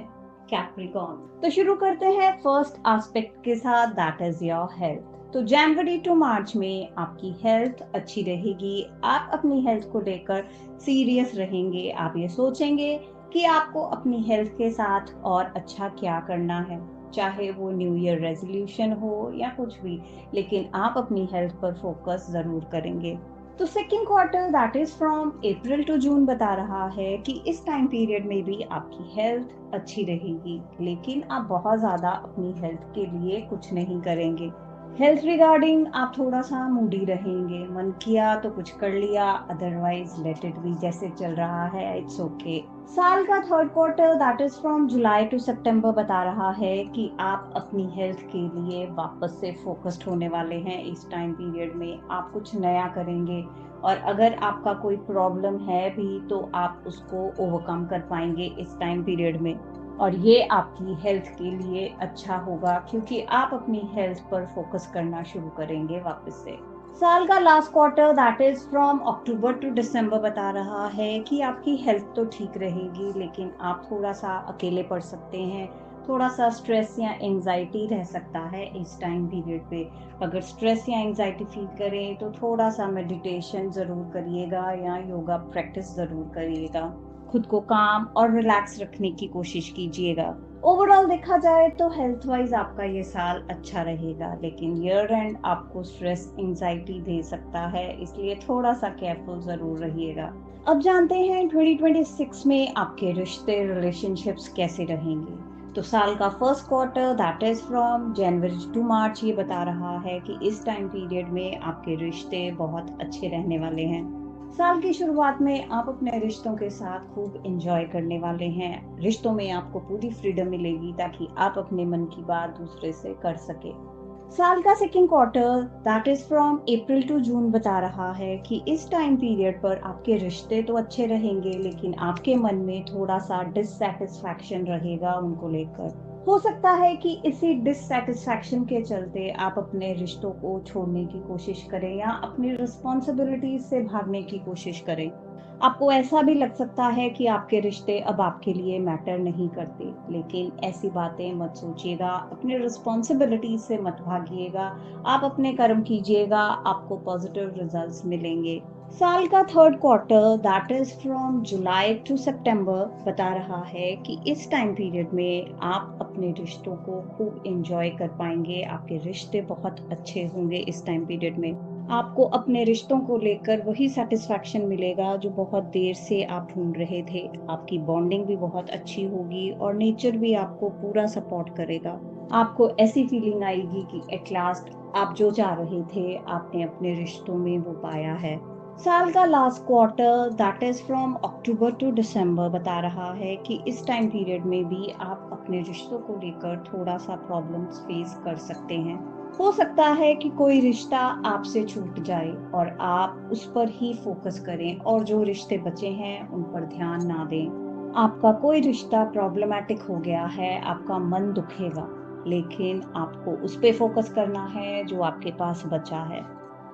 कैप्रिकॉर्न। तो शुरू करते हैं फर्स्ट एस्पेक्ट के साथ दैट इज योर हेल्थ। तो जनवरी टू मार्च में आपकी हेल्थ अच्छी रहेगी, आप अपनी हेल्थ को लेकर सीरियस रहेंगे। आप ये सोचेंगे कि आपको अपनी हेल्थ के साथ और अच्छा क्या करना है, चाहे वो न्यू ईयर रेजोल्यूशन हो या कुछ भी, लेकिन आप अपनी हेल्थ पर फोकस जरूर करेंगे। तो second quarter that is from April to June बता रहा है कि इस टाइम पीरियड में भी आपकी हेल्थ अच्छी रहेगी, लेकिन आप बहुत ज्यादा अपनी हेल्थ के लिए कुछ नहीं करेंगे। हेल्थ रिगार्डिंग आप थोड़ा सा मूडी रहेंगे, मन किया तो कुछ कर लिया, अदरवाइज लेट इट बी, जैसे चल रहा है इट्स ओके। साल का third quarter that is from July to September बता रहा है कि आप अपनी हेल्थ के लिए वापस से फोकस्ड होने वाले हैं। इस टाइम पीरियड में आप कुछ नया करेंगे और अगर आपका कोई प्रॉब्लम है भी तो आप उसको ओवरकम कर पाएंगे इस टाइम पीरियड में, और ये आपकी हेल्थ के लिए अच्छा होगा क्योंकि आप अपनी हेल्थ पर फोकस करना शुरू करेंगे वापस से। साल का last quarter that is from October to December बता रहा है कि आपकी हेल्थ तो ठीक रहेगी, लेकिन आप थोड़ा सा अकेले पड़ सकते हैं, थोड़ा सा स्ट्रेस या एंजाइटी रह सकता है इस टाइम पीरियड पे। अगर स्ट्रेस या एंजाइटी फील करें तो थोड़ा सा मेडिटेशन जरूर करिएगा या योगा प्रैक्टिस जरूर करिएगा। खुद को काम और रिलैक्स रखने की कोशिश कीजिएगा। ओवरऑल देखा जाए तो हेल्थ वाइज आपका ये साल अच्छा रहेगा, लेकिन ईयर एंड आपको स्ट्रेस एंजाइटी दे सकता है, इसलिए थोड़ा सा केयरफुल जरूर रहिएगा। अब जानते हैं 2026 में आपके रिश्ते रिलेशनशिप्स कैसे रहेंगे। तो साल का first quarter that is from January to March ये बता रहा है कि इस टाइम पीरियड में आपके रिश्ते बहुत अच्छे रहने वाले हैं। साल की शुरुआत में आप अपने रिश्तों के साथ खूब एंजॉय करने वाले हैं। रिश्तों में आपको पूरी फ्रीडम मिलेगी ताकि आप अपने मन की बात दूसरे से कर सके। साल का second quarter that is from April to June बता रहा है कि इस टाइम पीरियड पर आपके रिश्ते तो अच्छे रहेंगे, लेकिन आपके मन में थोड़ा सा डिससैटिस्फैक्शन रहेगा उनको लेकर। हो सकता है कि इसी डिससैटिस्फैक्शन के चलते आप अपने रिश्तों को छोड़ने की कोशिश करें या अपनी रिस्पॉन्सिबिलिटीज से भागने की कोशिश करें। आपको ऐसा भी लग सकता है कि आपके रिश्ते अब आपके लिए मैटर नहीं करते, लेकिन ऐसी बातें मत सोचिएगा, अपनी रिस्पॉन्सिबिलिटीज से मत भागिएगा। आप अपने कर्म कीजिएगा, आपको पॉजिटिव रिजल्ट्स मिलेंगे। साल का third quarter that is from July to September बता रहा है कि इस टाइम पीरियड में आप अपने रिश्तों को खूब एंजॉय कर पाएंगे। आपके रिश्ते बहुत अच्छे होंगे इस टाइम पीरियड में। आपको अपने रिश्तों को लेकर वही सेटिस्फैक्शन मिलेगा जो बहुत देर से आप ढूंढ रहे थे। आपकी बॉन्डिंग भी बहुत अच्छी होगी और नेचर भी आपको पूरा सपोर्ट करेगा। आपको ऐसी फीलिंग आएगी कि एट लास्ट आप जो चाह रहे थे आपने अपने रिश्तों में वो पाया है। साल का last quarter that is from October to December बता रहा है कि इस टाइम पीरियड में भी आप अपने रिश्तों को लेकर थोड़ा सा प्रॉब्लम्स फेस कर सकते हैं। हो सकता है कि कोई रिश्ता आपसे छूट जाए और आप उस पर ही फोकस करें और जो रिश्ते बचे हैं उन पर ध्यान ना दें। आपका कोई रिश्ता प्रॉब्लमैटिक हो गया है, आपका मन दुखेगा, लेकिन आपको उस पे फोकस करना है जो आपके पास बचा है।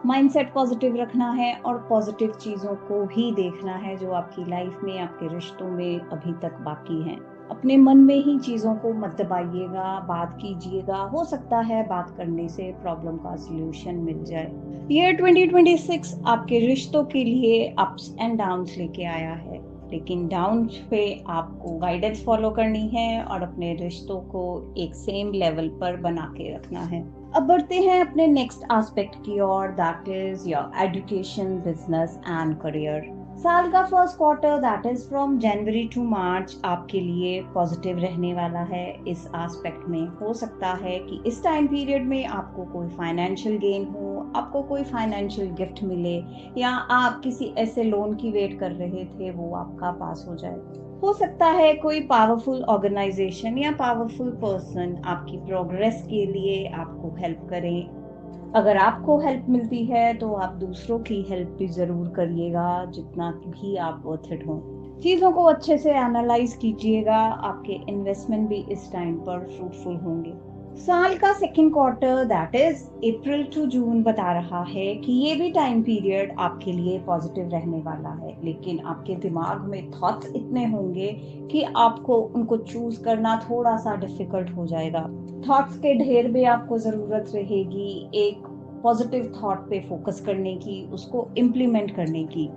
माइंडसेट पॉजिटिव रखना है और पॉजिटिव चीजों को ही देखना है जो आपकी लाइफ में आपके रिश्तों में अभी तक बाकी हैं। अपने मन में ही चीजों को मत दबाइएगा, बात कीजिएगा। हो सकता है बात करने से प्रॉब्लम का सलूशन मिल जाए। ईयर 2026 आपके रिश्तों के लिए अप्स एंड डाउन्स लेके आया है, लेकिन डाउन्स पे आपको गाइडेंस फॉलो करनी है और अपने रिश्तों को एक सेम लेवल पर बना के रखना है। अब बढ़ते हैं अपने नेक्स्ट एस्पेक्ट की ओर that is your education, business and career. साल का first quarter that is from January to March आपके लिए पॉजिटिव रहने वाला है। इस एस्पेक्ट में हो सकता है कि इस टाइम पीरियड में आपको कोई फाइनेंशियल गेन हो, आपको कोई फाइनेंशियल गिफ्ट मिले, या आप किसी ऐसे लोन की वेट कर रहे थे वो आपका पास हो जाए। हो सकता है कोई पावरफुल ऑर्गेनाइजेशन या पावरफुल पर्सन आपकी प्रोग्रेस के लिए आपको हेल्प करें। अगर आपको हेल्प मिलती है तो आप दूसरों की हेल्प भी जरूर करिएगा, जितना भी आप वर्थ इट हो। चीजों को अच्छे से एनालाइज कीजिएगा, आपके इन्वेस्टमेंट भी इस टाइम पर फ्रूटफुल होंगे। साल का second quarter that is April to June बता रहा है कि ये भी टाइम पीरियड आपके लिए पॉजिटिव रहने वाला है, लेकिन आपके दिमाग में थॉट्स इतने होंगे कि आपको उनको चूज करना थोड़ा सा डिफिकल्ट हो जाएगा। थॉट्स के ढेर में आपको जरूरत रहेगी एक पॉजिटिव थॉट पे फोकस करने की, उसको इम्प्लीमेंट करने की।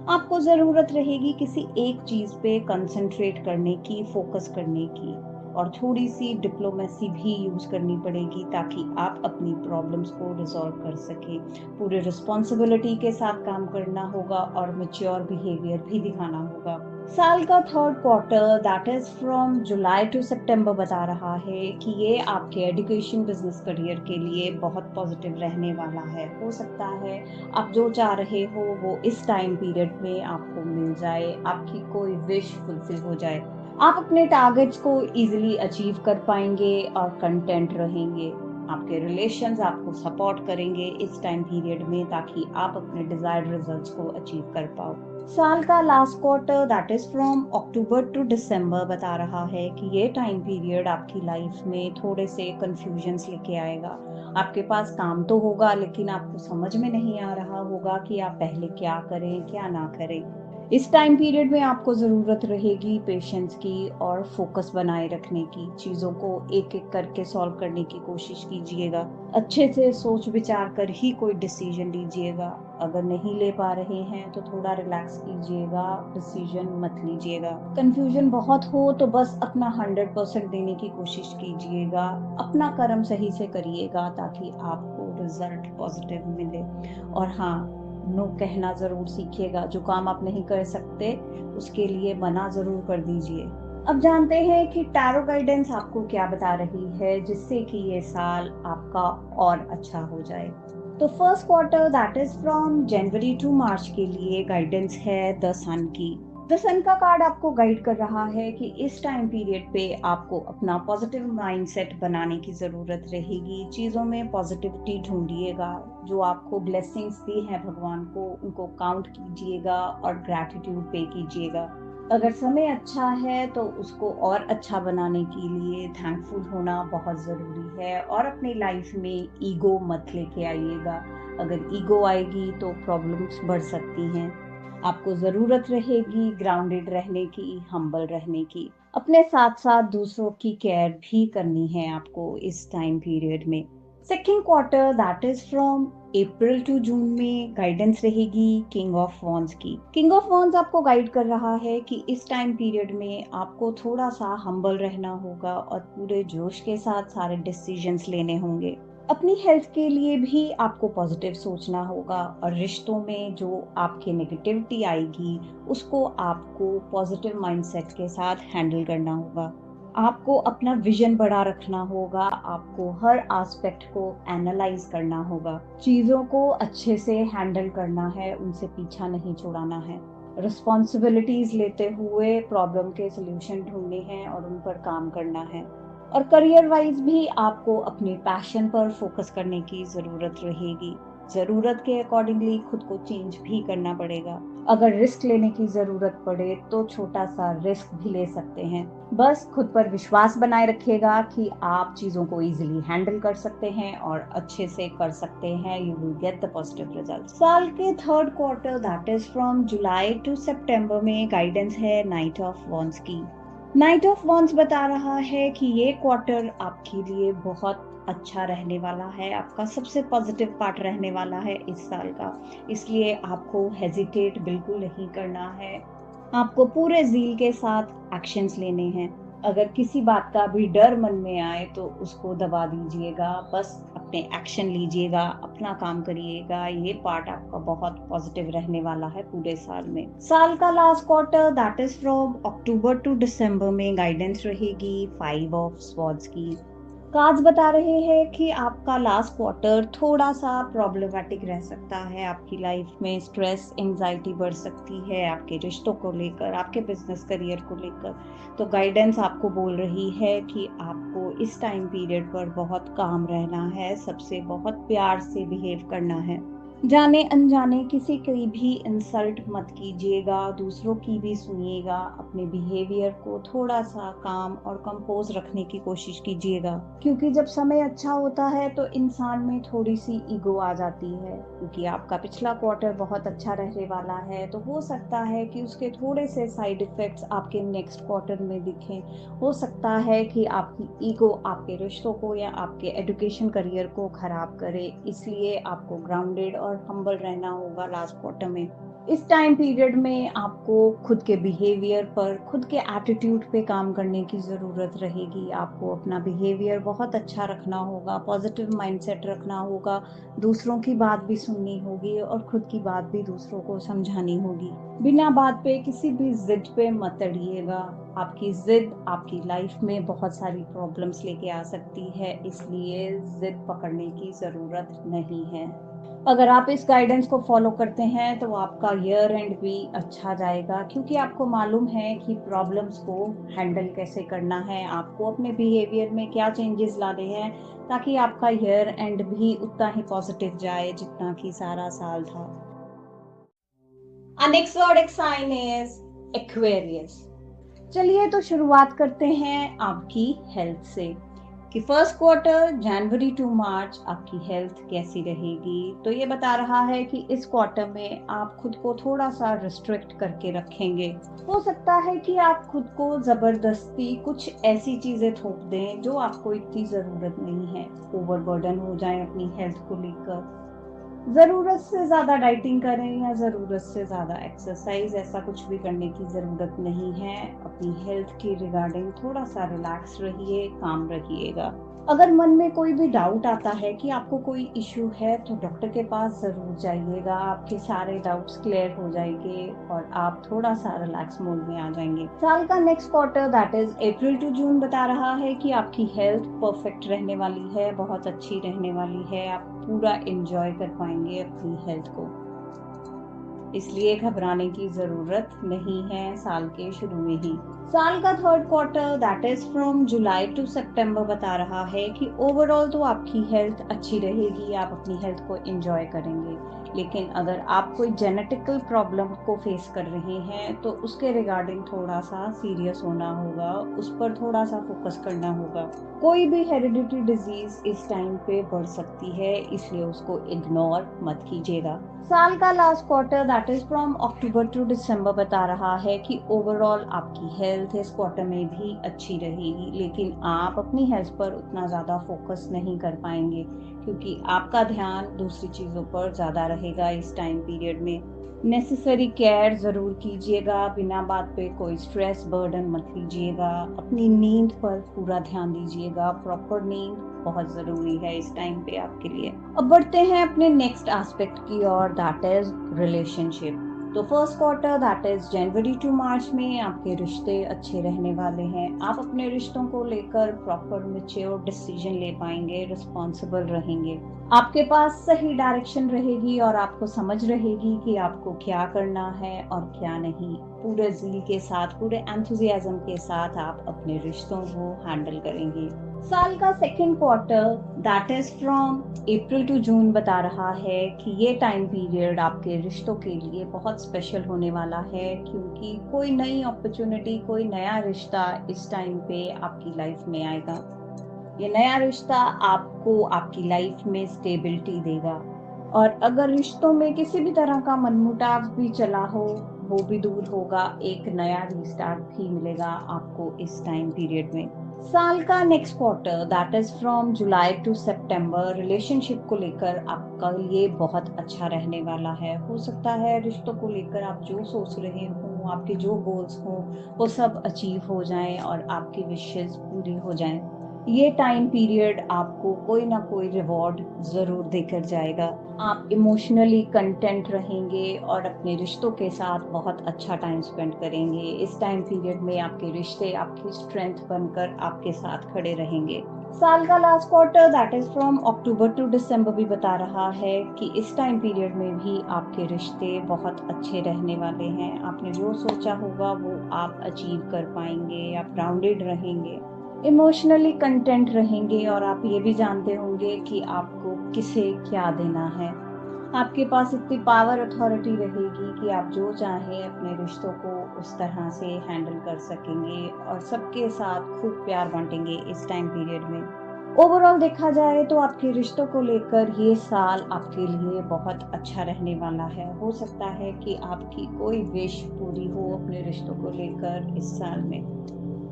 आपको जरूरत रहेगी किसी एक चीज पे कंसंट्रेट करने की, फोकस करने की, और थोड़ी सी डिप्लोमेसी भी यूज करनी पड़ेगी ताकि आप अपनी प्रॉब्लम्स को रिजॉल्व कर सके। पूरे रिस्पॉन्सिबिलिटी के साथ काम करना होगा और मैच्योर बिहेवियर भी दिखाना होगा। साल का third quarter that is from July to September बता रहा है कि ये आपके एजुकेशन, बिजनेस, करियर के लिए बहुत पॉजिटिव रहने वाला है। हो सकता है आप जो चाह रहे हो वो इस टाइम पीरियड में आपको मिल जाए, आपकी कोई विश फुलफिल हो जाए। आप अपने टारगेट्स को इजीली अचीव कर पाएंगे और कंटेंट रहेंगे। आपके रिलेशंस आपको सपोर्ट करेंगे इस टाइम पीरियड में ताकि आप अपने डिजायर्ड रिजल्ट्स को अचीव कर पाओ। साल का last quarter that is from October to December बता रहा है कि ये टाइम पीरियड आपकी लाइफ में थोड़े से कंफ्यूजन्स लेके आएगा। आपके पास काम तो होगा, लेकिन आपको समझ में नहीं आ रहा होगा कि आप पहले क्या करें क्या ना करें। इस टाइम पीरियड में आपको जरूरत रहेगी पेशेंस की और फोकस बनाए रखने की। चीजों को एक एक करके सॉल्व करने की कोशिश कीजिएगा। अच्छे से सोच विचार कर ही कोई डिसीजन लीजिएगा। अगर नहीं ले पा रहे हैं तो थोड़ा रिलैक्स कीजिएगा, डिसीजन मत लीजिएगा। कंफ्यूजन बहुत हो तो बस अपना 100% देने की कोशिश कीजिएगा, अपना कर्म सही से करिएगा ताकि आपको रिजल्ट पॉजिटिव मिले। और हाँ, नो कहना जरूर सीखिएगा। जो काम आप नहीं कर सकते उसके लिए मना जरूर कर दीजिए। अब जानते हैं कि टैरो गाइडेंस आपको क्या बता रही है जिससे कि ये साल आपका और अच्छा हो जाए। तो first quarter that is from January to March के लिए गाइडेंस है द सन की। द सन का कार्ड आपको गाइड कर रहा है कि इस टाइम पीरियड पे आपको अपना पॉजिटिव माइंडसेट बनाने की जरूरत रहेगी। चीजों में पॉजिटिविटी ढूंढिएगा। जो आपको ब्लेसिंग्स दी हैं भगवान को, उनको काउंट कीजिएगा और ग्रैटिट्यूड पे कीजिएगा। अगर समय अच्छा है तो उसको और अच्छा बनाने के लिए थैंकफुल होना बहुत ज़रूरी है। और अपनी लाइफ में ईगो मत लेके आइएगा। अगर ईगो आएगी तो प्रॉब्लम्स बढ़ सकती हैं। आपको ज़रूरत रहेगी ग्राउंडेड रहने की, हम्बल रहने की। अपने साथ साथ दूसरों की केयर भी करनी है आपको इस टाइम पीरियड में। Second quarter that is from April to June में गाइडेंस रहेगी किंग ऑफ वॉन्ड्स की। किंग ऑफ वॉन्ड्स आपको गाइड कर रहा है कि इस टाइम पीरियड में आपको थोड़ा सा हम्बल रहना होगा और पूरे जोश के साथ सारे डिसीजंस लेने होंगे। अपनी हेल्थ के लिए भी आपको पॉजिटिव सोचना होगा और रिश्तों में जो आपके नेगेटिविटी आएगी उसको आपको पॉजिटिव माइंडसेट के साथ हैंडल करना होगा। आपको अपना विजन बड़ा रखना होगा। आपको हर एस्पेक्ट को एनालाइज करना होगा। चीजों को अच्छे से हैंडल करना है, उनसे पीछा नहीं छुड़ाना है। रिस्पॉन्सिबिलिटीज लेते हुए प्रॉब्लम के सॉल्यूशन ढूंढने हैं और उन पर काम करना है। और करियर वाइज भी आपको अपने पैशन पर फोकस करने की जरूरत रहेगी। जरूरत के अकॉर्डिंगली खुद को चेंज भी करना पड़ेगा। अगर रिस्क लेने की जरूरत पड़े तो छोटा सा रिस्क भी ले सकते हैं। बस खुद पर विश्वास बनाए रखिएगा कि आप चीजों को इजीली हैंडल कर सकते हैं और अच्छे से कर सकते हैं। You will get the positive result. साल के third quarter that is from July to September में गाइडेंस है नाइट ऑफ वॉन्ड्स की। नाइट ऑफ वॉन्ड्स बता रहा है कि ये क्वार्टर आपके लिए बहुत अच्छा रहने वाला है। आपका सबसे पॉजिटिव पार्ट रहने वाला है इस साल का। इसलिए आपको हेजिटेट बिल्कुल नहीं करना है। आपको पूरे ज़ील के साथ एक्शंस लेने हैं। अगर किसी बात का भी डर मन में आए तो उसको दबा दीजिएगा। बस अपने एक्शन लीजिएगा, अपना काम करिएगा। ये पार्ट आपका बहुत पॉजिटिव रहने वाला है पूरे साल में। साल का last quarter that is from October to December में गाइडेंस रहेगी 5 ऑफ स्वॉर्ड्स की। कार्ड्स बता रहे हैं कि आपका लास्ट क्वार्टर थोड़ा सा प्रॉब्लमेटिक रह सकता है। आपकी लाइफ में स्ट्रेस, एंजाइटी बढ़ सकती है आपके रिश्तों को लेकर, आपके बिजनेस करियर को लेकर। तो गाइडेंस आपको बोल रही है कि आपको इस टाइम पीरियड पर बहुत काम रहना है, सबसे बहुत प्यार से बिहेव करना है। जाने अनजाने किसी की भी इंसल्ट मत कीजिएगा, दूसरों की भी सुनिएगा। अपने बिहेवियर को थोड़ा सा काम और कंपोज रखने की कोशिश कीजिएगा, क्योंकि जब समय अच्छा होता है तो इंसान में थोड़ी सी ईगो आ जाती है। क्योंकि आपका पिछला क्वार्टर बहुत अच्छा रहने वाला है तो हो सकता है कि उसके थोड़े से साइड इफेक्ट्स आपके नेक्स्ट क्वार्टर में दिखें। हो सकता है कि आपकी ईगो आपके रिश्तों को या आपके एजुकेशन करियर को खराब करे। इसलिए आपको ग्राउंडेड और हम्बल रहना होगा लास्ट क्वार्टर में। इस टाइम पीरियड में आपको खुद के बिहेवियर पर, खुद के एटीट्यूड पे काम करने की ज़रूरत रहेगी। आपको अपना बिहेवियर बहुत अच्छा रखना होगा, पॉजिटिव माइंडसेट रखना होगा, दूसरों की बात भी सुननी होगी और खुद की बात भी दूसरों को समझानी होगी। बिना बात पे किसी भी जिद पे मत अड़िएगा। आपकी जिद आपकी लाइफ में बहुत सारी प्रॉब्लम्स लेके आ सकती है, इसलिए जिद पकड़ने की ज़रूरत नहीं है। अगर आप इस गाइडेंस को फॉलो करते हैं तो आपका ईयर एंड भी अच्छा जाएगा, क्योंकि आपको मालूम है कि प्रॉब्लम्स को हैंडल कैसे करना है, आपको अपने बिहेवियर में क्या चेंजेस लाने हैं ताकि आपका ईयर एंड भी उतना ही पॉजिटिव जाए जितना कि सारा साल था। Our next zodiac sign is Aquarius। चलिए तो शुरुआत करते हैं आपकी हेल्थ से कि first quarter January to March आपकी हेल्थ कैसी रहेगी। तो ये बता रहा है कि इस क्वार्टर में आप खुद को थोड़ा सा रिस्ट्रिक्ट करके रखेंगे। हो सकता है कि आप खुद को जबरदस्ती कुछ ऐसी चीजें थोप दें जो आपको इतनी जरूरत नहीं है, ओवरबर्डन हो जाए अपनी हेल्थ को लेकर। जरूरत से ज्यादा डाइटिंग करें या जरूरत से ज्यादा एक्सरसाइज, ऐसा कुछ भी करने की जरूरत नहीं है। अपनी हेल्थ के रिगार्डिंग थोड़ा सा रिलैक्स रहिए, काम रहिएगा। अगर मन में कोई भी डाउट आता है कि आपको कोई इश्यू है तो डॉक्टर के पास जरूर जाइएगा, आपके सारे डाउट्स क्लियर हो जाएंगे और आप थोड़ा सा रिलैक्स मोड में आ जाएंगे। साल का next quarter that is April to June बता रहा है कि आपकी हेल्थ परफेक्ट रहने वाली है, बहुत अच्छी रहने वाली है, आप पूरा एंजॉय कर पाएंगे अपनी हेल्थ को, इसलिए घबराने की जरूरत नहीं है साल के शुरू में ही। साल का third quarter that is from July to September बता रहा है कि ओवरऑल तो आपकी हेल्थ अच्छी रहेगी, आप अपनी हेल्थ को एंजॉय करेंगे। लेकिन अगर आप कोई जेनेटिकल प्रॉब्लम को फेस कर रहे हैं तो उसके रिगार्डिंग थोड़ा सा सीरियस होना होगा, उस पर थोड़ा सा फोकस करना होगा। कोई भी हेरिडिटी डिजीज इस टाइम पे बढ़ सकती है, इसलिए उसको इग्नोर मत कीजिएगा। साल का last quarter that is from October to December बता रहा है कि ओवरऑल आपकी हेल्थ इस क्वार्टर में भी अच्छी रहेगी, लेकिन आप अपनी हेल्थ पर उतना ज़्यादा फोकस नहीं कर पाएंगे क्योंकि आपका ध्यान दूसरी चीज़ों पर ज़्यादा रहेगा इस टाइम पीरियड में। नेसेसरी केयर ज़रूर कीजिएगा, बिना बात पे कोई स्ट्रेस बर्डन मत लीजिएगा, अपनी नींद पर पूरा ध्यान दीजिएगा, प्रॉपर नींद बहुत ज़रूरी है इस टाइम पे आपके लिए। अब बढ़ते हैं अपने नेक्स्ट एस्पेक्ट की ओर दैट इज रिलेशनशिप। तो first quarter that is January to March में आपके रिश्ते अच्छे रहने वाले हैं, आप अपने रिश्तों को लेकर प्रॉपर मैच्योर डिसीजन ले पाएंगे, रिस्पॉन्सिबल रहेंगे, आपके पास सही डायरेक्शन रहेगी और आपको समझ रहेगी कि आपको क्या करना है और क्या नहीं। पूरे ज़ील के साथ, पूरे एंथुजियाज्म के साथ आप अपने रिश्तों को हैंडल करेंगे। साल का second quarter that is from April to June बता रहा है कि ये टाइम पीरियड आपके रिश्तों के लिए बहुत स्पेशल होने वाला है, क्योंकि कोई नई अपॉर्चुनिटी, कोई नया रिश्ता इस टाइम पे आपकी लाइफ में आएगा। ये नया रिश्ता आपको आपकी लाइफ में स्टेबिलिटी देगा, और अगर रिश्तों में किसी भी तरह का मनमुटाव भी चला हो वो भी दूर होगा, एक नया रिस्टार्ट भी मिलेगा आपको इस टाइम पीरियड में। साल का next quarter that is from July to September relationship को लेकर आपका ये बहुत अच्छा रहने वाला है। हो सकता है रिश्तों को लेकर आप जो सोच रहे हो, आपके जो गोल्स हो वो सब अचीव हो जाएं और आपकी विशेस पूरी हो जाएं। ये टाइम पीरियड आपको कोई ना कोई रिवॉर्ड जरूर देकर जाएगा। आप इमोशनली कंटेंट रहेंगे और अपने रिश्तों के साथ बहुत अच्छा टाइम स्पेंड करेंगे। इस टाइम पीरियड में आपके रिश्ते आपकी स्ट्रेंथ बनकर आपके साथ खड़े रहेंगे। साल का last quarter that is from October to December भी बता रहा है कि इस टाइम पीरियड में भी आपके रिश्ते बहुत अच्छे रहने वाले हैं। आपने जो सोचा होगा वो आप अचीव कर पाएंगे, आप ग्राउंडेड रहेंगे, इमोशनली कंटेंट रहेंगे और आप ये भी जानते होंगे कि आपको किसे क्या देना है। आपके पास इतनी पावर अथॉरिटी रहेगी कि आप जो चाहें अपने रिश्तों को उस तरह से हैंडल कर सकेंगे और सबके साथ खूब प्यार बांटेंगे इस टाइम पीरियड में। ओवरऑल देखा जाए तो आपके रिश्तों को लेकर ये साल आपके लिए बहुत अच्छा रहने वाला है। हो सकता है कि आपकी कोई विश पूरी हो अपने रिश्तों को लेकर इस साल में।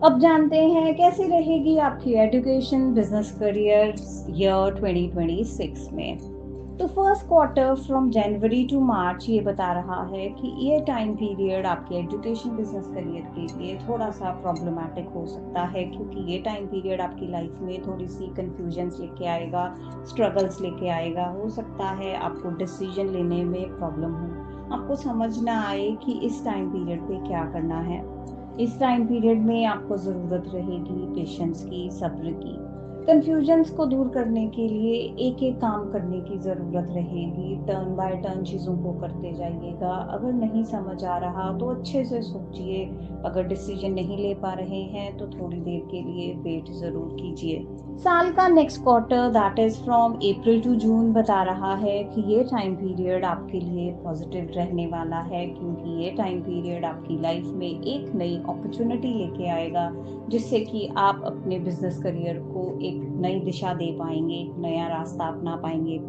अब जानते हैं कैसी रहेगी आपकी एजुकेशन बिजनेस करियर ईयर 2026 में। तो first quarter from January to March ये बता रहा है कि ये टाइम पीरियड आपके एजुकेशन बिजनेस करियर के लिए थोड़ा सा प्रॉब्लमैटिक हो सकता है, क्योंकि ये टाइम पीरियड आपकी लाइफ में थोड़ी सी कंफ्यूजन्स लेके आएगा, स्ट्रगल्स लेके आएगा। हो सकता है आपको डिसीजन लेने में प्रॉब्लम हो, आपको समझ ना आए कि इस टाइम पीरियड पे क्या करना है। इस टाइम पीरियड में आपको ज़रूरत रहेगी पेशेंस की, सब्र की। कंफ्यूजन्स को दूर करने के लिए एक एक काम करने की ज़रूरत रहेगी, टर्न बाय टर्न चीज़ों को करते जाइएगा। अगर नहीं समझ आ रहा तो अच्छे से सोचिए, अगर डिसीजन नहीं ले पा रहे हैं तो थोड़ी देर के लिए वेट ज़रूर कीजिए। साल का next quarter that is from April to June बता रहा है कि ये टाइम पीरियड आपके लिए पॉजिटिव रहने वाला है, क्योंकि ये टाइम पीरियड आपकी लाइफ में एक नई अपॉर्चुनिटी लेके आएगा, जिससे कि आप अपने बिजनेस करियर को एक नई दिशा दे पाएंगे, एक नया रास्ता अपना पाएंगे।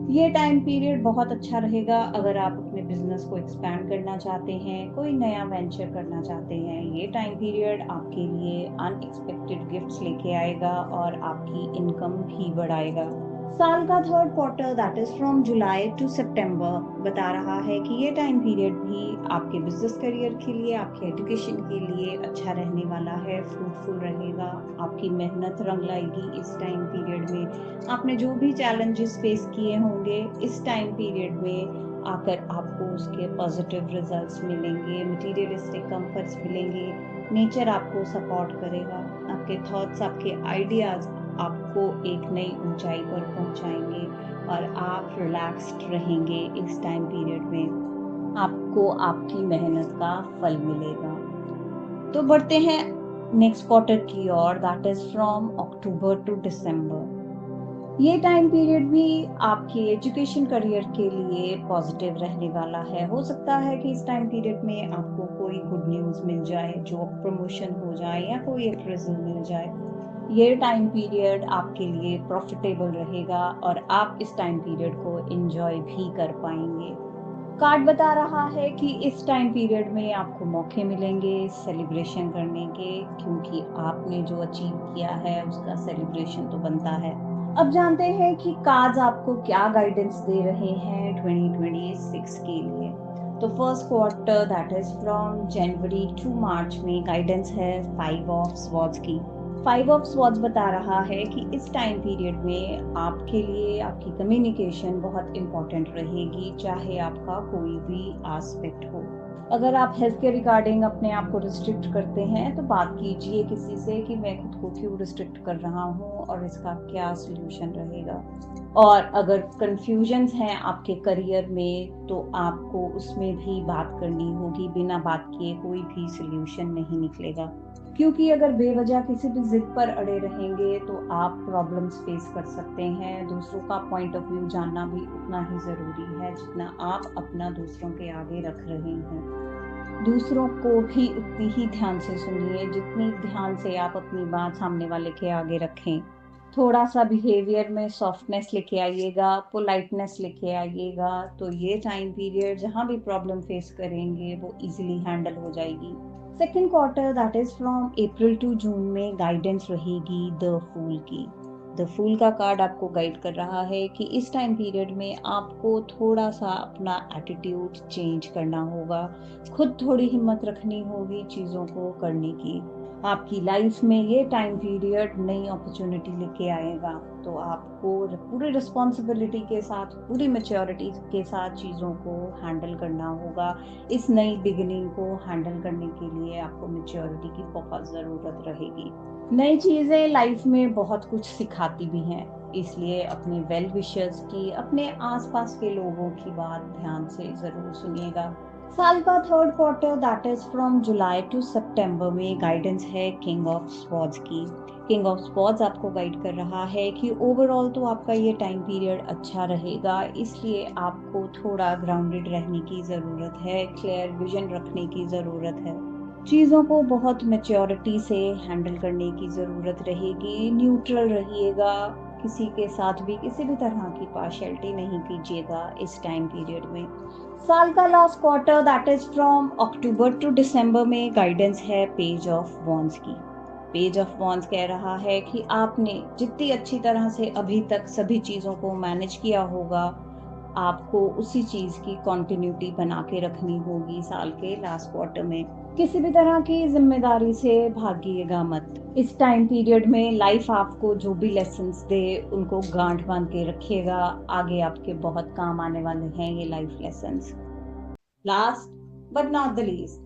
ये टाइम पीरियड बहुत अच्छा रहेगा अगर आप अपने बिजनेस को एक्सपैंड करना चाहते हैं, कोई नया वेंचर करना चाहते हैं। ये टाइम पीरियड आपके लिए अनएक्सपेक्टेड गिफ्ट्स लेके आएगा और आपकी इनकम भी बढ़ाएगा। साल का third quarter that is from July to September बता रहा है कि ये टाइम पीरियड भी आपके बिजनेस करियर के लिए, आपके एजुकेशन के लिए अच्छा रहने वाला है, फ्रूटफुल रहेगा। आपकी मेहनत रंग लाएगी इस टाइम पीरियड में। आपने जो भी चैलेंजेस फेस किए होंगे इस टाइम पीरियड में आकर आपको उसके पॉजिटिव रिजल्ट्स मिलेंगे, मटीरियलिस्टिक कंफर्ट्स मिलेंगे, नेचर आपको सपोर्ट करेगा, आपके थॉट्स, आपके आइडियाज आपको एक नई ऊंचाई पर पहुंचाएंगे और आप रिलैक्स्ड रहेंगे इस टाइम पीरियड में। आपको आपकी मेहनत का फल मिलेगा। तो बढ़ते हैं नेक्स्ट क्वार्टर की ओर, that is from October to December. ये टाइम पीरियड भी आपके एजुकेशन करियर के लिए पॉजिटिव रहने वाला है। हो सकता है कि इस टाइम पीरियड में आपको कोई गुड न्यूज़ मिल जाए, जॉब प्रमोशन हो जाए या कोई अप्रेजल मिल जाए। ये टाइम पीरियड आपके लिए प्रॉफिटेबल रहेगा और आप इस टाइम पीरियड को एंजॉय भी कर पाएंगे। कार्ड बता रहा है कि इस टाइम पीरियड में आपको मौके मिलेंगे सेलिब्रेशन करने के, क्योंकि आपने जो अचीव किया है उसका सेलिब्रेशन तो बनता है। अब जानते हैं कि कार्ड्स आपको क्या गाइडेंस दे रहे हैं 2026 के लिए। तो first quarter that is from January to March में गाइडेंस है 5 ऑफ स्वॉर्ड्स की। 5 ऑफ स्वॉर्ड्स बता रहा है कि इस टाइम पीरियड में आपके लिए आपकी कम्युनिकेशन बहुत इंपॉर्टेंट रहेगी, चाहे आपका कोई भी एस्पेक्ट हो। अगर आप हेल्थ के रिगार्डिंग अपने आप को रिस्ट्रिक्ट करते हैं तो बात कीजिए किसी से कि मैं खुद को क्यों रिस्ट्रिक्ट कर रहा हूँ और इसका क्या सोल्यूशन रहेगा। और अगर कंफ्यूजन्स हैं आपके करियर में तो आपको उसमें भी बात करनी होगी। बिना बात किए कोई भी सोल्यूशन नहीं निकलेगा, क्योंकि अगर बेवजह किसी भी जिद पर अड़े रहेंगे तो आप प्रॉब्लम्स फेस कर सकते हैं। दूसरों का पॉइंट ऑफ व्यू जानना भी उतना ही ज़रूरी है जितना आप अपना दूसरों के आगे रख रहे हैं। दूसरों को भी उतनी ही ध्यान से सुनिए जितनी ध्यान से आप अपनी बात सामने वाले के आगे रखें। थोड़ा सा बिहेवियर में सॉफ्टनेस लेके आइएगा, पोलाइटनेस लेके आइएगा, तो ये टाइम पीरियड जहाँ भी प्रॉब्लम फेस करेंगे वो इजीली हैंडल हो जाएगी। Second quarter that is from April to June में गाइडेंस रहेगी द फूल की। द फूल का कार्ड आपको गाइड कर रहा है कि इस टाइम पीरियड में आपको थोड़ा सा अपना एटीट्यूड चेंज करना होगा, खुद थोड़ी हिम्मत रखनी होगी चीज़ों को करने की। आपकी लाइफ में ये टाइम पीरियड नई अपॉर्चुनिटी लेके आएगा, तो आपको पूरी रिस्पॉन्सिबिलिटी के साथ, पूरी मैच्योरिटी के साथ चीज़ों को हैंडल करना होगा। इस नई बिगिनिंग को हैंडल करने के लिए आपको मैच्योरिटी की बहुत ज़रूरत रहेगी। नई चीज़ें लाइफ में बहुत कुछ सिखाती भी हैं, इसलिए अपने वेल विशर्स की, अपने आसपास के लोगों की बात ध्यान से ज़रूर सुनिएगा। साल का third quarter that is from July to September में गाइडेंस है किंग ऑफ स्वॉर्ड्स की। किंग ऑफ स्वॉर्ड्स आपको गाइड कर रहा है कि ओवरऑल तो आपका ये टाइम पीरियड अच्छा रहेगा, इसलिए आपको थोड़ा ग्राउंडेड रहने की ज़रूरत है, क्लियर विजन रखने की ज़रूरत है। चीज़ों को बहुत मैच्योरिटी से हैंडल करने की ज़रूरत रहेगी। न्यूट्रल रहिएगा, किसी के साथ भी किसी भी तरह की पार्शियलिटी नहीं कीजिएगा इस टाइम पीरियड में। साल का last quarter that is from October to December में गाइडेंस है पेज ऑफ वॉन्ड्स की। पेज ऑफ वॉन्ड्स कह रहा है कि आपने जितनी अच्छी तरह से अभी तक सभी चीज़ों को मैनेज किया होगा, आपको उसी चीज़ की कंटिन्यूटी बना के रखनी होगी साल के लास्ट क्वार्टर में। किसी भी तरह की जिम्मेदारी से भागिएगा मत। इस टाइम पीरियड में लाइफ आपको जो भी लेसन्स दे उनको गांठ बांध के रखिएगा, आगे आपके बहुत काम आने वाले हैं ये life lessons. Last but not the least,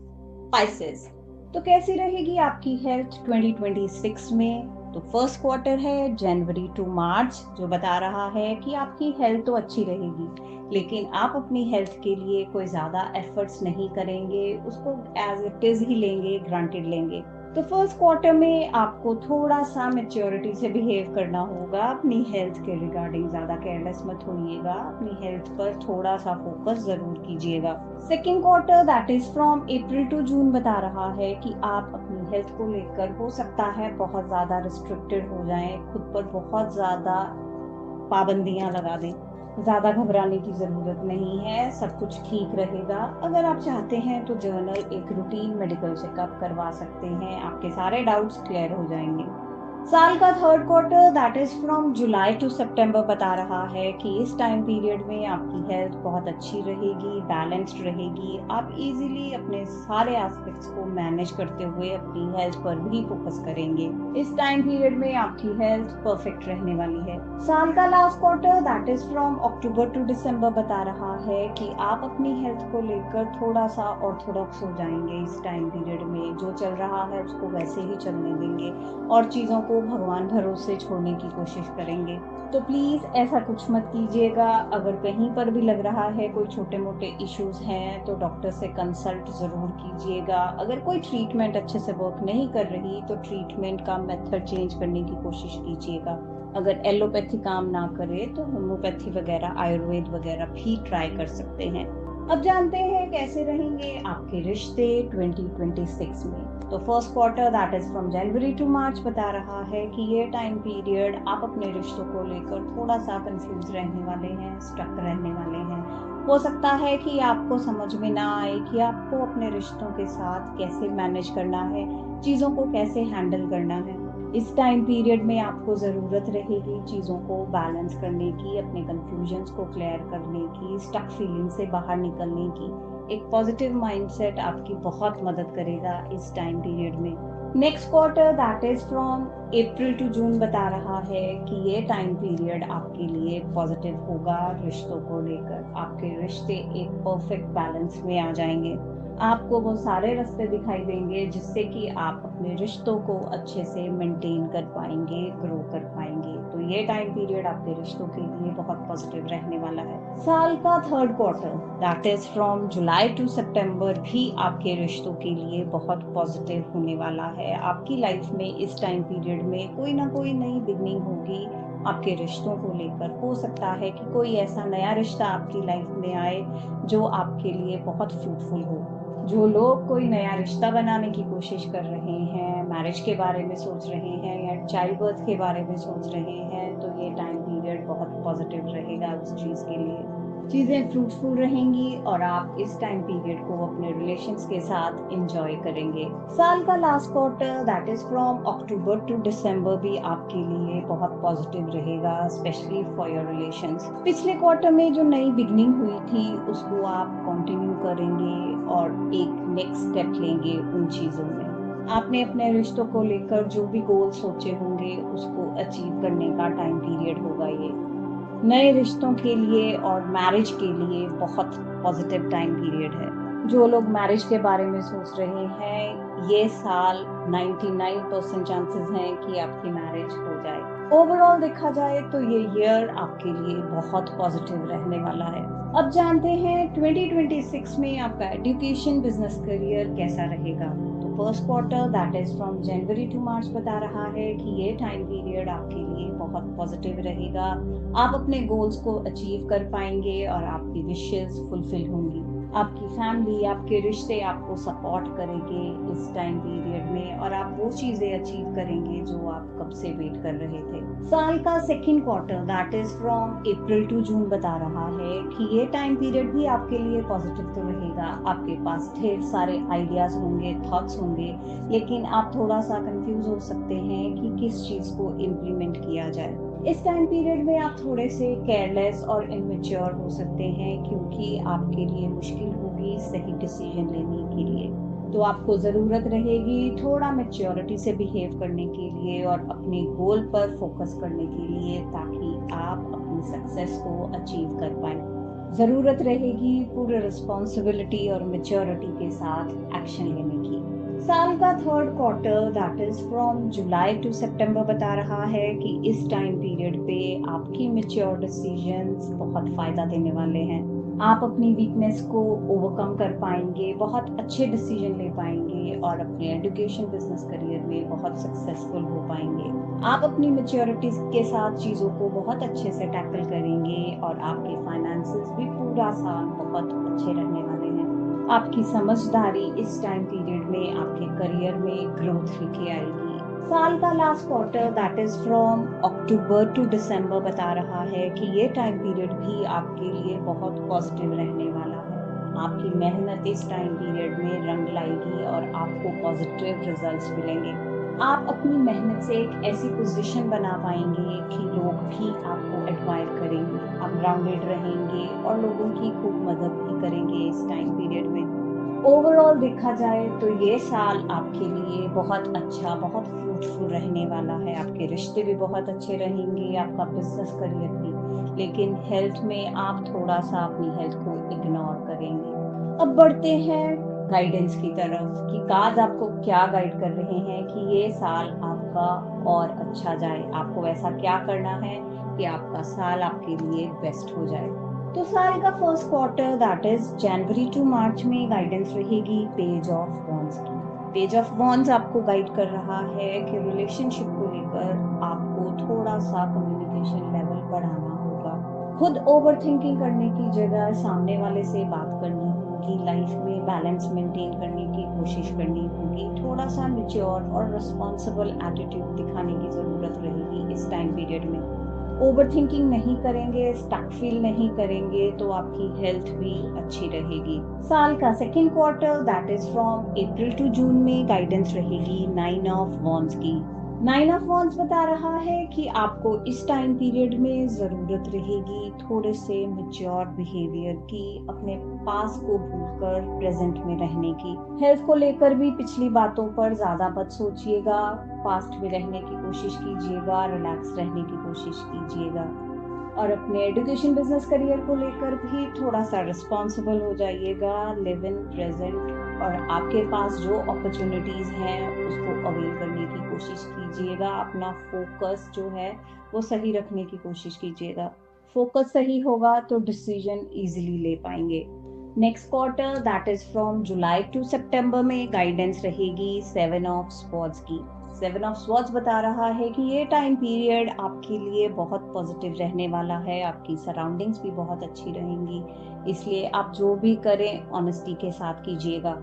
spices. तो कैसी रहेगी आपकी हेल्थ 2026 में? तो फर्स्ट क्वार्टर है जनवरी टू मार्च, जो बता रहा है कि आपकी हेल्थ तो अच्छी रहेगी, लेकिन आप अपनी हेल्थ के लिए कोई ज़्यादा एफर्ट्स नहीं करेंगे, उसको एज इट इज़ ही लेंगे, ग्रांटेड लेंगे। तो फर्स्ट क्वार्टर में आपको थोड़ा सा मैच्योरिटी से बिहेव करना होगा। अपनी हेल्थ के रिगार्डिंग ज़्यादा केयरलेस मत होइएगा, अपनी हेल्थ पर थोड़ा सा फोकस ज़रूर कीजिएगा। Second quarter that is from April to June बता रहा है कि आप अपनी हेल्थ को लेकर हो सकता है बहुत ज़्यादा रिस्ट्रिक्टेड हो जाएं, खुद पर बहुत ज़्यादा पाबंदियां लगा दें। ज़्यादा घबराने की ज़रूरत नहीं है, सब कुछ ठीक रहेगा। अगर आप चाहते हैं तो जर्नल एक रूटीन मेडिकल चेकअप करवा सकते हैं, आपके सारे डाउट्स क्लियर हो जाएंगे। साल का third quarter that is from July to September बता रहा है कि इस टाइम पीरियड में आपकी हेल्थ बहुत अच्छी रहेगी, बैलेंस्ड रहेगी। आप इजीली अपने सारे एस्पेक्ट्स को मैनेज करते हुए अपनी हेल्थ पर भी फोकस करेंगे। इस टाइम पीरियड में आपकी हेल्थ परफेक्ट रहने वाली है। साल का last quarter that is from October to December बता रहा है कि आप अपनी हेल्थ को लेकर थोड़ा सा ऑर्थोडॉक्स हो जाएंगे। इस टाइम पीरियड में जो चल रहा है उसको वैसे ही चलने देंगे और चीज़ों को भगवान भरोसे छोड़ने की कोशिश करेंगे। तो प्लीज़ ऐसा कुछ मत कीजिएगा। अगर कहीं पर भी लग रहा है कोई छोटे मोटे इश्यूज हैं तो डॉक्टर से कंसल्ट ज़रूर कीजिएगा। अगर कोई ट्रीटमेंट अच्छे से वर्क नहीं कर रही तो ट्रीटमेंट का मेथड चेंज करने की कोशिश कीजिएगा। अगर एलोपैथी काम ना करे तो होम्योपैथी वगैरह, आयुर्वेद वगैरह भी ट्राई कर सकते हैं। अब जानते हैं कैसे रहेंगे आपके रिश्ते 2026 में। तो first quarter that is from January to March बता रहा है कि ये टाइम पीरियड आप अपने रिश्तों को लेकर थोड़ा सा कंफ्यूज रहने वाले हैं, स्टक रहने वाले हैं। हो सकता है कि आपको समझ में ना आए कि आपको अपने रिश्तों के साथ कैसे मैनेज करना है, चीज़ों को कैसे हैंडल करना है। इस टाइम पीरियड में आपको ज़रूरत रहेगी चीज़ों को बैलेंस करने की, अपने कंफ्यूजन्स को क्लियर करने की, स्टक फीलिंग से बाहर निकलने की। एक पॉजिटिव माइंडसेट आपकी बहुत मदद करेगा इस टाइम पीरियड में। Next quarter that is from April to June बता रहा है कि ये टाइम पीरियड आपके लिए पॉजिटिव होगा। रिश्तों को लेकर आपके रिश्ते एक परफेक्ट बैलेंस में आ जाएंगे। आपको वो सारे रास्ते दिखाई देंगे जिससे कि आप अपने रिश्तों को अच्छे से मेंटेन कर पाएंगे, ग्रो कर पाएंगे। तो ये टाइम पीरियड आपके रिश्तों के लिए बहुत पॉजिटिव रहने वाला है। साल का third quarter that is from July to September भी आपके रिश्तों के लिए बहुत पॉजिटिव होने वाला है। आपकी लाइफ में इस टाइम पीरियड में कोई ना कोई नई बिगनिंग होगी आपके रिश्तों को लेकर। हो सकता है कि कोई ऐसा नया रिश्ता आपकी लाइफ में आए जो आपके लिए बहुत फ्रूटफुल हो। जो लोग कोई नया रिश्ता बनाने की कोशिश कर रहे हैं, मैरिज के बारे में सोच रहे हैं या चाइल्ड बर्थ के बारे में सोच रहे हैं, तो ये टाइम पीरियड बहुत पॉजिटिव रहेगा उस चीज़ के लिए। चीज़ें फ्रूटफुल रहेंगी और आप इस टाइम पीरियड को अपने रिलेशंस के साथ एंजॉय करेंगे। साल का last quarter that is from October to December भी आपके लिए बहुत पॉजिटिव रहेगा, स्पेशली फॉर योर रिलेशंस। पिछले क्वार्टर में जो नई बिगनिंग हुई थी उसको आप कंटिन्यू करेंगे और एक नेक्स्ट स्टेप लेंगे उन चीज़ों में। आपने अपने रिश्तों को लेकर जो भी गोल सोचे होंगे उसको अचीव करने का टाइम पीरियड होगा ये। नए रिश्तों के लिए और मैरिज के लिए बहुत पॉजिटिव टाइम पीरियड है। जो लोग मैरिज के बारे में सोच रहे हैं, ये साल 99% चांसेस हैं कि आपकी मैरिज हो जाए। ओवरऑल देखा जाए तो ये ईयर आपके लिए बहुत पॉजिटिव रहने वाला है। अब जानते हैं 2026 में आपका एजुकेशन, बिजनेस, करियर कैसा रहेगा। तो first quarter that is from January to March बता रहा है कि ये टाइम पीरियड आपके लिए बहुत पॉजिटिव रहेगा। आप अपने गोल्स को अचीव कर पाएंगे और आपकी विशेस फुलफिल होंगी। आपकी फैमिली, आपके रिश्ते आपको सपोर्ट करेंगे इस टाइम पीरियड में और आप वो चीजें अचीव करेंगे जो आप कब से वेट कर रहे थे। साल का second quarter that is from April to June बता रहा है कि ये टाइम पीरियड भी आपके लिए पॉजिटिव तो रहेगा। आपके पास ढेर सारे आइडियाज होंगे, थॉट्स होंगे, लेकिन आप थोड़ा सा कंफ्यूज हो सकते हैं कि किस चीज को इम्प्लीमेंट किया जाए। इस टाइम पीरियड में आप थोड़े से केयरलेस और इमेच्योर हो सकते हैं क्योंकि आपके लिए मुश्किल होगी सही डिसीजन लेने के लिए। तो आपको ज़रूरत रहेगी थोड़ा मैच्योरिटी से बिहेव करने के लिए और अपने गोल पर फोकस करने के लिए, ताकि आप अपनी सक्सेस को अचीव कर पाए। ज़रूरत रहेगी पूरे रिस्पॉन्सिबिलिटी और मैच्योरिटी के साथ एक्शन लेने की। साल का third quarter that is from July to September बता रहा है कि इस टाइम पीरियड पे आपकी मैच्योर डिसीजंस बहुत फायदा देने वाले हैं। आप अपनी वीकनेस को ओवरकम कर पाएंगे, बहुत अच्छे डिसीजन ले पाएंगे और अपने एजुकेशन, बिजनेस, करियर में बहुत सक्सेसफुल हो पाएंगे। आप अपनी मैच्योरिटी के साथ चीज़ों को बहुत अच्छे से टैकल करेंगे और आपके फाइनेंसेस भी पूरा साल बहुत अच्छे रहने वाले हैं। आपकी समझदारी इस टाइम पीरियड में आपके करियर में ग्रोथ लेके आएगी। साल का last quarter that is from October to December बता रहा है कि ये टाइम पीरियड भी आपके लिए बहुत पॉजिटिव रहने वाला है। आपकी मेहनत इस टाइम पीरियड में रंग लाएगी और आपको पॉजिटिव रिजल्ट्स मिलेंगे। आप अपनी मेहनत से एक ऐसी पोजीशन बना पाएंगे कि लोग भी आपको एडमायर करेंगे, आप ग्राउंडेड रहेंगे और लोगों की खूब मदद भी करेंगे इस टाइम पीरियड में। ओवरऑल देखा जाए तो ये साल आपके लिए बहुत अच्छा, बहुत फ्रूटफुल रहने वाला है। आपके रिश्ते भी बहुत अच्छे रहेंगे, आपका बिजनेस करियर भी, लेकिन हेल्थ में आप थोड़ा सा अपनी हेल्थ को इग्नोर करेंगे। अब बढ़ते हैं गाइडेंस की तरफ कि कार्ड आपको क्या गाइड कर रहे हैं कि ये साल आपका और अच्छा जाए, आपको ऐसा क्या करना है कि आपका साल आपके लिए बेस्ट हो जाए। तो साल का first quarter that is January to March में गाइडेंस रहेगी पेज ऑफ वॉन्ड्स की। पेज ऑफ वॉन्ड्स आपको गाइड कर रहा है कि रिलेशनशिप को लेकर आपको थोड़ा सा कम्युनिकेशन लेवल बढ़ाना होगा। खुद ओवर थिंकिंग करने की जगह सामने वाले से बात करनी होगी, लाइफ में बैलेंस मेंटेन करने की कोशिश करनी होगी, थोड़ा सा मैच्योर और रिस्पॉन्सिबल एटीट्यूड दिखाने की जरूरत रहेगी इस टाइम पीरियड में। ओवर थिंकिंग नहीं करेंगे, स्टक फील नहीं करेंगे तो आपकी हेल्थ भी अच्छी रहेगी। साल का second quarter that is from April to June में गाइडेंस रहेगी 9 ऑफ वॉन्ड्स की। 9 ऑफ वॉन्ड्स बता रहा है कि आपको इस टाइम पीरियड में जरूरत रहेगी थोड़े से मैच्योर बिहेवियर की, अपने पास को भूलकर प्रेजेंट में रहने की। हेल्थ को लेकर भी पिछली बातों पर ज्यादा मत सोचिएगा, पास्ट में रहने की कोशिश कीजिएगा, रिलैक्स रहने की कोशिश कीजिएगा। और अपने एजुकेशन बिजनेस करियर को लेकर भी थोड़ा सा रिस्पॉन्सिबल हो जाइएगा, लिव इन प्रेजेंट, और आपके पास जो अपॉर्चुनिटीज हैं उसको अवेल करने की कोशिश कीजिएगा। अपना फोकस जो है वो सही रखने की कोशिश कीजिएगा। फोकस सही होगा तो डिसीजन इजीली ले पाएंगे। Next quarter that is from July to September में गाइडेंस रहेगी 7 ऑफ स्वॉर्ड्स की। 7 ऑफ स्वॉर्ड्स बता रहा है कि ये टाइम पीरियड आपके लिए बहुत पॉजिटिव रहने वाला है, आपकी सराउंडिंग्स भी बहुत अच्छी रहेंगी, इसलिए आप जो भी करें ऑनेस्टी के साथ कीजिएगा।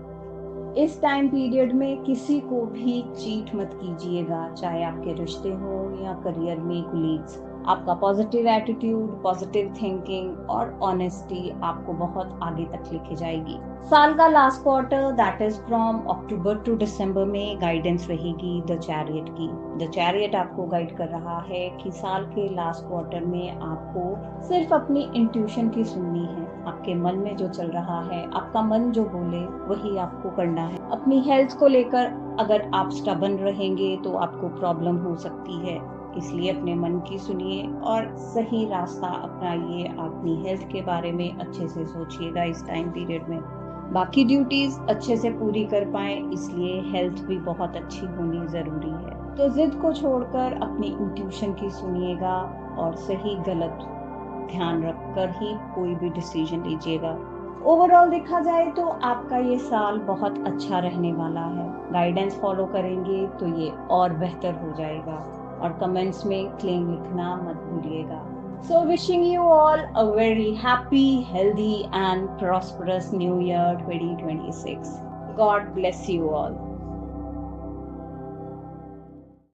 इस टाइम पीरियड में किसी को भी चीट मत कीजिएगा, चाहे आपके रिश्ते हो या करियर में कोलीग्स। आपका पॉजिटिव एटीट्यूड, पॉजिटिव थिंकिंग और ऑनेस्टी आपको बहुत आगे तक लेके जाएगी। साल का last quarter that is from October to December में गाइडेंस रहेगी द चैरियट की। द चैरियट आपको गाइड कर रहा है कि साल के लास्ट क्वार्टर में आपको सिर्फ अपनी इंट्यूशन की सुननी है। आपके मन में जो चल रहा है, आपका मन जो बोले वही आपको करना है। अपनी हेल्थ को लेकर अगर आप स्टबन रहेंगे तो आपको प्रॉब्लम हो सकती है, इसलिए अपने मन की सुनिए और सही रास्ता अपनाइए। अपनी हेल्थ के बारे में अच्छे से सोचिएगा इस टाइम पीरियड में। बाकी ड्यूटीज अच्छे से पूरी कर पाए, इसलिए हेल्थ भी बहुत अच्छी होनी जरूरी है। तो जिद को छोड़कर अपनी इंट्यूशन की सुनिएगा और सही गलत ध्यान रखकर ही कोई भी डिसीजन लीजिएगा। ओवरऑल देखा जाए तो आपका ये साल बहुत अच्छा रहने वाला है। गाइडेंस फॉलो करेंगे तो ये और बेहतर हो जाएगा। और कमेंट्स में क्लेम लिखना मत भूलिएगा। So wishing you all a very happy, healthy and prosperous New Year 2026. God bless you all.